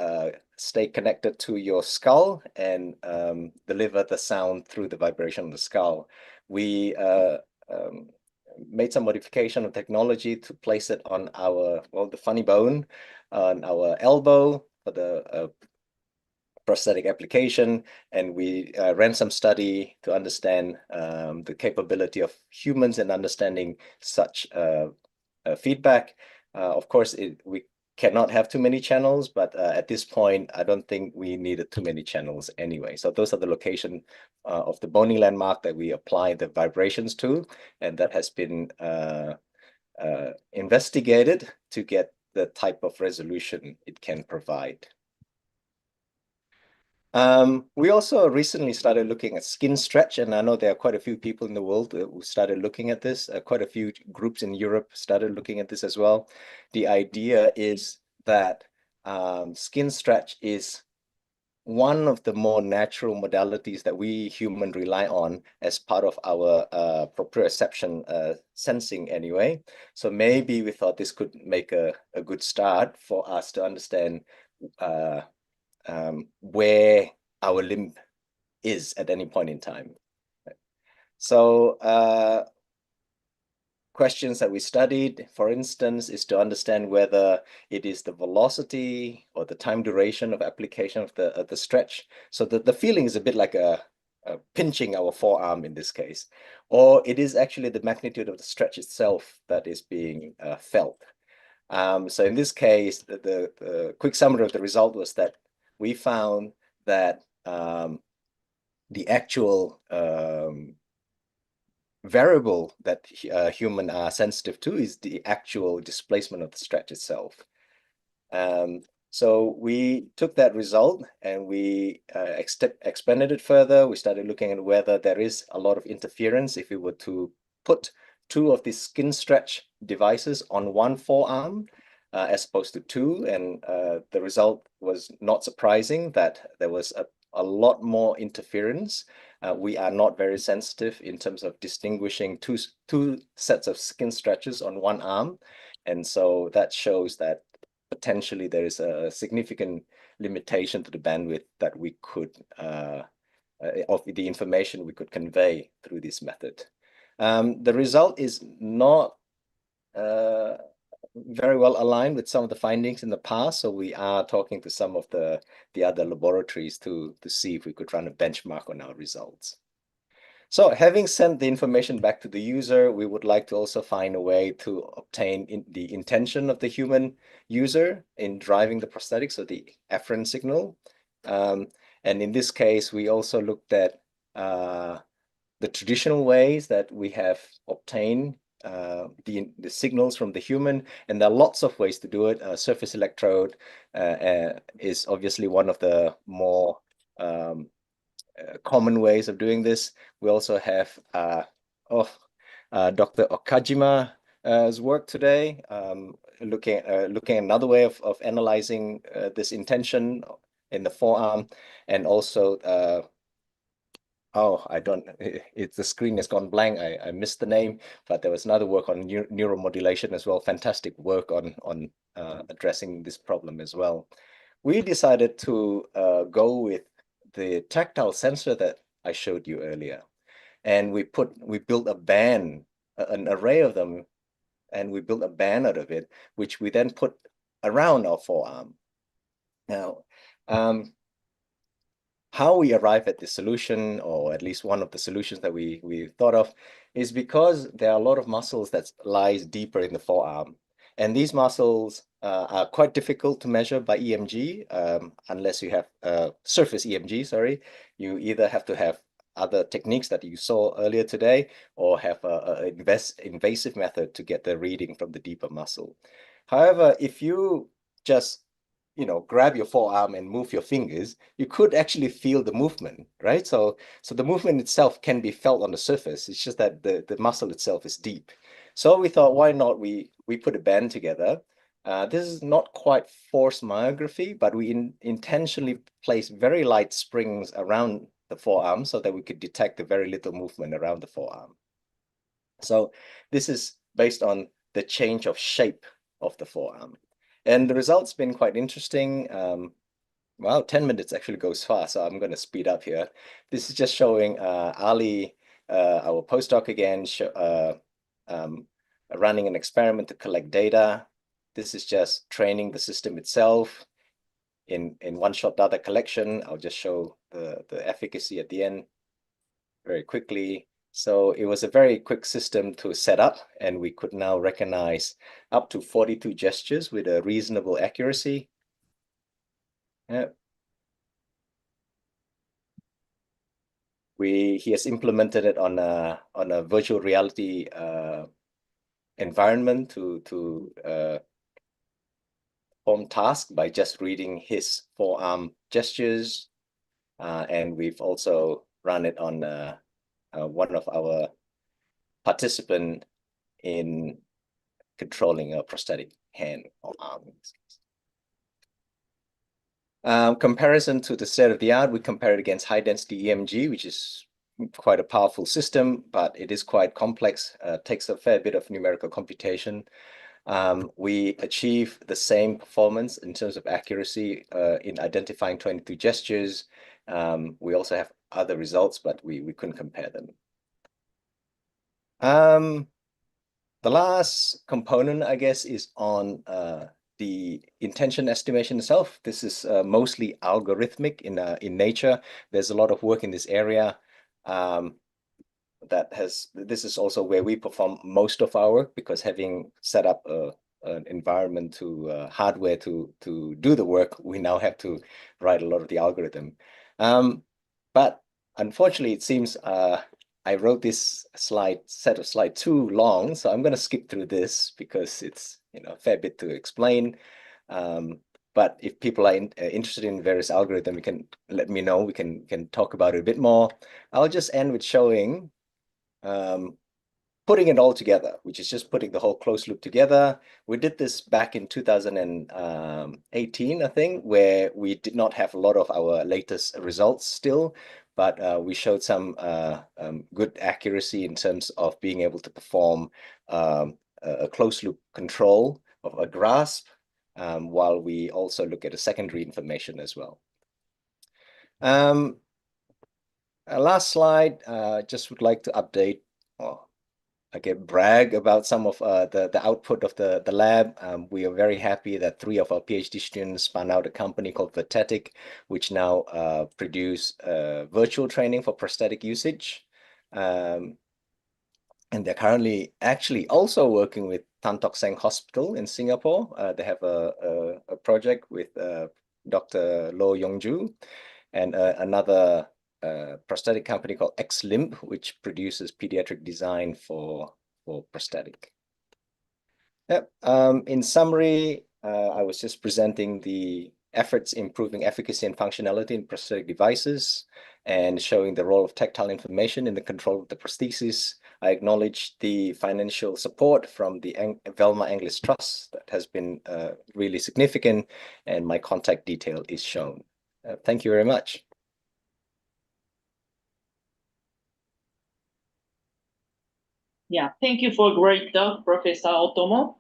stay connected to your skull and deliver the sound through the vibration of the skull. We made some modification of technology to place it on our, well, the funny bone on our elbow for the prosthetic application, and we ran some study to understand the capability of humans in understanding such feedback. Of course, we cannot have too many channels, but at this point, I don't think we needed too many channels anyway. So those are the location of the bony landmark that we apply the vibrations to, and that has been investigated to get the type of resolution it can provide. We also recently started looking at skin stretch, and I know there are quite a few people in the world who started looking at this. Quite a few groups in Europe started looking at this as well. The idea is that skin stretch is one of the more natural modalities that we human rely on as part of our proprioception sensing anyway. So maybe we thought this could make a good start for us to understand where our limb is at any point in time. So questions that we studied, for instance, is to understand whether it is the velocity or the time duration of application of the stretch. So the feeling is a bit like a pinching our forearm in this case, or it is actually the magnitude of the stretch itself that is being felt. So in this case, the quick summary of the result was that we found that the actual variable that humans are sensitive to is the actual displacement of the stretch itself. So we took that result and we expanded it further. We started looking at whether there is a lot of interference if we were to put two of these skin stretch devices on one forearm as opposed to two, and the result was not surprising that there was a lot more interference. We are not very sensitive in terms of distinguishing two sets of skin stretches on one arm, and so that shows that potentially there is a significant limitation to the bandwidth that we could of the information we could convey through this method. The result is not very well aligned with some of the findings in the past, so we are talking to some of the other laboratories to see if we could run a benchmark on our results. So having sent the information back to the user, we would like to also find a way to obtain the intention of the human user in driving the prosthetic, so the afferent signal. And in this case, we also looked at the traditional ways that we have obtained the signals from the human, and there are lots of ways to do it. Surface electrode is obviously one of the more common ways of doing this. We also have Dr. Okajima's work today. looking at another way of analyzing this intention in the forearm, and also oh, I don't, the screen has gone blank. I missed the name, but there was another work on neuromodulation as well. Fantastic work on addressing this problem as well. We decided to go with the tactile sensor that I showed you earlier. And we built a band, an array of them, and we built a band out of it, which we then put around our forearm. Now, how we arrive at the solution, or at least one of the solutions that we thought of, is because there are a lot of muscles that lies deeper in the forearm. And these muscles are quite difficult to measure by EMG, unless you have surface EMG, sorry. You either have to have other techniques that you saw earlier today, or have an invasive method to get the reading from the deeper muscle. However, if you just grab your forearm and move your fingers, you could actually feel the movement, right? So the movement itself can be felt on the surface. It's just that the muscle itself is deep. So we thought, why not we put a band together. This is not quite force myography, but we intentionally place very light springs around the forearm so that we could detect the very little movement around the forearm. So this is based on the change of shape of the forearm. And the results been quite interesting. Wow, 10 minutes actually goes fast, so I'm going to speed up here. This is just showing Ali, our postdoc again, running an experiment to collect data. This is just training the system itself in one-shot data collection. I'll just show the efficacy at the end very quickly. So it was a very quick system to set up, and we could now recognize up to 42 gestures with a reasonable accuracy. Yep. He has implemented it on a virtual reality environment to perform tasks by just reading his forearm gestures, and we've also run it on one of our participants in controlling a prosthetic hand or arm. Comparison to the state of the art, we compare it against high density EMG, which is quite a powerful system, but it is quite complex, takes a fair bit of numerical computation. We achieve the same performance in terms of accuracy in identifying 22 gestures. We also have other results, but we couldn't compare them. The last component, I guess, is on the intention estimation itself. This is mostly algorithmic in nature. There's a lot of work in this area. This is also where we perform most of our work, because having set up an environment to hardware to do the work, we now have to write a lot of the algorithm. But unfortunately, it seems I wrote this set of slide too long, so I'm going to skip through this because it's a fair bit to explain. But if people are interested in various algorithms, you can let me know. We can talk about it a bit more. I'll just end with showing putting it all together, which is just putting the whole closed loop together. We did this back in 2018, I think, where we did not have a lot of our latest results still, but we showed some good accuracy in terms of being able to perform a closed loop control of a grasp, while we also look at the secondary information as well. Last slide, just would like to update, brag about some of the output of the lab. We are very happy that 3 of our PhD students spun out a company called Vertetic, which now produce virtual training for prosthetic usage. And they're currently actually also working with Tan Tock Seng Hospital in Singapore. They have a project with Dr. Lo Yongju, and another prosthetic company called X-Limb, which produces pediatric design for prosthetic. Yep. In summary, I was just presenting the efforts improving efficacy and functionality in prosthetic devices and showing the role of tactile information in the control of the prosthesis. I acknowledge the financial support from the Velma English Trust that has been really significant, and my contact detail is shown. Thank you very much. Yeah, thank you for great talk, Professor Otomo.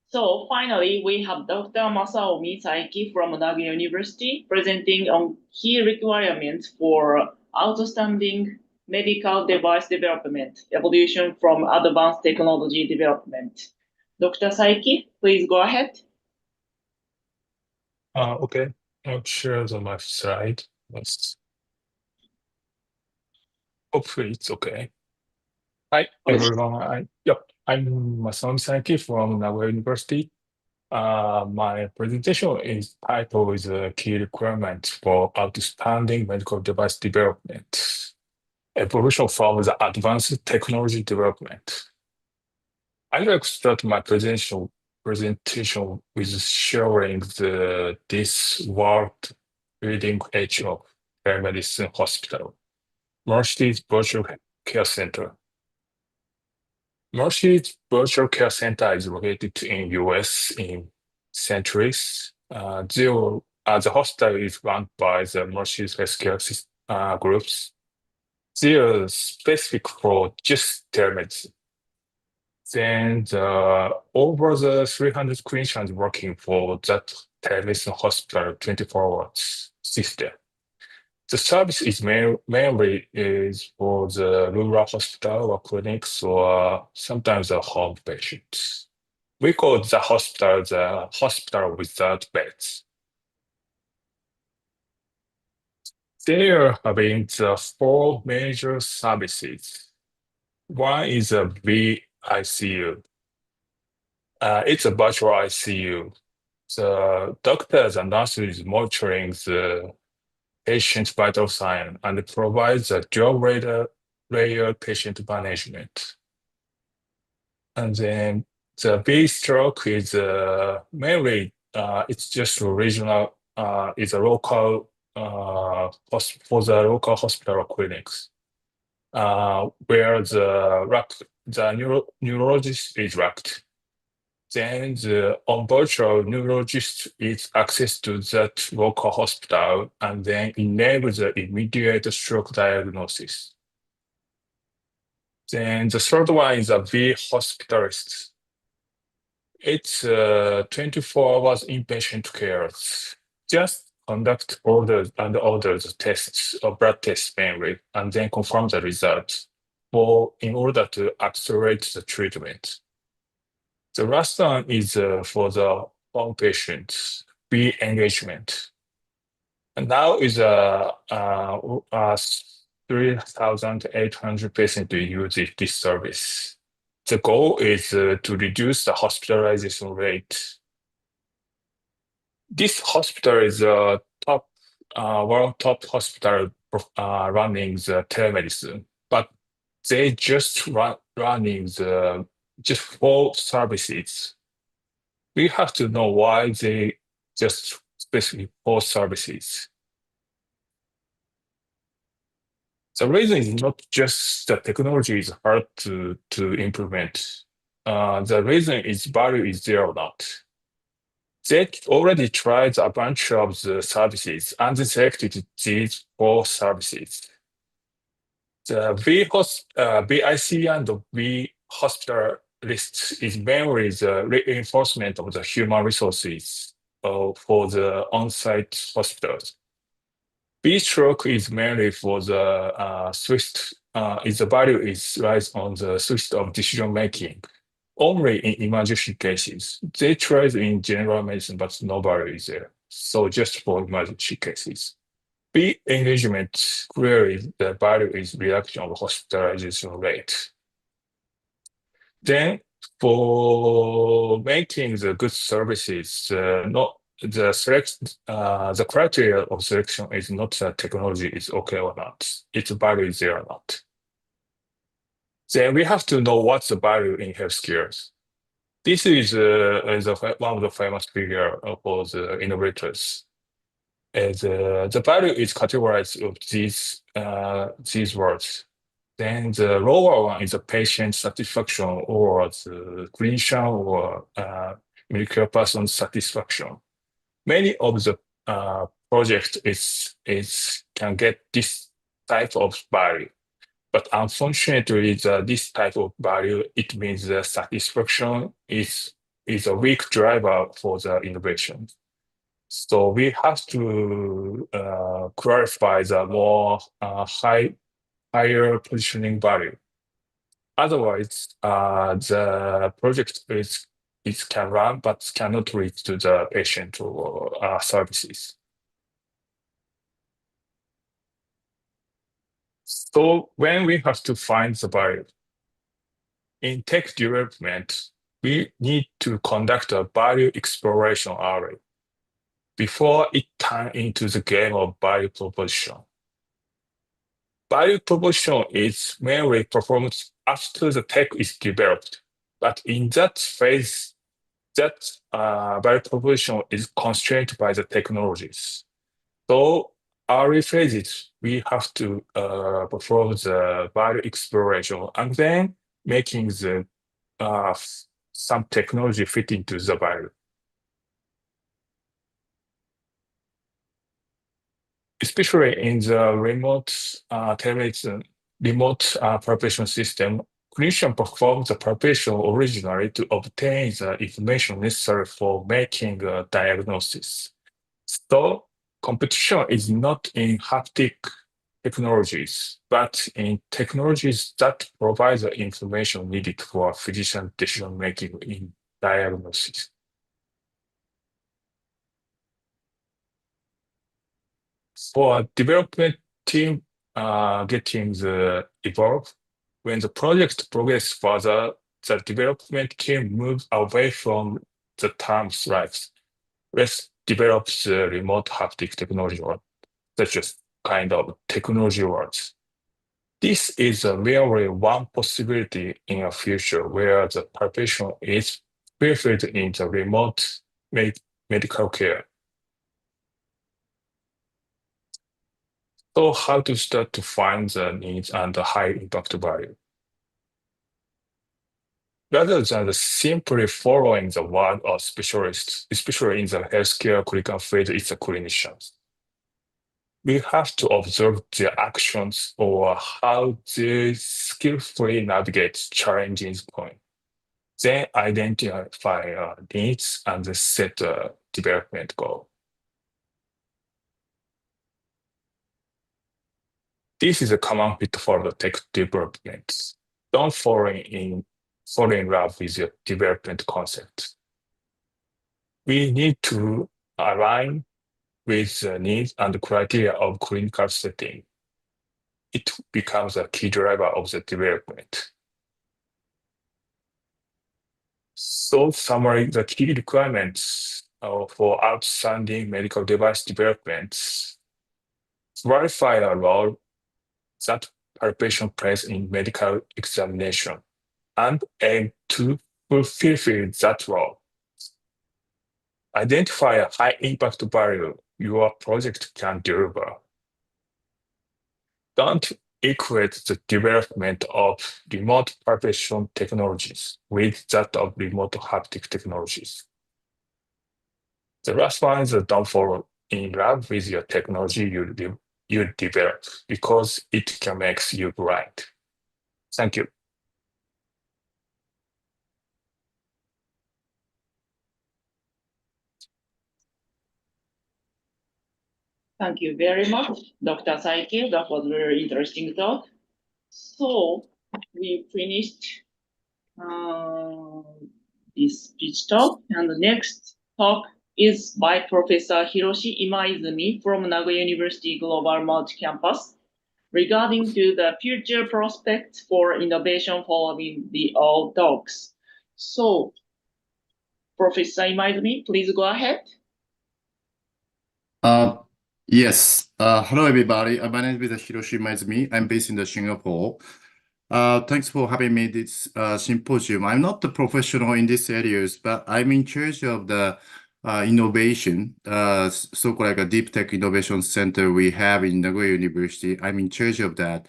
So finally, we have Dr. Masaomi Saiki from Nagoya University presenting on key requirements for outstanding medical device development, evolution from advanced technology development. Dr. Saiki, please go ahead. Okay, I'll share my slide. Hopefully it's okay. Hi, everyone. I'm Masaomi Saiki from Nagoya University. My presentation is titled is a key requirement for outstanding medical device development, evolution from the advanced technology development. I'd like to start my presentation with sharing this world-leading edge of telemedicine hospital, Mercy's Virtual Care Center. Mercy's Virtual Care Center is located in US in St. Louis. The hospital is run by the Mercy's healthcare groups. They are specific for just telemedicine. Then over the 300 clinicians working for that telemedicine hospital 24 hours system. The service is mainly is for the rural hospital or clinics or sometimes the home patients. We call the hospital without beds. There are having the four major services. One is a VICU. It's a virtual ICU. The doctors and nurses monitoring the patient's vital sign and provides a dual layer patient management. And then the B-stroke is mainly it's just regional, is a local for the local hospital or clinics, where the neurologist is racked. Then the virtual neurologist is access to that local hospital and then enable the immediate stroke diagnosis. Then the third one is a V-hospitalist. It's 24 hours inpatient care. Just conduct orders tests or blood tests mainly, and then confirm the results in order to accelerate the treatment. The last one is for the home patients, engagement. And now is 3,800 patients use this service. The goal is to reduce the hospitalization rate. This hospital is a world top hospital running the telemedicine, but they just running just 4 services. We have to know why they just specifically 4 services. The reason is not just the technology is hard to implement. The reason is value is there or not. They already tried a bunch of the services and they selected these 4 services. The VIC and V hospital list is mainly the reinforcement of the human resources for the on-site hospitals. B-stroke is mainly for the the value is lies on the swift of decision making. Only in emergency cases. They tried in general medicine, but no value is there. So just for emergency cases. B engagement, clearly the value is reduction of hospitalization rate. Then for making the good services, the criteria of selection is not that technology is okay or not. Its value is there or not. Then we have to know what's the value in healthcare. This is one of the famous figure for the innovators. As the value is categorized of these words. Then the lower one is the patient satisfaction or the clinician or medical person satisfaction. Many of the projects can get this type of value. But unfortunately, this type of value, it means the satisfaction is a weak driver for the innovation. So we have to clarify the more higher positioning value. Otherwise, the project can run but cannot reach to the patient or services. So when we have to find the value in tech development, we need to conduct a value exploration early before it turns into the game of value proposition. Value proposition is mainly performed after the tech is developed, but in that phase, that value proposition is constrained by the technologies. So early phases, we have to perform the value exploration and then making the some technology fit into the value. Especially in the remote telemedicine, remote palpation system, clinician performs the palpation originally to obtain the information necessary for making a diagnosis. So competition is not in haptic technologies, but in technologies that provide the information needed for physician decision-making in diagnosis. For development team getting the evolve, when the project progresses further, the development team moves away from the terms like let's develop the remote haptic technology or such as kind of technology words. This is merely one possibility in a future where the palpation is fulfilled in the remote medical care. So how to start to find the needs and the high impact value? Rather than simply following the word of specialists, especially in the healthcare critical field, it's the clinicians. We have to observe their actions or how they skillfully navigate challenges point. Then identify needs and set a development goal. This is a common pitfall of tech development. Don't fall in love with your development concept. We need to align with the needs and criteria of clinical setting. It becomes a key driver of the development. So summary the key requirements for outstanding medical device developments. Verify a role that palpation plays in medical examination and aim to fulfill that role. Identify a high impact value your project can deliver. Don't equate the development of remote palpation technologies with that of remote haptic technologies. The last one is don't fall in love with your technology you develop because it can make you blind. Thank you. Thank you very much, Dr. Saiki. That was a very interesting talk. So we finished this speech talk, and the next talk is by Professor Hiroshi Imaizumi from Nagoya University Global Multi-Campus regarding to the future prospects for innovation following the old talks. So, Professor Imaizumi, please go ahead. Yes. Hello, everybody. My name is Hiroshi Maizumi. I'm based in Singapore. Thanks for having me this symposium. I'm not the professional in these areas, but I'm in charge of the innovation, so-called like a deep tech innovation center we have in Nagoya University. I'm in charge of that.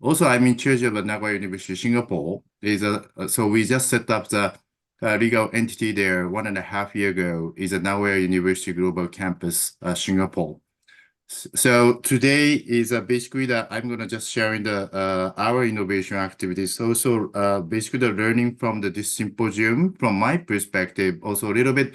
Also, I'm in charge of Nagoya University, Singapore. So we just set up the legal entity there 1.5 years ago. Is a Nagoya University Global Campus, Singapore. So today is basically that I'm gonna just sharing the our innovation activities. Also, basically the learning from this symposium from my perspective. Also a little bit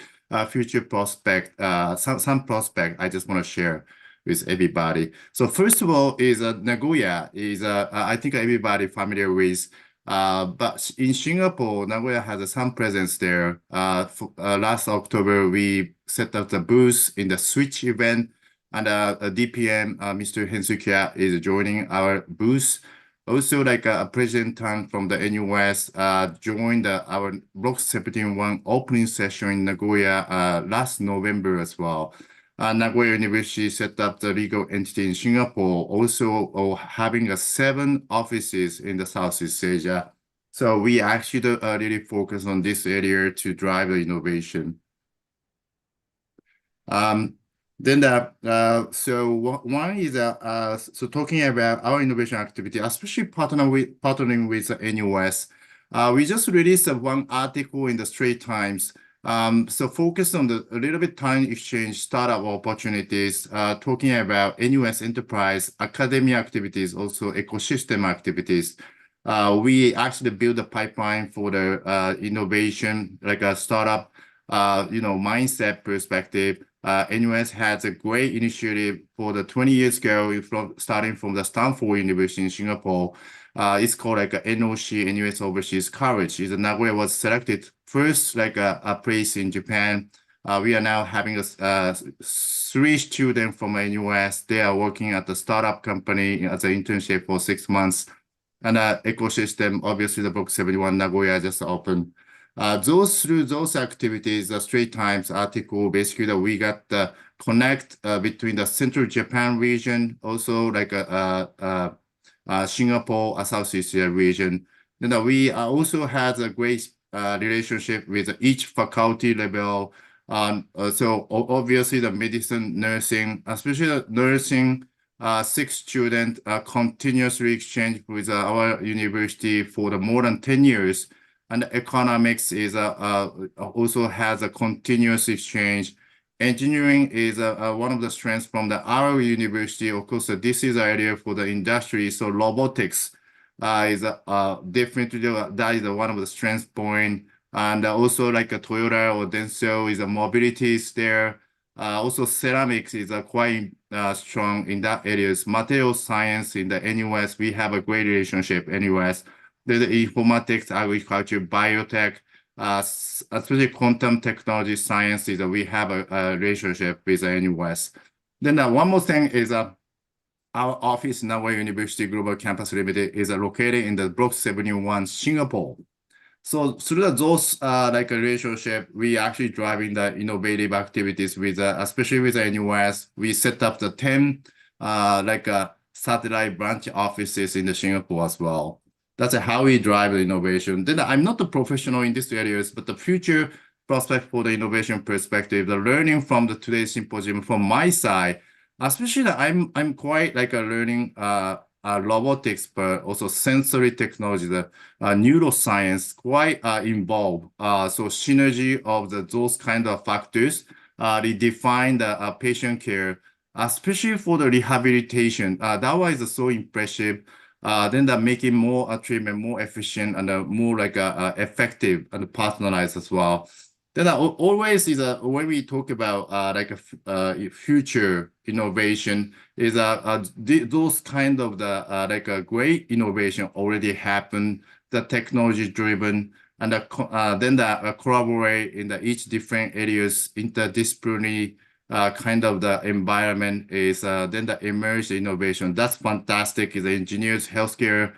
future prospect, some prospect I just want to share with everybody. So first of all, is Nagoya is I think everybody familiar with. But in Singapore, Nagoya has some presence there. Last October, we set up the booth in the Switch event. And DPM, Mr. Hensukia is joining our booth. Also, like President Tang from the NUS joined our Block 71 opening session in Nagoya last November as well. Nagoya University set up the legal entity in Singapore, also having 7 offices in the Southeast Asia. So we actually really focus on this area to drive the innovation. Then so one is so talking about our innovation activity, especially partnering with NUS. We just released one article in the Straits Times. So focus on a little bit time exchange startup opportunities, talking about NUS enterprise, academia activities, also ecosystem activities. We actually build a pipeline for the innovation, like a startup, mindset perspective. NUS has a great initiative for the 20 years ago, starting from the Stanford University in Singapore. It's called like a NOC, NUS Overseas College. Nagoya was selected first, like a place in Japan. We are now having 3 students from NUS. They are working at the startup company as an internship for 6 months. And ecosystem, obviously the Block 71 Nagoya just opened. Through those activities, the Straits Times article, basically that we got the connect between the Central Japan region, also like Singapore, Southeast Asia region. Then we also had a great relationship with each faculty level. So obviously the medicine, nursing, especially the nursing, 6 students continuously exchange with our university for the more than 10 years. And economics is also has a continuous exchange. Engineering is one of the strengths from our university. Of course, this is an area for the industry. So robotics is definitely that is one of the strength point. And also like a Toyota or Denso is a mobility is there. Also ceramics is quite strong in that areas. Material science in the NUS, we have a great relationship NUS. The informatics, agriculture, biotech, especially quantum technology sciences, we have a relationship with NUS. Then one more thing is our office, Nagoya University Global Campus Limited, is located in the Block 71, Singapore. So through those like a relationship, we actually driving the innovative activities with, especially with NUS. We set up the 10 satellite branch offices in the Singapore as well. That's how we drive the innovation. Then I'm not a professional in these areas, but the future prospect for the innovation perspective, the learning from today's symposium from my side, especially I'm quite like a learning robotics, but also sensory technology, the neuroscience quite involved. So synergy of those kind of factors redefine the patient care, especially for the rehabilitation. That was so impressive. Then that making more treatment more efficient and more like effective and personalized as well. Then always is when we talk about like a future innovation is those kind of the like a great innovation already happened, the technology driven, and then the collaborate in each different areas, interdisciplinary kind of the environment is then the emerged innovation. That's fantastic. Is engineers, healthcare,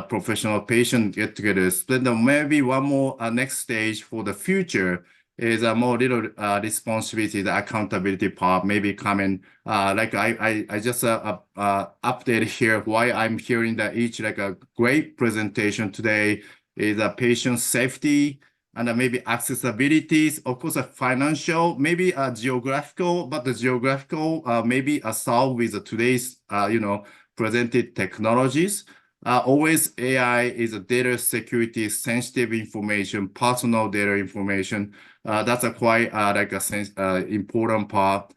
professional, patient get together. Then maybe one more next stage for the future is a more little responsibility, the accountability part maybe coming. Like I just update here why I'm hearing that each like a great presentation today is a patient safety and maybe accessibilities, of course, a financial, maybe a geographical, but the geographical maybe a solve with today's presented technologies. Always AI is a data security, sensitive information, personal data information. That's a quite like a important part.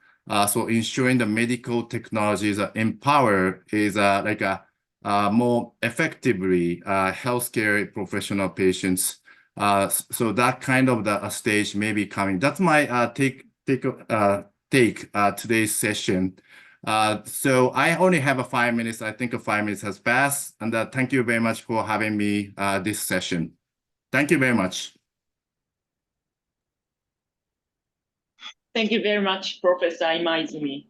So ensuring the medical technologies empower is like a more effectively healthcare professional patients. So that kind of the stage may be coming. That's my take today's session. So I only have 5 minutes. I think 5 minutes has passed. And thank you very much for having me this session. Thank you very much. Thank you very much, Professor Imaizumi.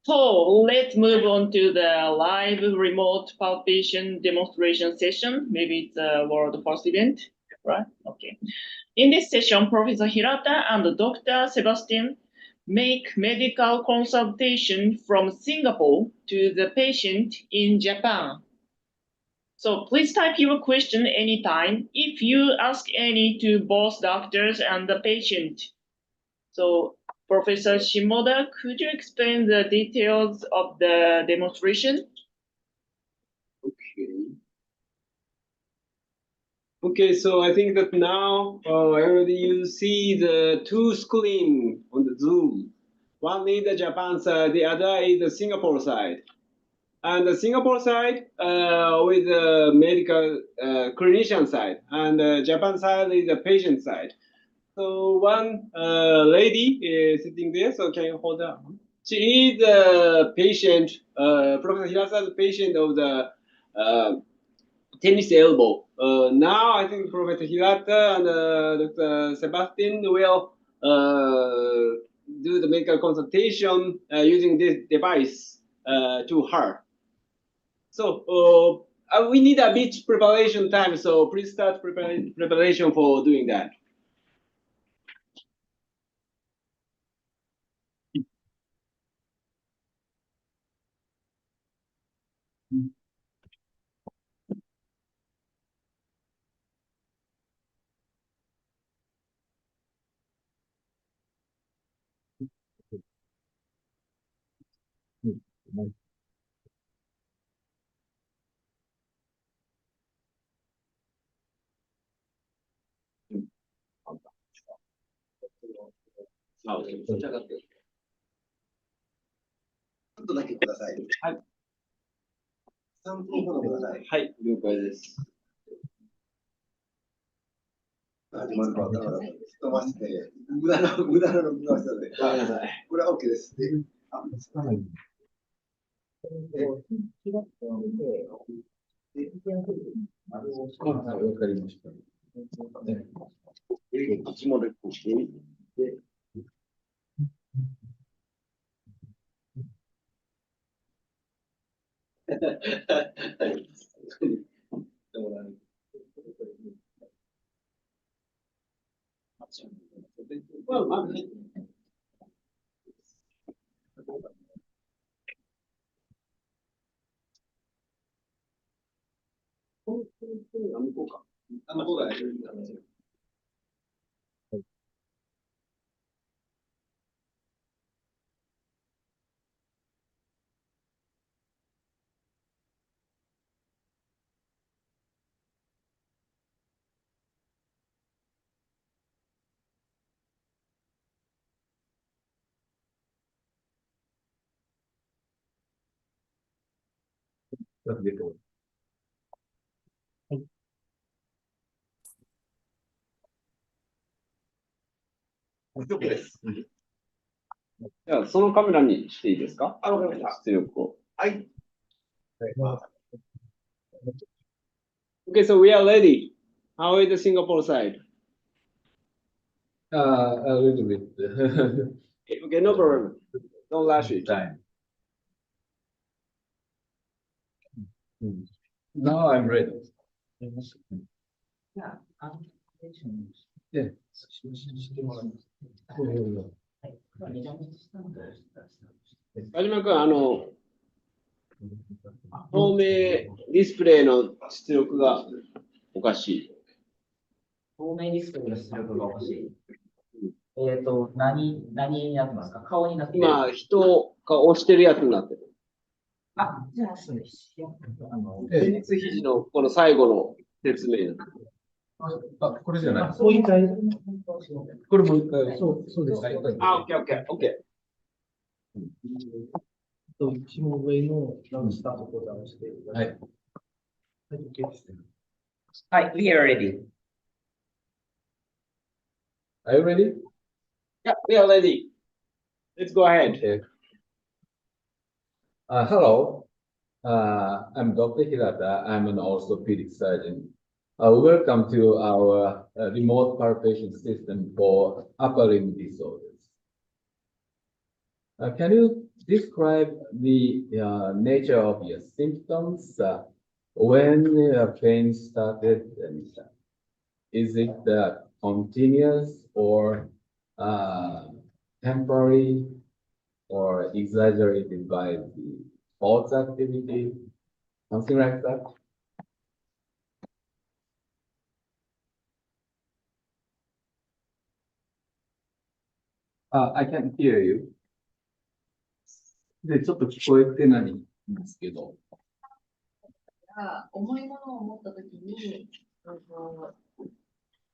So let's move on to the live remote palpation demonstration session. Maybe it's a world first event, right? Okay. In this session, Professor Hirata and Dr. Sebastian make medical consultation from Singapore to the patient in Japan. So please type your question anytime if you ask any to both doctors and the patient. So Professor Shimoda, could you explain the details of the demonstration? Okay, so I think that now already you see the two screen on the Zoom. One is the Japan side, the other is the Singapore side. And the Singapore side with the medical clinician side, and the Japan side is the patient side. So one lady is sitting there, so can you hold on? She is the patient, Professor Hirata's patient of the tennis elbow. Now I think Professor Hirata and Dr. Sebastian will do the medical consultation using this device to her. So we need a bit preparation time, so please start preparation for doing that.はい、了解です。始まるか、だから、飛ばして、無駄な録画したので、ごめんなさい。これは OK です。で、つかない。わかりました。一問レポしてで、OK です。じゃあ、そのカメラにしていいですか？わかりました。出力を。はい。Okay, so we are ready. How is the Singapore side? A little bit. Okay, no problem. Don't rush it. Time. Now I'm ready. Yeah, 田島君、透明ディスプレイの出力がおかしい。透明ディスプレイの出力がおかしい。何になってますか？顔になってる。今、人が押してるやつになってる。あ、じゃあ、そうです。前立肘のこの最後の説明。これじゃない。もう一回。これもう一回。そうです。あ、オッケーオッケーオッケー。一番上の直したところを直して。はい。はい、we are ready. Are you ready? Yeah, we are ready. Let's go ahead. Okay. Hello. I'm Dr. Hirata. I'm an orthopedic surgeon. Welcome to our remote palpation system for upper limb disorders. Can you describe the nature of your symptoms when pain started, and is it continuous or temporary or exaggerated by the sports activity, something like that? I can't hear you. で、ちょっと聞こえてないんですけど。重いものを持ったときに、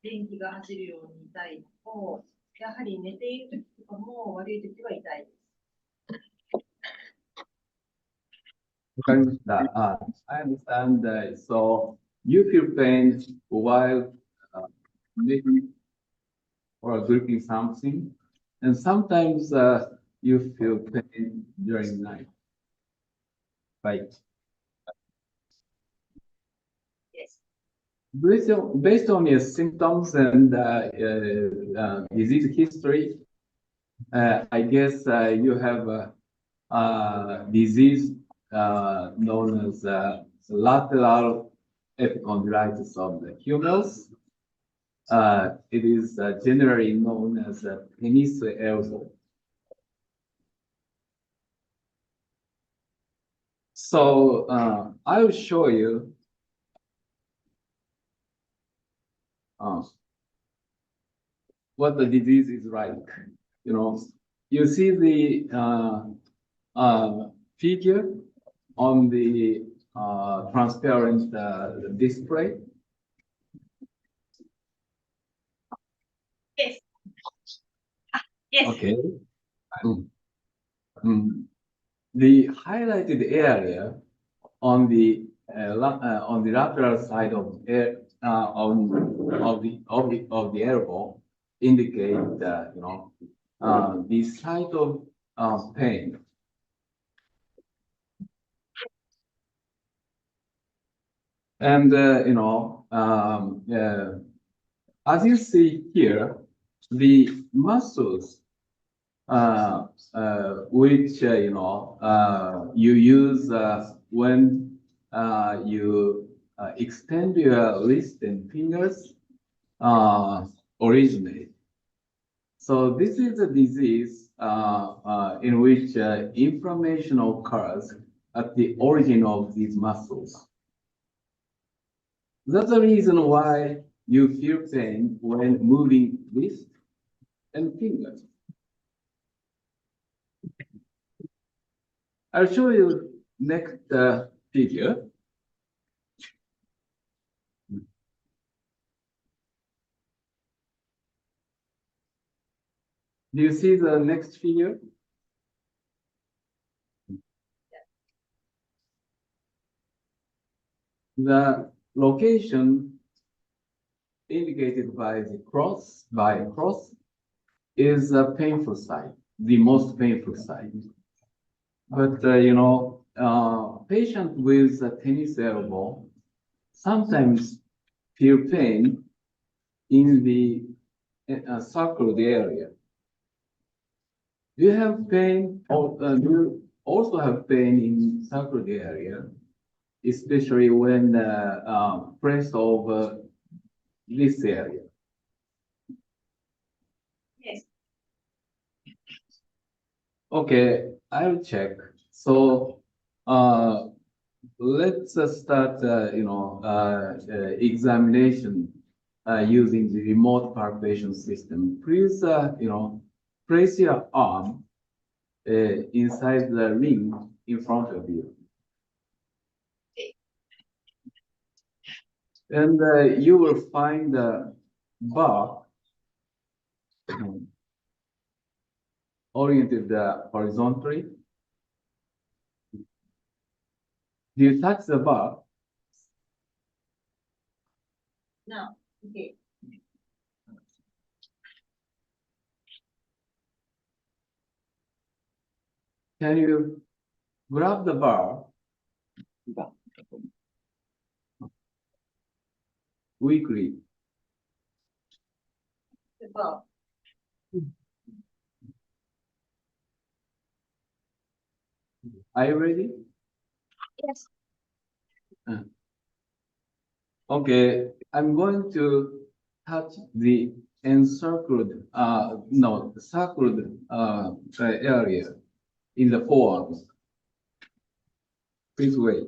電気が走るように痛いと、やはり寝ているときとかも悪いときは痛いです。わかりました。I understand that. So you feel pain while making or gripping something, and sometimes you feel pain during night. Right. Yes. Based on your symptoms and disease history, I guess you have a disease known as lateral epicondylitis of the humerus. It is generally known as a tennis elbow. So I will show you what the disease is like. You know, you see the figure on the transparent display. Yes. Yes. Okay. The highlighted area on the lateral side of the elbow indicate that the site of pain. And as you see here, the muscles which you use when you extend your wrist and fingers originate. So this is a disease in which inflammation occurs at the origin of these muscles. That's the reason why you feel pain when moving wrist and fingers. I'll show you next figure. Do you see the next figure? The location indicated by the cross, is a painful site, the most painful site. But patient with a tennis elbow sometimes feel pain in the circled area. Do you have pain, or do you also have pain in circled area, especially when pressed over this area? Okay, I'll check. So, let's start, examination using the remote palpation system. Please, place your arm inside the ring in front of you. And you will find the bar oriented horizontally. Do you touch the bar? No. Okay. Can you grab the bar weakly? The bar. Are you ready? Yes. Okay, I'm going to touch the encircled, circled area in the forearms. Please wait.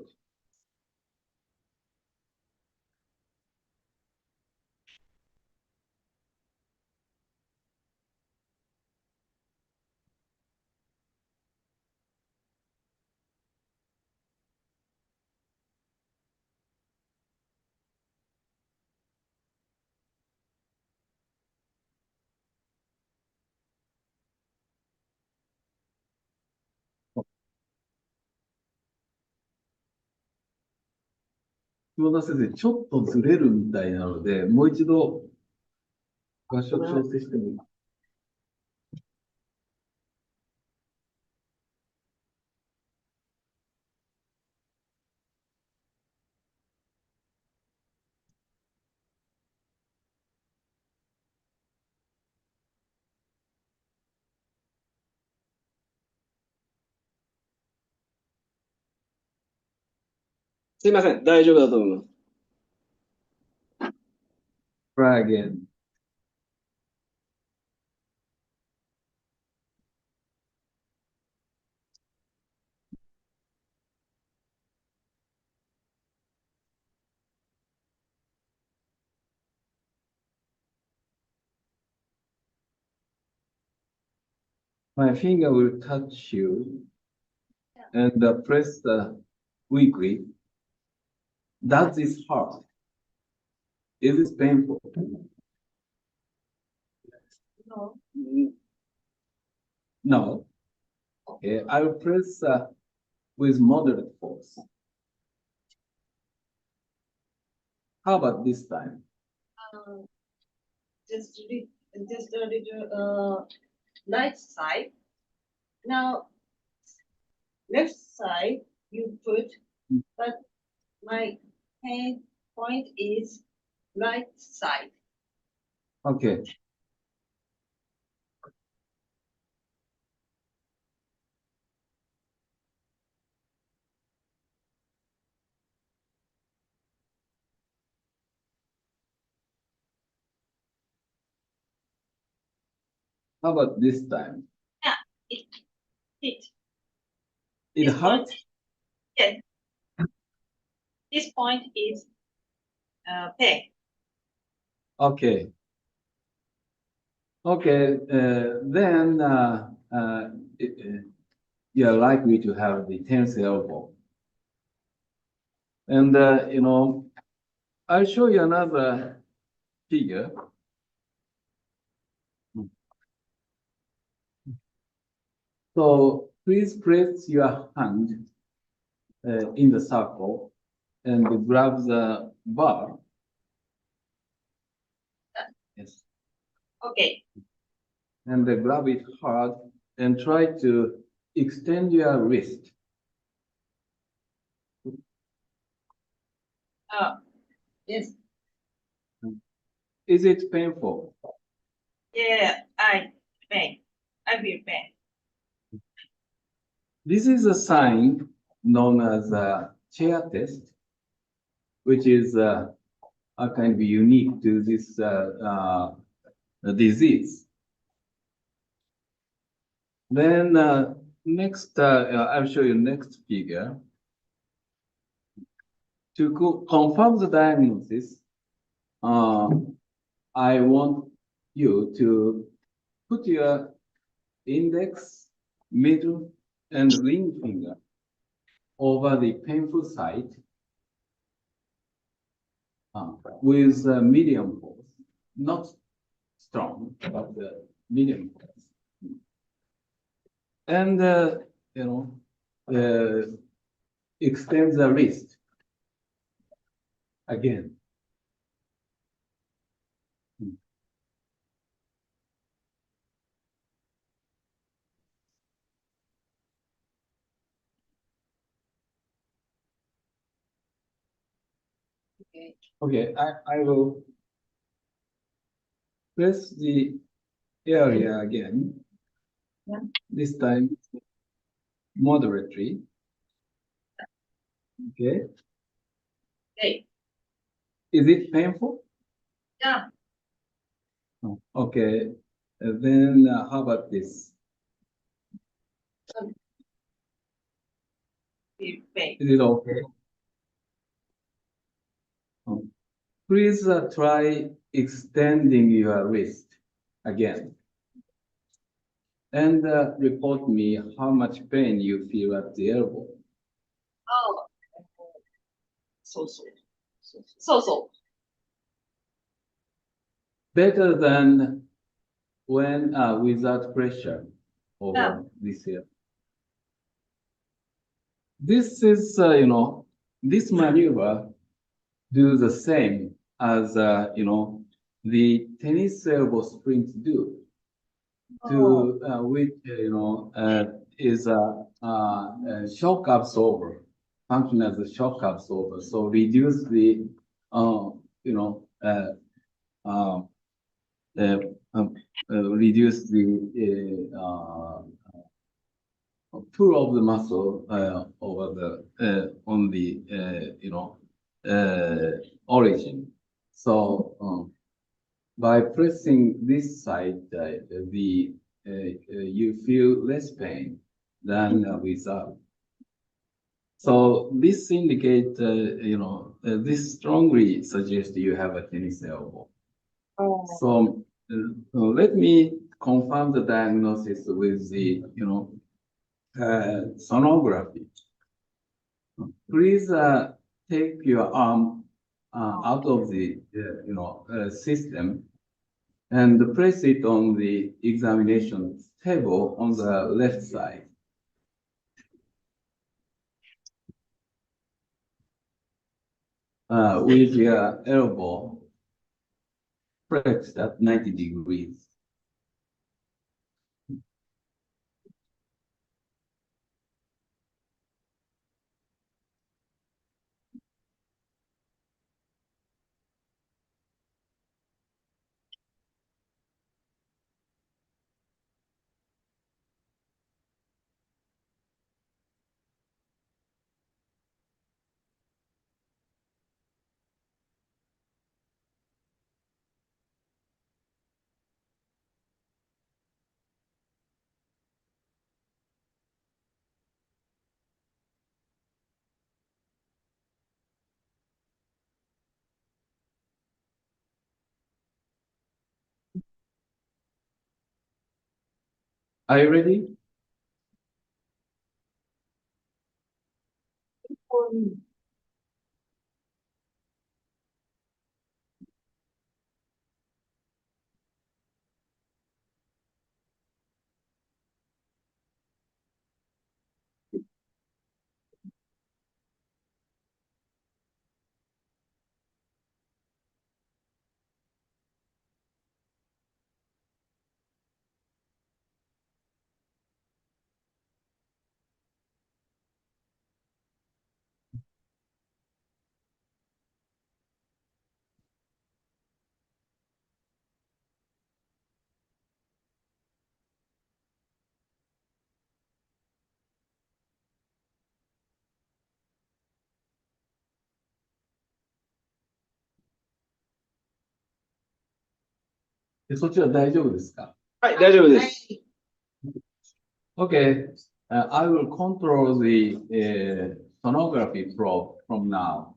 久保田先生、ちょっとずれるみたいなので、もう一度合宿調整してみます。すいません、大丈夫だと思います。Try again. My finger will touch you and press weakly. Does this hurt? Is this painful? No. No. Okay, I will press with moderate force. How about this time? Just a little right side. Now, left side you put, but my hand point is right side. Okay. How about this time? Yeah, It this hurts? point, yes. This point is pain. Okay. Okay, then you're likely to have the tense elbow. And, I'll show you another figure. So please place your hand in the circle and grab the bar. Yes. Okay. And grab it hard and try to extend your wrist. Yes. Is it painful? Yeah, I feel pain. This is a sign known as a chair test, which is a kind of unique to this disease. Then next, I'll show you next figure. To confirm the diagnosis, I want you to put your index, middle, and ring finger over the painful site with medium force, not strong, but medium force. And, extend the wrist again. Okay, I will press the area again. Yeah. This time moderately. Okay. Okay. Is it painful? Yeah. Oh, okay. Then how about this? Is it okay? Oh. Please try extending your wrist again. And report me how much pain you feel at the elbow. Oh. So. Better than when without pressure over Yeah. this here. This is, this maneuver do the same as, the tennis elbow springs do. To which, is a shock absorber, function as a shock absorber. So reduce the, reduce the pull of the muscle over the on the origin. So by pressing this side, you feel less pain than without. So this indicates, this strongly suggests you have a tennis elbow. Oh. So let me confirm the diagnosis with the, sonography. Please take your arm out of the, system and place it on the examination table on the left side. With your elbow flexed at 90 degrees. Are you ready?そちら大丈夫ですか？はい、大丈夫です。Okay, I will control the sonography probe from now.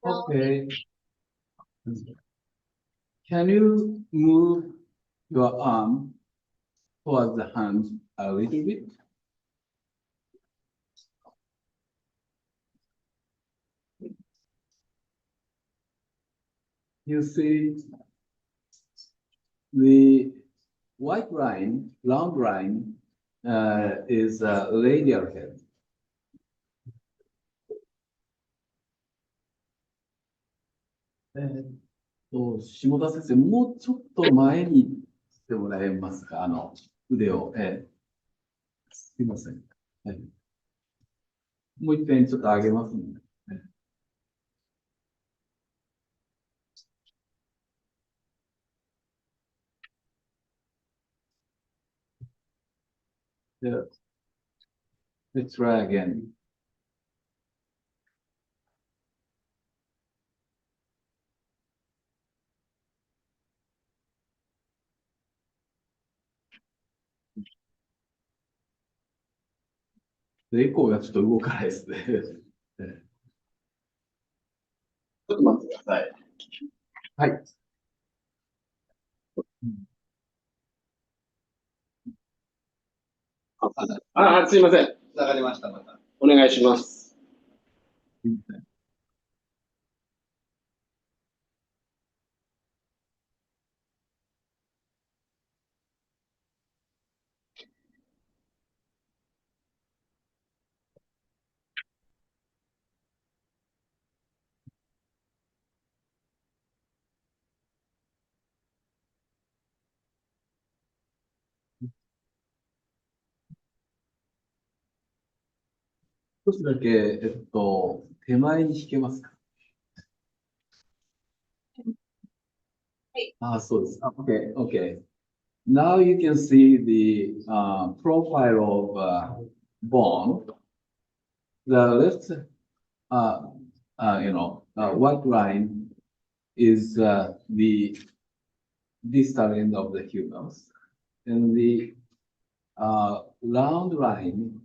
Okay. Can you move your arm towards the hand a little bit? You see the white line, long line, is a radial head. And 下田先生、もうちょっと前にしてもらえますか、腕を。すいません。もう一遍ちょっと上げますね。Yeah. Let's try again. エコーがちょっと動かないですね。ちょっと待ってください。はい。すいません。つながりました、また。お願いします。少しだけ、手前に引けますか。そうです。Okay, okay. Now you can see the profile of bone. The left, white line is the distal end of the humerus, and the round line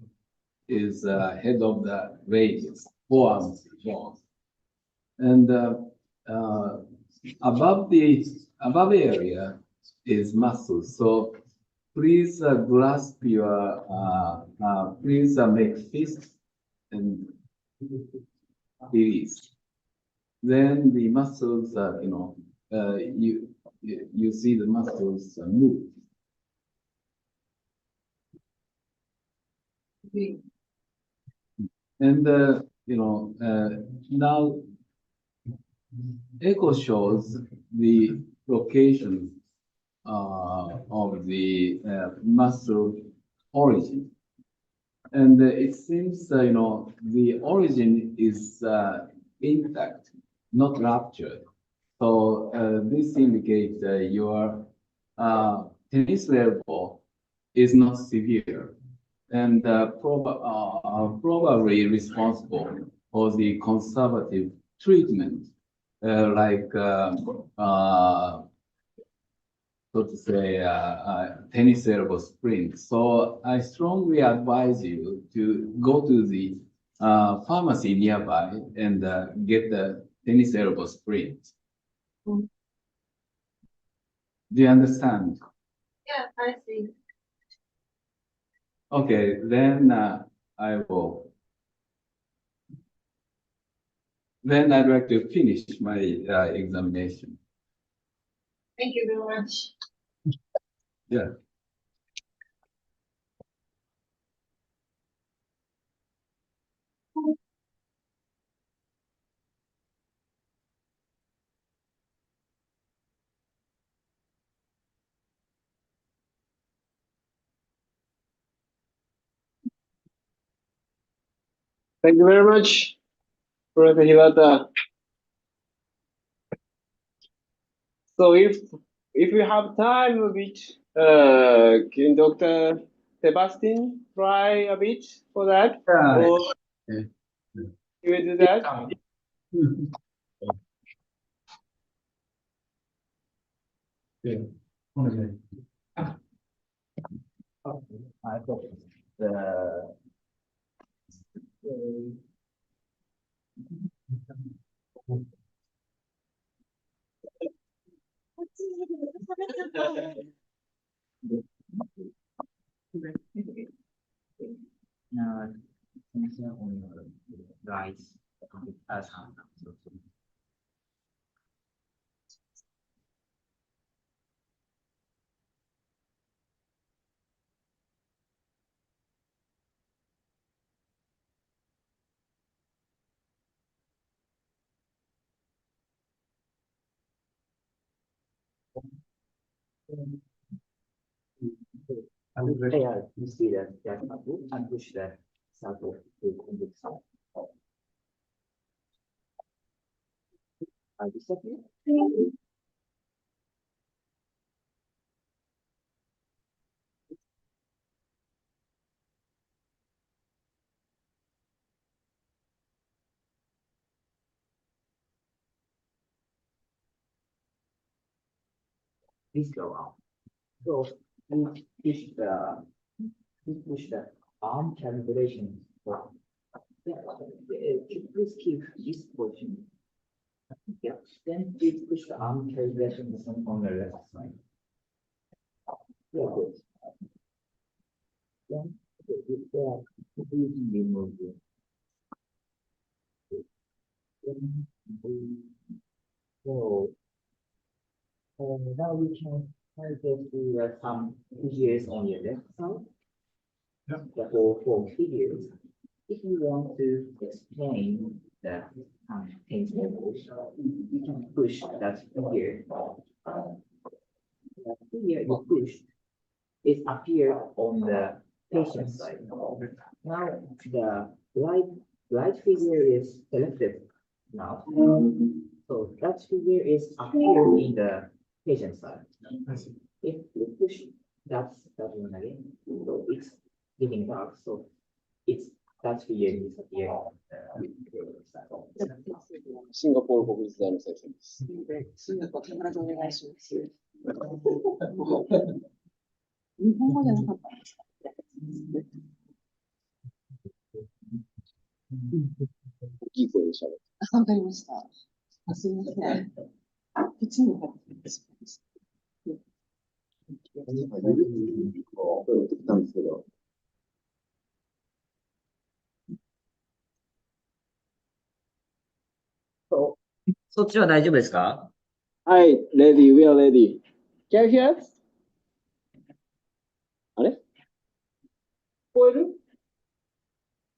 is head of the radius, forearm bone, and above area is muscle. So please grasp your, please make fist and release. Then the muscles, you see the muscles move. And now echo shows the location of the muscle origin. And it seems, the origin is intact, not ruptured. So this indicates your tennis level is not severe and probably responsible for the conservative treatment, like so to say, tennis elbow sprain. So I strongly advise you to go to the pharmacy nearby and get the tennis elbow sprain. Do you understand? Yeah, I see. Okay, then I will. Then I'd like to finish my examination. Thank you very much. Yeah. Thank you very much, Professor Hirata. So if you have time a bit, can Dr. Sebastian try a bit for that? Or you will do that? I thought the rice as you see that and push that circle to convert some. I disappear. Please go out. So you push the arm calibration. Yeah, please keep this position. Yeah, then please push the arm calibration button on the left side. Yeah, good. Then you can remove it. So now we can go to some figures on your left side. For figures, if you want to explain the things you can push that figure. The figure you push is appear on the patient side. Now the right figure is selected now. So that figure is appear in the patient side. If you push that one again, so it's getting dark. So it's that figure disappear on the side. シンガポール国立大の先生です。シンガポール、カメラでお願いします。日本語じゃなかったんですか？大きい声で喋る。わかりました。すみません。こっちにも入ってしまいました。今、ゆるく声を送ったんですけど。そっちは大丈夫ですか？はい、ready, we are ready. Can you hear us? あれ聞こえる？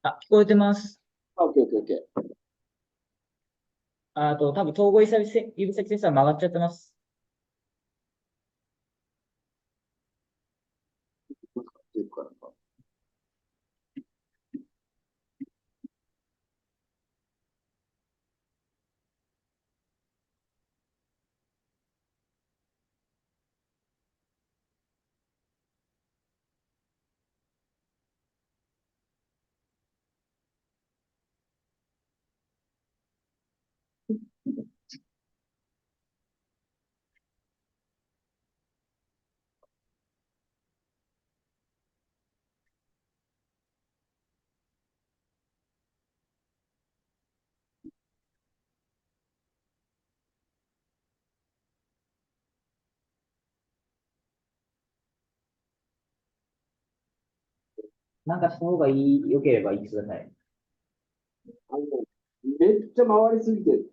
あ、聞こえてます。OK, OK, OK. 多分統合指先センサー曲がっちゃってます。なんかした方が良ければ言ってください。めっちゃ回りすぎてる。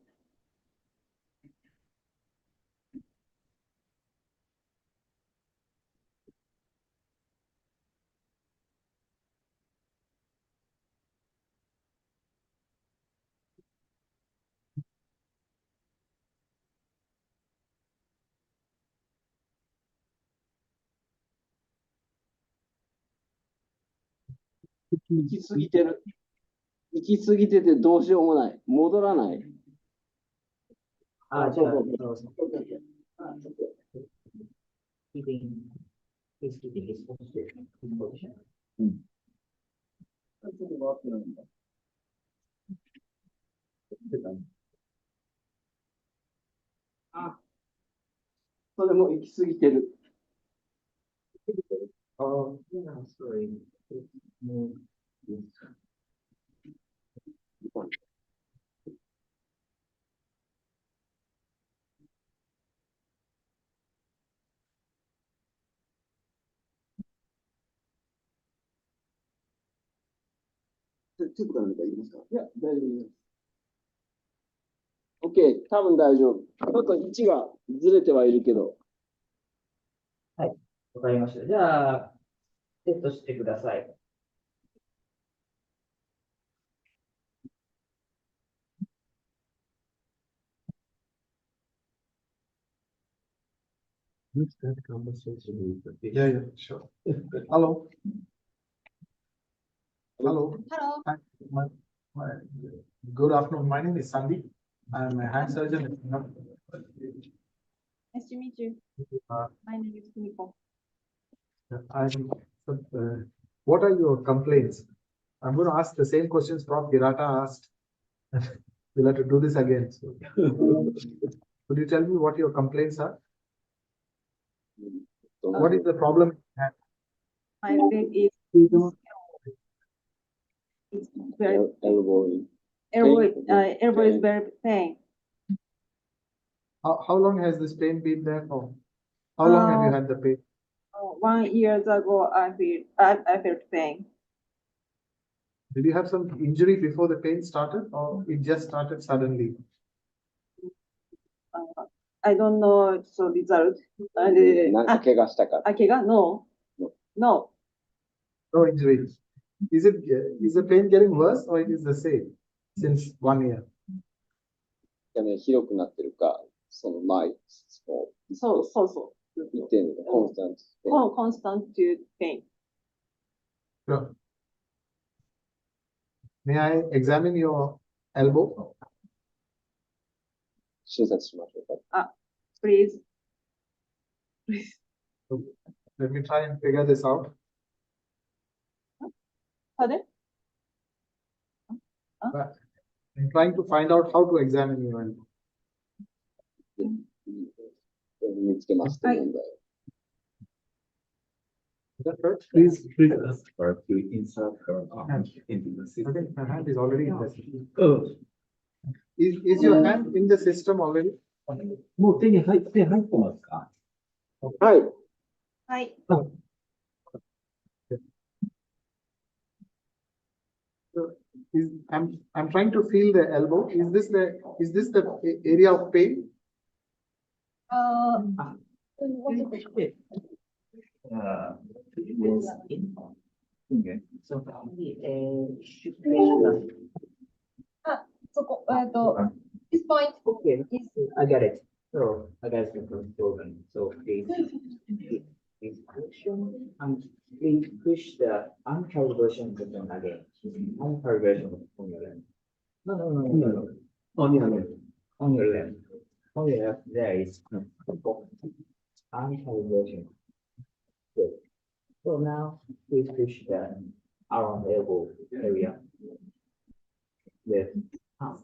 行き過ぎてる。行き過ぎててどうしようもない。戻らない。じゃあ、あ、それも行き過ぎてる。ちょっと何か言いますか？いや、大丈夫です。OK、多分大丈夫。ちょっと位置がずれてはいるけど。はい、わかりました。じゃあ、セットしてください。Yeah, sure. Hello. Hello. Hello. Hi. Good afternoon. My name is Sandeep. I'm a hand surgeon. Nice to meet you. My name is Kumiko. What are your complaints? I'm going to ask the same questions Prof. Hirata asked. We'll have to do this again. So, could you tell me what your complaints are? What is the problem? My leg is it's very elbow is very pain. How long has this pain been there for? How long have you had the pain? 1 year ago, I felt pain. Did you have some injury before the pain started, or it just started suddenly? I don't know so result. なんか怪我したか。怪我? No. No. No injury. Is the pain getting worse or it is the same since 1 year? ひどくなってるか、その前、そう。一定のコンスタント。Constant pain. Sure. May I examine your elbow? 診察しましょうか。Please. Let me try and figure this out. Pardon? I'm trying to find out how to examine your elbow. 見つけますと問題。Please ask her to insert her arm into the system. I think my hand is already in the system. Is your hand in the system already? もう手に入ってますか？はい。はい。I'm trying to feel the elbow. Is this the area of pain? Yes. Okay. So probably should This point. Okay. I got it. So I got the program. So please action and please push the unheld version button again. Unheld version on your left. No. On your left. On your left. On your left there is unheld version. Good. So now please push the around elbow area with thumb.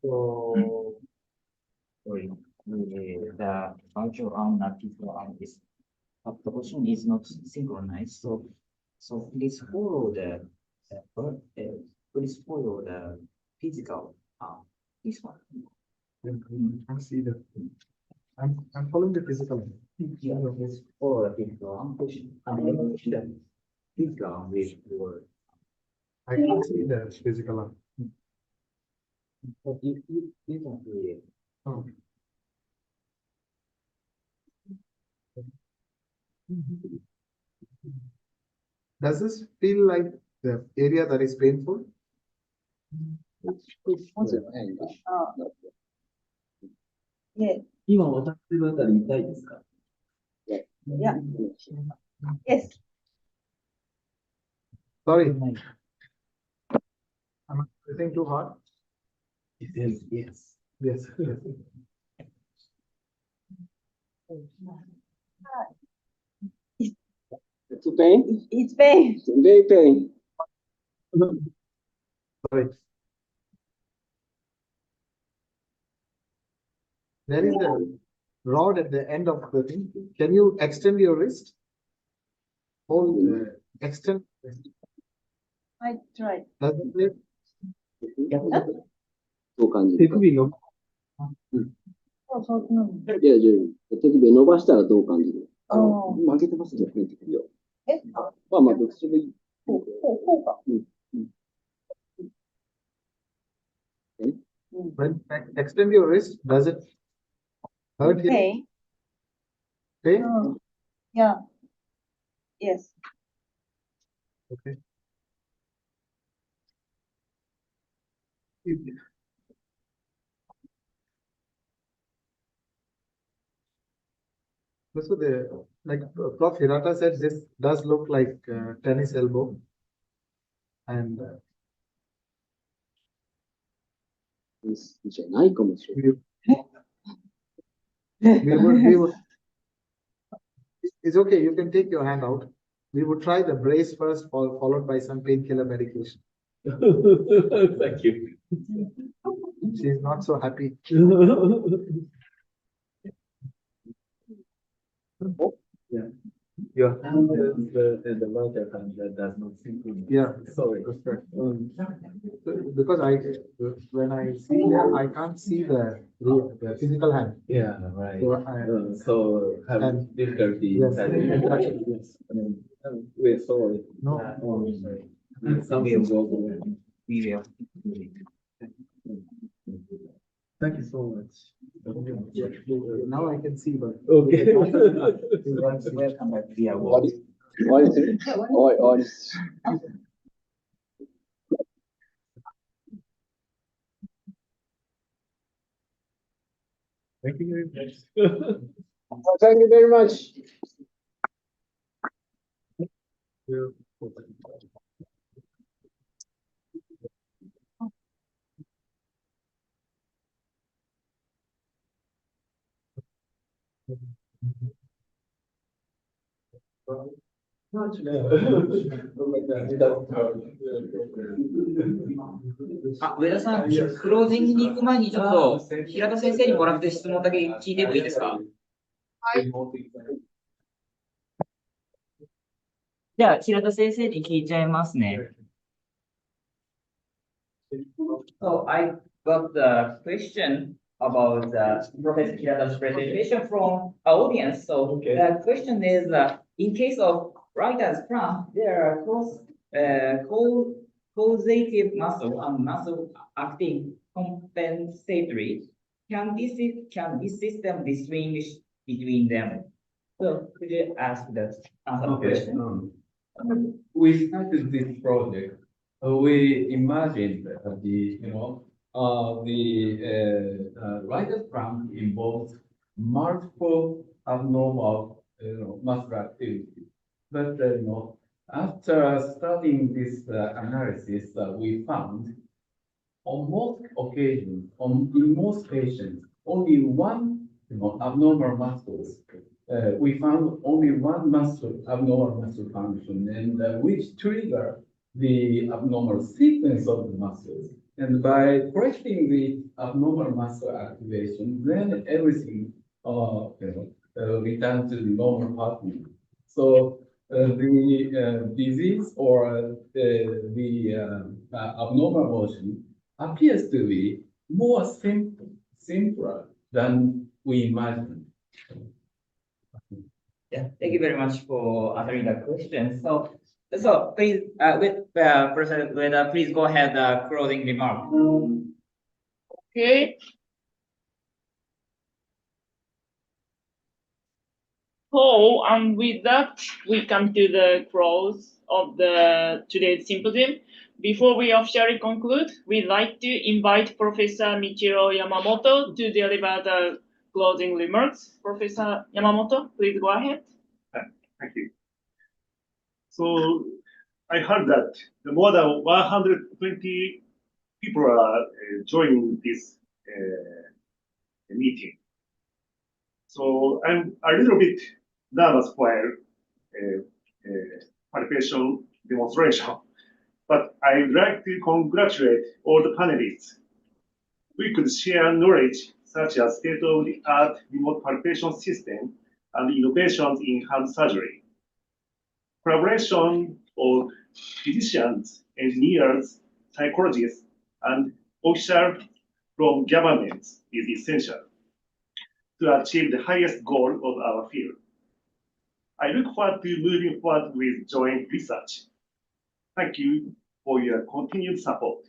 So sorry, the virtual arm and physical arm is but the position is not synchronized. So please follow the physical arm. This one. I see the. I'm following the physical. Yeah, please follow the physical arm. Push and then push the physical arm with your. I can't see the physical arm. But you can see it. Oh. Does this feel like the area that is painful? Yeah. 今私のあたり痛いですか？ Yeah. Yes. Sorry. Anything too hard? Yes, yes. Yes. Yes. It's pain? It's pain. Very pain. Sorry. There is a rod at the end of the thing. Can you extend your wrist? Hold, extend. I tried. Does it make そう感じるか。手首のそうそう、うん。いや、じゃあ手首伸ばしたらどう感じる？あー曲げてます、逆に手首を。えまあまあ、どっちでもいい。こうか。when extend your wrist, does it hurt here? Pain? Pain? Yeah. Yes. Okay. So like Prof. Hirata said, this does look like tennis elbow, and じゃないかもしれない。we would, it's okay, you can take your hand out. We would try the brace first, followed by some painkiller medication. Thank you. She's not so happy. Yeah. Your hand is the larger hand that does not sync. Yeah. Sorry. Because when I see there, I can't see the physical hand. Yeah, right. So So have and- difficulty yes, inside. Yes. We're sorry. No. Some will go. We will. Thank you so much. Now I can see, but Okay. Welcome back via 終わり終わりする終わりです。Thank you very much. Thank you very much. Ah, あ、上田さん、クロージングに行く前にちょっと平田先生にもらって質問だけ聞いてもいいですか？じゃあ、平田先生に聞いちゃいますね。So I got the question about Professor Hirata's presentation from our audience. So the question is, in case of writer's cramp, there are causative muscle and muscle acting compensatory. Can this system distinguish between them? So could you answer the question? We started this project. We imagined the writer's cramp involves multiple abnormal muscle activity. But after starting this analysis, we found on most occasions, in most patients, only one abnormal muscles. We found only one abnormal muscle function, and which trigger the abnormal sequence of the muscles. And by correcting the abnormal muscle activation, then everything returns to the normal pattern. So the disease or the abnormal motion appears to be more simpler than we imagined. Yeah, thank you very much for answering the question. So please, Professor Ueda, please go ahead, closing remark. Okay. So, and with that, we come to the close of today's symposium. Before we officially conclude, we'd like to invite Professor Michiro Yamamoto to deliver the closing remarks. Professor Yamamoto, please go ahead. Thank you. So I heard that the more than 120 people are joining this meeting. So I'm a little bit nervous while palpation demonstration, but I'd like to congratulate all the panelists. We could share knowledge such as state-of-the-art remote palpation system and innovations in hand surgery. Collaboration of physicians, engineers, psychologists, and officials from governments is essential to achieve the highest goal of our field. I look forward to moving forward with joint research. Thank you for your continued support.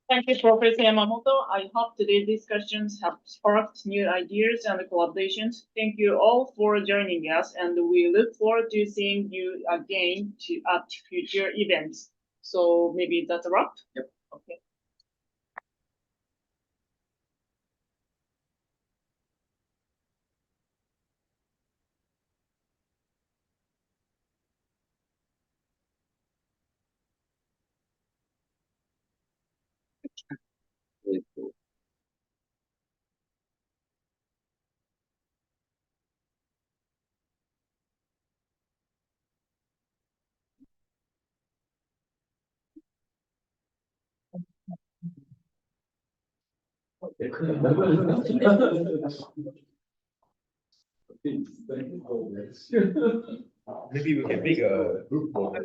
Thank you, Professor Yamamoto. I hope today's discussions have sparked new ideas and collaborations. Thank you all for joining us, and we look forward to seeing you again at future events. So maybe that's a wrap? Yep. Okay. Maybe we can make a group photo.